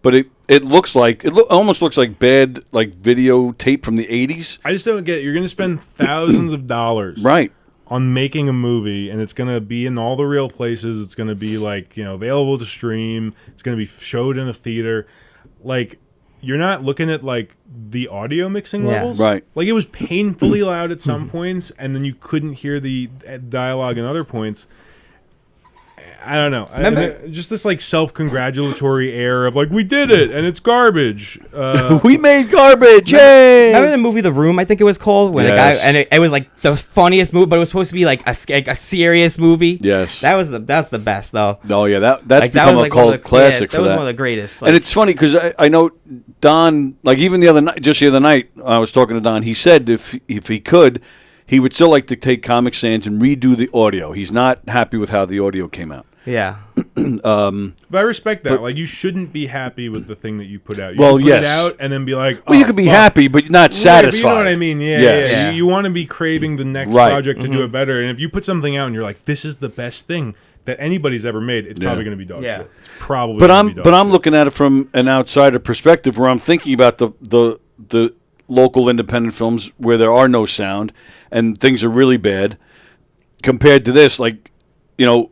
Speaker 2: but it looks like almost looks like bad like videotape from the 80s.
Speaker 6: I just don't get it. You're going to spend thousands of dollars
Speaker 2: Right.
Speaker 6: on making a movie, and it's going to be in all the real places. It's going to be like, you know, available to stream. It's going to be showed in a theater. Like, you're not looking at like the audio mixing
Speaker 7: Yeah.
Speaker 6: levels.
Speaker 2: Right.
Speaker 6: Like it was painfully loud at some points, and then you couldn't hear the dialogue in other points. I don't know. Just this like self-congratulatory air of like, we did it and it's garbage.
Speaker 2: We made garbage. Yay!
Speaker 7: Remember the movie The Room? I think it was called. When
Speaker 2: Yes.
Speaker 7: the guy, and it was like the funniest movie, but it was supposed to be like a serious movie.
Speaker 2: Yes.
Speaker 7: that's the best though.
Speaker 2: Oh yeah, that's
Speaker 7: Like,
Speaker 2: become
Speaker 7: was
Speaker 2: a
Speaker 7: like one of
Speaker 2: cult
Speaker 7: the-
Speaker 2: classic
Speaker 7: yeah,
Speaker 2: for
Speaker 7: that was
Speaker 2: that.
Speaker 7: one of the greatest.
Speaker 2: And it's funny because I know Don, like even the other night, just the other night, I was talking to Don. He said if he could, he would still like to take Comic Sans and redo the audio. He's not happy with how the audio came out.
Speaker 7: yeah.
Speaker 6: But I respect that. Like, you shouldn't be happy with the thing that you put out. You
Speaker 2: Well,
Speaker 6: can put
Speaker 2: yes.
Speaker 6: it out and then be like,
Speaker 2: Well, you
Speaker 6: oh,
Speaker 2: could be
Speaker 6: fuck.
Speaker 2: happy, but not
Speaker 6: Right,
Speaker 2: satisfied.
Speaker 6: but you know what I mean? Yeah,
Speaker 2: Yes.
Speaker 6: yeah. You want to be craving the next
Speaker 2: Right.
Speaker 6: project to do it better. And if you put something out and you're like, this is the best thing that anybody's ever made, it's probably going to be dog
Speaker 7: Yeah.
Speaker 6: shit. It's probably
Speaker 2: But
Speaker 6: gonna be dog
Speaker 2: I'm
Speaker 6: shit.
Speaker 2: looking at it from an outsider perspective, where I'm thinking about the local independent films where there are no sound and things are really bad, compared to this. Like, you know,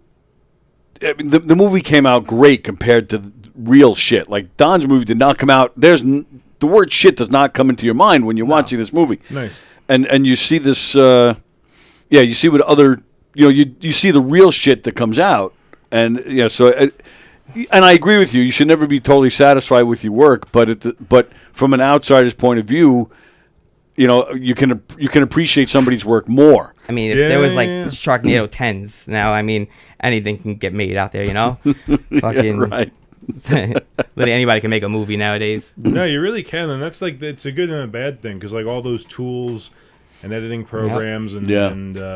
Speaker 2: I mean, the movie came out great compared to real shit. Like Don's movie did not come out. The word shit does not come into your mind when you're watching this movie.
Speaker 6: Nice.
Speaker 2: And you see this. You see what other. You see the real shit that comes out, and so. And I agree with you. You should never be totally satisfied with your work, but from an outsider's point of view, you can appreciate somebody's work more.
Speaker 7: I mean, if
Speaker 6: Yeah,
Speaker 7: there was like
Speaker 6: yeah.
Speaker 7: Sharknado 10s now, I mean, anything can get made out there, you know? Fucking
Speaker 2: Right.
Speaker 7: literally anybody can make a movie nowadays.
Speaker 6: No, you really can. And that's like, it's a good and a bad thing because, like, all those tools and editing programs and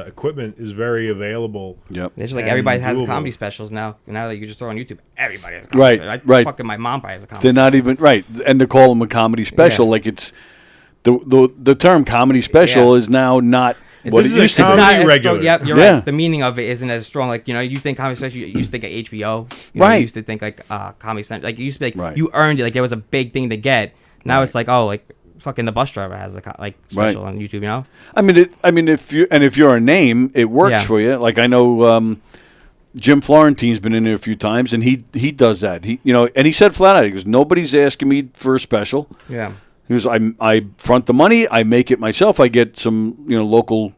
Speaker 6: equipment is very available.
Speaker 2: Yep.
Speaker 7: It's just like
Speaker 6: And
Speaker 7: everybody has
Speaker 6: doable.
Speaker 7: comedy specials now. Now that you just throw on YouTube, everybody has a comedy special.
Speaker 2: Right.
Speaker 7: Fucking my mom probably has a comedy
Speaker 2: They're not even right, and they call them a comedy special.
Speaker 7: Yeah.
Speaker 2: Like it's the term comedy special
Speaker 7: Yeah.
Speaker 2: is now not what
Speaker 6: This
Speaker 2: it
Speaker 6: is a
Speaker 2: used to be.
Speaker 6: comedy
Speaker 7: Not as
Speaker 6: regular.
Speaker 7: strong- Yep, you're
Speaker 2: Yeah.
Speaker 7: right. The meaning of it isn't as strong. Like, you think comedy special, you used to think of HBO. You
Speaker 2: Right.
Speaker 7: You used to think like Comedy Central. Like, you used to be like,
Speaker 2: Right.
Speaker 7: you earned it. Like, there was a big thing to get. Now it's like, oh, like fucking the bus driver has a special on YouTube. You know?
Speaker 2: I mean, if you're a name, it works
Speaker 7: Yeah.
Speaker 2: for you. Like I know Jim Florentine's been in there a few times, and he does that. And he said flat out, he goes, nobody's asking me for a special.
Speaker 7: Yeah.
Speaker 2: He goes, I front the money, I make it myself. I get some local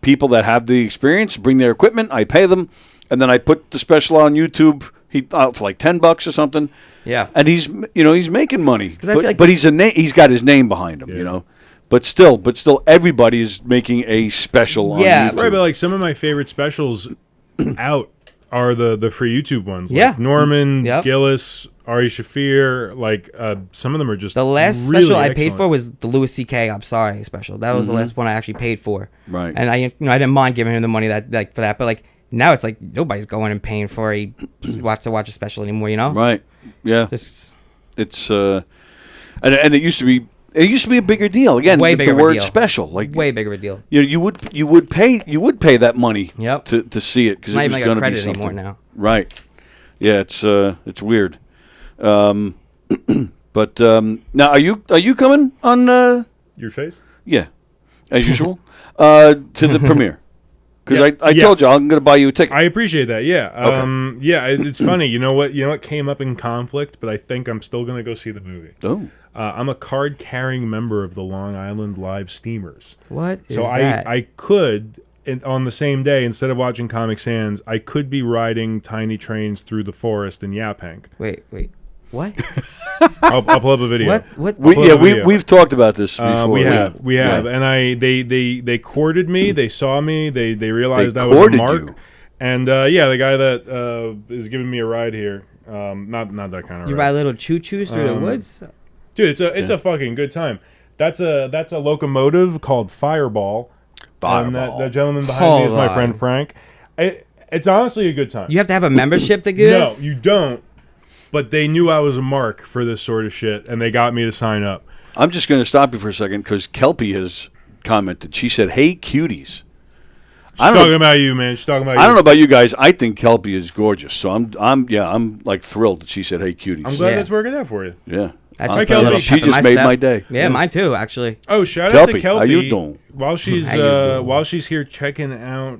Speaker 2: people that have the experience, bring their equipment, I pay them, and then I put the special on YouTube. He for like $10 or something.
Speaker 7: Yeah.
Speaker 2: And he's making money.
Speaker 7: I feel like
Speaker 2: But he's got his name behind him, But still everybody is making a special on
Speaker 7: Yeah.
Speaker 2: YouTube.
Speaker 6: Right, but like some of my favorite specials out are the free YouTube ones. Like
Speaker 7: Yeah.
Speaker 6: Norman,
Speaker 7: Yep.
Speaker 6: Gillis, Ari Shafir, like some of them are just
Speaker 7: The last
Speaker 6: really
Speaker 7: special I paid
Speaker 6: excellent.
Speaker 7: for was the Louis C.K. I'm Sorry special. That was the last one I actually paid for.
Speaker 2: Right.
Speaker 7: And I didn't mind giving him the money that for that, but like now it's like nobody's going and paying for a watch a special anymore.
Speaker 2: Right. Yeah.
Speaker 7: Just
Speaker 2: It's and it used to be a bigger deal. Again,
Speaker 7: Way
Speaker 2: with
Speaker 7: bigger
Speaker 2: the
Speaker 7: of a
Speaker 2: word
Speaker 7: deal.
Speaker 2: special, like
Speaker 7: way bigger of a deal.
Speaker 2: you would pay that money
Speaker 7: Yep.
Speaker 2: to see it because
Speaker 7: It's not
Speaker 2: it was
Speaker 7: even like
Speaker 2: going
Speaker 7: a
Speaker 2: to be
Speaker 7: credit
Speaker 2: something.
Speaker 7: anymore now.
Speaker 2: Right. Yeah, it's weird. But now, are you coming on?
Speaker 6: Your face?
Speaker 2: Yeah, as usual, to the premiere. Because I told you I'm going to buy you a ticket.
Speaker 6: I appreciate that. Yeah.
Speaker 2: Okay.
Speaker 6: Yeah. It's funny. You know what? Came up in conflict, but I think I'm still going to go see the movie.
Speaker 2: Oh.
Speaker 6: I'm a card-carrying member of the Long Island Live Steamers.
Speaker 7: What is
Speaker 6: so
Speaker 7: that?
Speaker 6: I could, on the same day, instead of watching Comic Sans, I could be riding tiny trains through the forest in Yaphank.
Speaker 7: Wait. What?
Speaker 6: I'll pull up a video.
Speaker 7: What?
Speaker 2: We've talked about this before.
Speaker 6: We have,
Speaker 2: Right.
Speaker 6: and they courted me. They saw me. They realized
Speaker 2: They
Speaker 6: I was a
Speaker 2: courted
Speaker 6: mark.
Speaker 2: you.
Speaker 6: And the guy that is giving me a ride here, not that kind of
Speaker 7: You
Speaker 6: ride.
Speaker 7: ride little choo-choos through the woods?
Speaker 6: Dude, it's a fucking good time. That's a locomotive called Fireball. And that gentleman behind me is my friend Frank. It's honestly a good time.
Speaker 7: You have to have a membership to get
Speaker 6: No, you don't. But they knew I was a mark for this sort of shit, and they got me to sign up.
Speaker 2: I'm just going to stop you for a second because Kelpie has commented. She said, "Hey, cuties."
Speaker 6: She's talking about you, man. She's talking about you.
Speaker 2: I don't know about you guys. I think Kelpie is gorgeous. So I'm like thrilled that she said, "Hey, cuties."
Speaker 6: I'm glad that's working out for you.
Speaker 2: Yeah.
Speaker 7: That's
Speaker 6: Hi,
Speaker 7: just put a little
Speaker 6: Kelpie.
Speaker 2: She
Speaker 7: pep in
Speaker 2: just
Speaker 7: my
Speaker 2: made
Speaker 7: step.
Speaker 2: my day.
Speaker 7: Yeah, mine too, actually.
Speaker 6: Oh, shout out
Speaker 2: Kelpie,
Speaker 6: to Kelpie.
Speaker 2: how you doing?
Speaker 6: While she's
Speaker 7: How you doing?
Speaker 6: while she's here checking out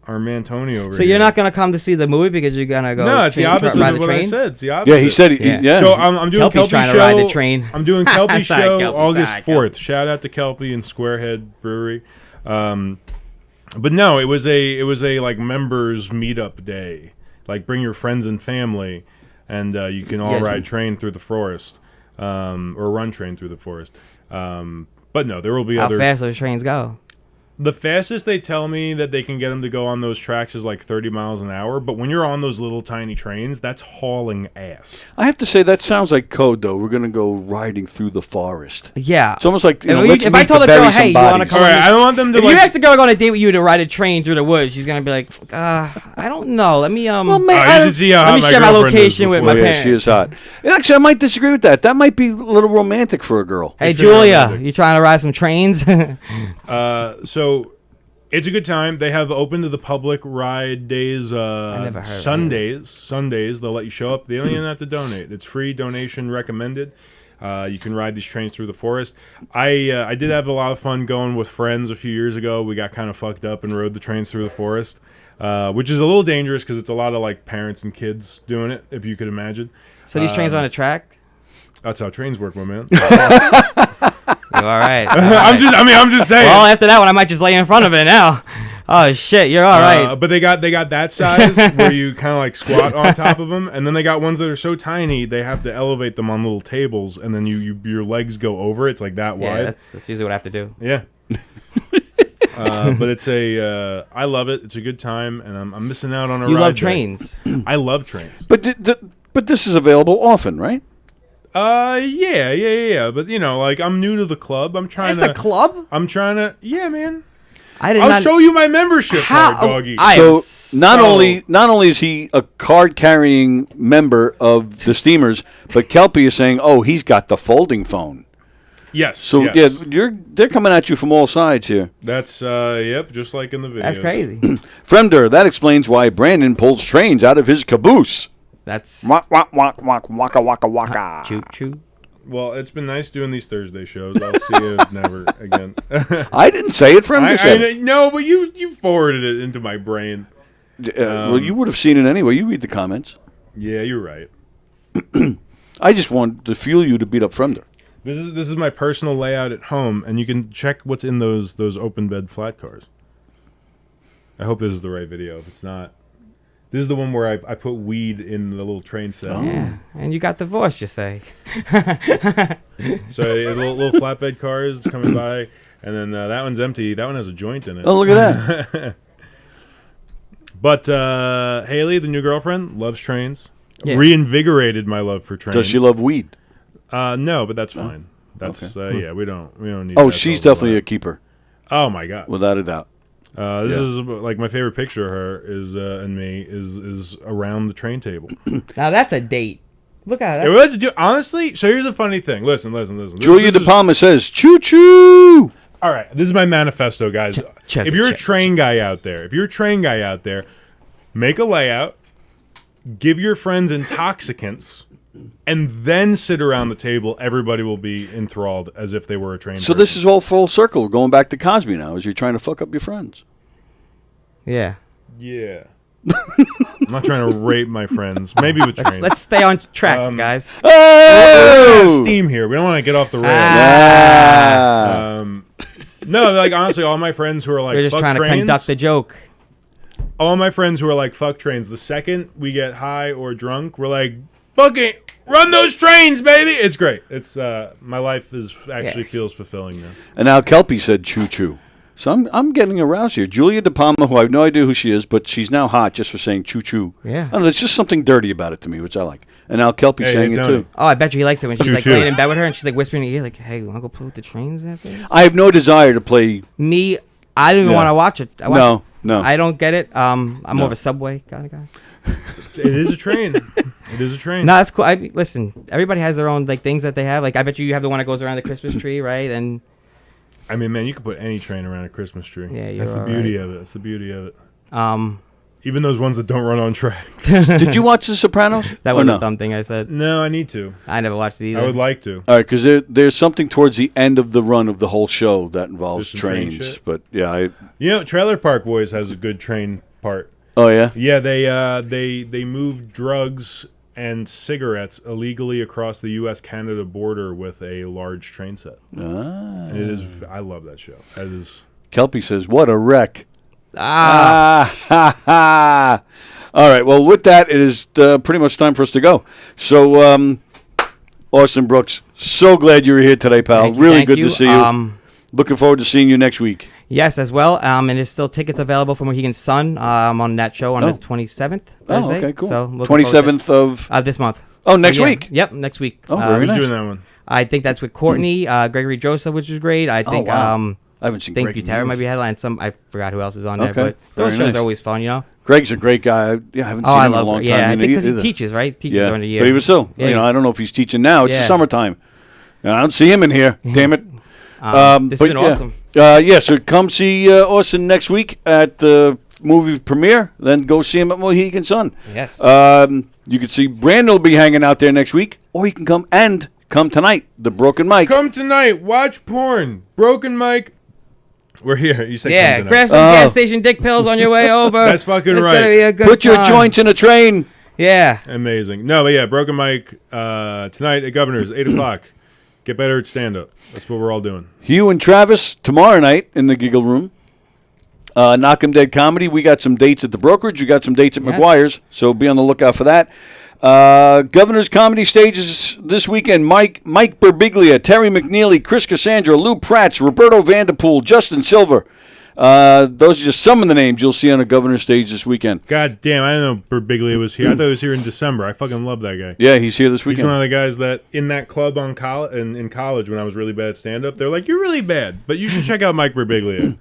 Speaker 6: our man Tony over
Speaker 7: So
Speaker 6: here.
Speaker 7: you're not gonna come to see the movie because you're gonna go?
Speaker 6: No, it's the opposite
Speaker 7: ride
Speaker 6: of
Speaker 7: the
Speaker 6: what I
Speaker 7: train?
Speaker 6: said. It's the opposite.
Speaker 2: Yeah, he said,
Speaker 7: Yeah.
Speaker 6: So I'm doing
Speaker 7: Kelpie's
Speaker 6: Kelpie
Speaker 7: trying
Speaker 6: show.
Speaker 7: to ride the train.
Speaker 6: I'm doing Kelpie
Speaker 7: Sorry,
Speaker 6: show
Speaker 7: Kelpie,
Speaker 6: August
Speaker 7: sorry,
Speaker 6: 4th.
Speaker 7: Kelpie.
Speaker 6: Shout out to Kelpie and Squarehead Brewery. But no, it was a like members meetup day. Like bring your friends and family, and you can all
Speaker 7: Yes.
Speaker 6: ride train through the forest, or run train through the forest. But no, there will be
Speaker 7: How
Speaker 6: other.
Speaker 7: fast those trains go?
Speaker 6: The fastest they tell me that they can get them to go on those tracks is like 30 miles an hour. But when you're on those little tiny trains, that's hauling ass.
Speaker 2: I have to say that sounds like code, though. We're going to go riding through the forest.
Speaker 7: Yeah.
Speaker 2: It's almost like,
Speaker 7: If I told the girl, hey, you want to come
Speaker 6: All
Speaker 7: on
Speaker 6: right,
Speaker 7: this-
Speaker 6: I don't want them to
Speaker 7: If you
Speaker 6: like.
Speaker 7: ask the girl to go on a date with you to ride a train through the woods, she's gonna be like, I don't know. Let me
Speaker 2: Well,
Speaker 6: Oh,
Speaker 2: man,
Speaker 6: you should see how
Speaker 7: let me
Speaker 6: hot
Speaker 7: share my
Speaker 6: girlfriend is
Speaker 7: location with
Speaker 6: before.
Speaker 7: my
Speaker 2: yeah,
Speaker 7: parents.
Speaker 2: she is hot. And actually, I might disagree with that. That might be a little romantic for a girl.
Speaker 7: Hey
Speaker 6: It's very
Speaker 7: Julia,
Speaker 6: romantic.
Speaker 7: you trying to ride some trains?
Speaker 6: So it's a good time. They have open to the public ride days.
Speaker 7: never heard of
Speaker 6: Sundays they'll let you show up. They don't even have to donate. It's free. Donation recommended. You can ride these trains through the forest. I did have a lot of fun going with friends a few years ago. We got kind of fucked up and rode the trains through the forest, which is a little dangerous because it's a lot of like parents and kids doing it, if you could imagine.
Speaker 7: So these trains on a track?
Speaker 6: That's how trains work, my man.
Speaker 7: You're all right.
Speaker 6: I'm just saying.
Speaker 7: Well, after that one, I might just lay in front of it now. Oh shit, you're all right.
Speaker 6: But they got that size where you kind of like squat on top of them, and then they got ones that are so tiny they have to elevate them on little tables, and then your legs go over. It's like that
Speaker 7: Yeah,
Speaker 6: wide.
Speaker 7: that's usually what I have to do.
Speaker 6: Yeah. But it's I love it. It's a good time, and I'm missing out on a
Speaker 7: You
Speaker 6: ride
Speaker 7: love
Speaker 6: day.
Speaker 7: trains.
Speaker 6: I love trains.
Speaker 2: But this is available often, right?
Speaker 6: Yeah. But like I'm new to the club. I'm trying
Speaker 7: It's
Speaker 6: to.
Speaker 7: a club.
Speaker 6: Yeah, man.
Speaker 7: I did
Speaker 6: I'll
Speaker 7: not.
Speaker 6: show you my membership card, doggy.
Speaker 7: I
Speaker 2: So
Speaker 7: am
Speaker 2: not
Speaker 7: so-
Speaker 2: only is he a card-carrying member of the Steamers, but Kelpie is saying, "Oh, he's got the folding phone."
Speaker 6: Yes.
Speaker 2: So
Speaker 6: yes.
Speaker 2: they're coming at you from all sides here.
Speaker 6: That's yep, just like in the videos.
Speaker 7: That's crazy.
Speaker 2: Fremder, that explains why Brandon pulls trains out of his caboose.
Speaker 7: That's
Speaker 2: Waka waka waka waka waka waka.
Speaker 7: choo choo.
Speaker 6: Well, it's been nice doing these Thursday shows. I'll see you never again.
Speaker 2: I didn't say it. Fremder said it.
Speaker 6: No, but you forwarded it into my brain.
Speaker 2: Well, you would have seen it anyway. You read the comments.
Speaker 6: Yeah, you're right.
Speaker 2: I just wanted to fuel you to beat up Fremder.
Speaker 6: This is my personal layout at home, and you can check what's in those open bed flat cars. I hope this is the right video. If it's not, this is the one where I put weed in the little train set.
Speaker 7: Yeah, and you got divorced, you say?
Speaker 6: So a little flatbed cars coming by, and then that one's empty. That one has a joint in it.
Speaker 2: Oh, look at that.
Speaker 6: But Haley, the new girlfriend, loves trains.
Speaker 7: Yeah.
Speaker 6: Reinvigorated my love for trains.
Speaker 2: Does she love weed?
Speaker 6: No, but that's fine. That's
Speaker 2: okay.
Speaker 6: yeah. We don't need.
Speaker 2: Oh,
Speaker 6: that
Speaker 2: she's
Speaker 6: to all
Speaker 2: definitely a
Speaker 6: that.
Speaker 2: keeper,
Speaker 6: Oh my god.
Speaker 2: without a doubt.
Speaker 6: This is like my favorite picture of her is and me is around the train table.
Speaker 7: Now that's a date. Look at
Speaker 6: It
Speaker 7: it.
Speaker 6: was honestly. So here's a funny thing. Listen.
Speaker 2: Julia
Speaker 6: This
Speaker 2: De
Speaker 6: is-
Speaker 2: Palma says, "Choo choo."
Speaker 6: All right, this is my manifesto, guys.
Speaker 7: check
Speaker 6: if
Speaker 7: it,
Speaker 6: you're a
Speaker 7: check it,
Speaker 6: train guy out there, make a layout, give your friends intoxicants, and then sit around the table. Everybody will be enthralled as if they were a trained
Speaker 2: So
Speaker 6: person.
Speaker 2: this is all full circle, going back to Cosby now, as you're trying to fuck up your friends.
Speaker 7: Yeah.
Speaker 6: Yeah. I'm not trying to rape my friends. Maybe with trains.
Speaker 7: Let's stay on track, guys.
Speaker 6: We're out of
Speaker 2: Oh!
Speaker 6: steam here. We don't want to get off the rails.
Speaker 2: Ah.
Speaker 6: No, like honestly, all my friends who are like
Speaker 7: We're just
Speaker 6: fuck
Speaker 7: trying
Speaker 6: trains,
Speaker 7: to conduct the joke.
Speaker 6: all my friends who are like fuck trains, the second we get high or drunk, we're like, fucking run those trains, baby. It's great. It's my life is actually feels fulfilling now.
Speaker 2: And now Kelpie said choo choo. So I'm getting aroused here. Julia De Palma, who I have no idea who she is, but she's now hot just for saying choo choo.
Speaker 7: Yeah.
Speaker 2: I don't know, there's just something dirty about it to me, which I like. And now Kelpie
Speaker 6: Hey,
Speaker 2: saying
Speaker 6: hey,
Speaker 2: it
Speaker 6: Tony.
Speaker 2: too.
Speaker 7: Oh, I bet you he likes it when she's like
Speaker 6: Choo-choo.
Speaker 7: laying in bed with her and she's like whispering in your ear, like, "Hey, you want to go play with the trains after?"
Speaker 2: I have no desire to play.
Speaker 7: Me, I don't even
Speaker 2: Yeah.
Speaker 7: want to watch it.
Speaker 2: No.
Speaker 7: I don't get it. I'm more of a Subway kind of guy.
Speaker 6: It is a train. It is a train.
Speaker 7: No, that's cool. Listen, everybody has their own like things that they have. Like, I bet you have the one that goes around the Christmas tree, right? And
Speaker 6: I mean, man, you could put any train around a Christmas tree.
Speaker 7: Yeah, you're
Speaker 6: that's the
Speaker 7: all
Speaker 6: beauty
Speaker 7: right.
Speaker 6: of it. That's the beauty of it.
Speaker 7: um,
Speaker 6: Even those ones that don't run on tracks.
Speaker 2: Did you watch The Sopranos?
Speaker 7: that
Speaker 2: Or
Speaker 7: was
Speaker 2: no?
Speaker 7: a dumb thing I said.
Speaker 6: No, I need to.
Speaker 7: I never watched it either.
Speaker 6: I would like to.
Speaker 2: All right, because there's something towards the end of the run of the whole show that involves
Speaker 6: There's some train
Speaker 2: trains.
Speaker 6: shit?
Speaker 2: But yeah,
Speaker 6: You know, Trailer Park Boys has a good train part.
Speaker 2: oh yeah.
Speaker 6: Yeah, they move drugs and cigarettes illegally across the U.S.-Canada border with a large train set. And it is. I love that show. That is.
Speaker 2: Kelpie says, "What a wreck."
Speaker 7: Ah,
Speaker 2: Ha ha. All right. Well, with that, it is pretty much time for us to go. So, Austin Brooks, so glad you were here today, pal.
Speaker 7: thank you,
Speaker 2: Really
Speaker 7: thank
Speaker 2: good to see you. Looking forward to seeing you next week.
Speaker 7: yes, as well. And there's still tickets available for Mohegan Sun. On that show on the 27th.
Speaker 2: Oh,
Speaker 7: Thursday.
Speaker 2: okay, cool.
Speaker 7: So looking forward to it.
Speaker 2: 27th of
Speaker 7: This month.
Speaker 2: oh, next
Speaker 7: So, yeah.
Speaker 2: week.
Speaker 7: Yep, next week.
Speaker 2: Oh, very
Speaker 6: Who's
Speaker 2: nice.
Speaker 6: doing that one?
Speaker 7: I think that's with Courtney, Gregory Joseph, which is great. I think
Speaker 2: wow. I haven't seen
Speaker 7: think
Speaker 2: Greg in
Speaker 7: Butera might
Speaker 2: years.
Speaker 7: be headline. I forgot who else is on
Speaker 2: Okay,
Speaker 7: there, but those
Speaker 2: very
Speaker 7: shows
Speaker 2: nice.
Speaker 7: are always fun, you know.
Speaker 2: Greg's a great guy. I haven't
Speaker 7: Oh,
Speaker 2: seen
Speaker 7: I
Speaker 2: him in a
Speaker 7: love
Speaker 2: long
Speaker 7: her.
Speaker 2: time.
Speaker 7: Yeah, I think because he
Speaker 2: either.
Speaker 7: teaches, right? Teaches
Speaker 2: Yeah,
Speaker 7: during the year.
Speaker 2: but he was still.
Speaker 7: Yeah,
Speaker 2: you know,
Speaker 7: he's-
Speaker 2: I don't know if he's teaching now. It's the
Speaker 7: Yeah.
Speaker 2: summertime. And I don't see him in here. Damn it.
Speaker 7: This
Speaker 2: but
Speaker 7: has been awesome.
Speaker 2: Yeah, so come see Austin next week at the movie premiere. Then go see him at Mohegan Sun.
Speaker 7: Yes.
Speaker 2: You can see Brandon will be hanging out there next week, or you can come tonight. The Broken Mic.
Speaker 6: Come tonight. Watch porn. Broken Mic. We're here. You said
Speaker 7: Yeah,
Speaker 6: come tonight.
Speaker 7: grab some gas station dick pills on your way over.
Speaker 6: That's fucking
Speaker 7: it's
Speaker 6: right.
Speaker 7: Gonna be a good
Speaker 2: Put your
Speaker 7: time.
Speaker 2: joints in a train.
Speaker 7: Yeah.
Speaker 6: Amazing. No, but yeah, Broken Mic tonight at Governor's, 8 o'clock. Get better at stand-up. That's what we're all doing.
Speaker 2: Hugh and Travis tomorrow night in the Giggle Room. Knock 'em Dead Comedy. We got some dates at the Brokerage. We got some dates at
Speaker 7: Yes.
Speaker 2: McGuire's, so be on the lookout for that. Governor's Comedy Stages this weekend. Mike Birbiglia, Terry McNeely, Chris Cassandra, Lou Pratz, Roberto Vanderpool, Justin Silver. Those are just some of the names you'll see on a Governor's stage this weekend.
Speaker 6: God damn, I didn't know Birbiglia was here. I thought he was here in December. I fucking love that guy.
Speaker 2: Yeah, he's here this
Speaker 6: He's one
Speaker 2: weekend.
Speaker 6: of the guys that in that club in college when I was really bad at stand-up, they're like, "You're really bad, but you should check out Mike Birbiglia."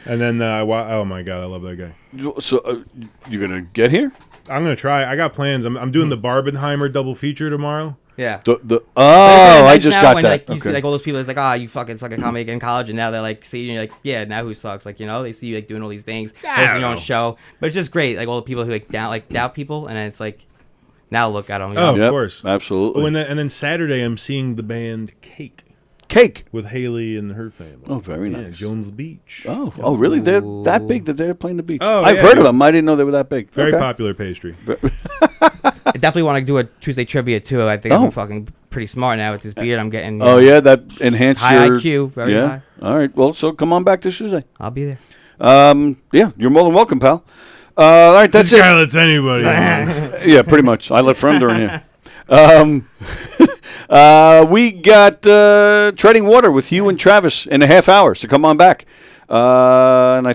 Speaker 6: And then, oh my god, I love that guy.
Speaker 2: So you're gonna get here?
Speaker 6: I'm gonna try. I got plans. I'm doing the Barbenheimer double feature tomorrow.
Speaker 7: Yeah.
Speaker 2: I just
Speaker 7: now
Speaker 2: got
Speaker 7: when,
Speaker 2: that.
Speaker 7: Like, you see like all those people, it's like, you fucking suck at comedy in college, and now they're like, see you, and you're like, yeah, now who sucks? Like, you know, they see you like doing all these things, hosting your own show, but it's just great. Like all the people who doubt people, and then it's like, now look at them. You know?
Speaker 6: Oh,
Speaker 2: Yep,
Speaker 6: of course,
Speaker 2: absolutely.
Speaker 6: Oh, and then Saturday I'm seeing the band Cake with Haley and her family.
Speaker 2: Oh, very
Speaker 6: Yeah,
Speaker 2: nice.
Speaker 6: Jones Beach.
Speaker 2: Oh, really? They're that big that they're playing the beach.
Speaker 6: Oh,
Speaker 2: I've
Speaker 6: yeah,
Speaker 2: heard of
Speaker 6: dude.
Speaker 2: them. I didn't know they were that big.
Speaker 6: Very
Speaker 2: Okay.
Speaker 6: popular pastry.
Speaker 7: I definitely want to do a Tuesday trivia too. I think
Speaker 2: Oh.
Speaker 7: I'm fucking pretty smart now with this beard I'm getting. you
Speaker 2: Oh
Speaker 7: know.
Speaker 2: yeah, that enhanced
Speaker 7: High
Speaker 2: your
Speaker 7: IQ, very
Speaker 2: yeah.
Speaker 7: high.
Speaker 2: All right. Well, so come on back this Tuesday.
Speaker 7: I'll be there.
Speaker 2: Yeah, you're more than welcome, pal. All right, that's
Speaker 6: This
Speaker 2: it.
Speaker 6: guy lets anybody.
Speaker 2: Yeah, pretty much. I let Fremder in here. We got Treading Water with Hugh and Travis in a half hour, so come on back. And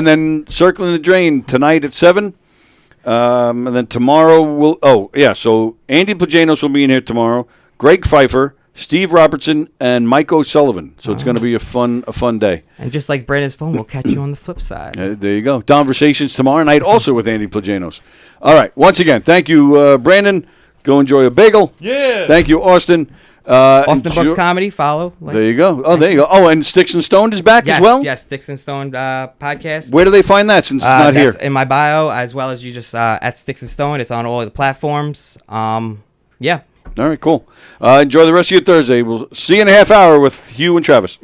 Speaker 2: then Circling the Drain tonight at 7. And then tomorrow so Andy Plajanos will be in here tomorrow. Greg Pfeiffer, Steve Robertson, and Mike O'Sullivan. So it's going to be a fun day.
Speaker 7: And just like Brandon's phone, we'll catch you on the flip side.
Speaker 2: There you go. Conversations tomorrow night, also with Andy Plajanos. All right. Once again, thank you, Brandon. Go enjoy a bagel.
Speaker 6: Yeah.
Speaker 2: Thank you, Austin.
Speaker 7: Austin Brooks Comedy, follow.
Speaker 2: There you go. Oh, there you go. Oh, and Sticks and Stone is back
Speaker 7: Yes,
Speaker 2: as well?
Speaker 7: yes, Sticks and Stone podcast.
Speaker 2: Where do they find that since it's not here?
Speaker 7: That's in my bio, as well as you just at Sticks and Stone. It's on all the platforms. Yeah.
Speaker 2: All right, cool. Enjoy the rest of your Thursday. We'll see you in a half hour with Hugh and Travis.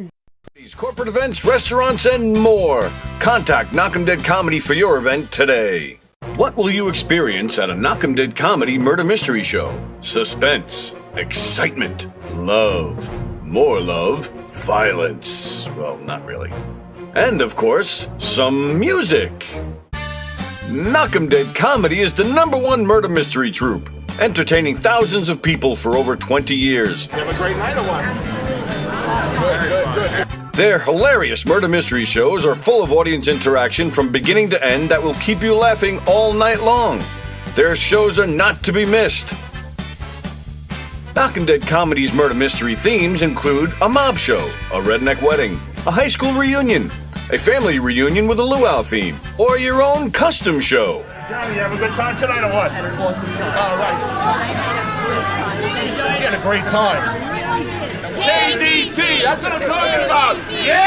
Speaker 8: Corporate events, restaurants, and more. Contact Knock 'em Dead Comedy for your event today. What will you experience at a Knock 'em Dead Comedy murder mystery show? Suspense, excitement, love, more love, violence. Well, not really. And of course, some music. Knock 'em Dead Comedy is the #1 murder mystery troupe, entertaining thousands of people for over 20 years.
Speaker 9: Have a great night or what? Good.
Speaker 8: Their hilarious murder mystery shows are full of audience interaction from beginning to end that will keep you laughing all night long. Their shows are not to be missed. Knock 'em Dead Comedy's murder mystery themes include a mob show, a redneck wedding, a high school reunion, a family reunion with a luau theme, or your own custom show.
Speaker 9: Johnny, you have a good time tonight or what?
Speaker 10: Had an awesome time.
Speaker 9: All right. You had a great time. KDC, that's what I'm talking about. Yeah!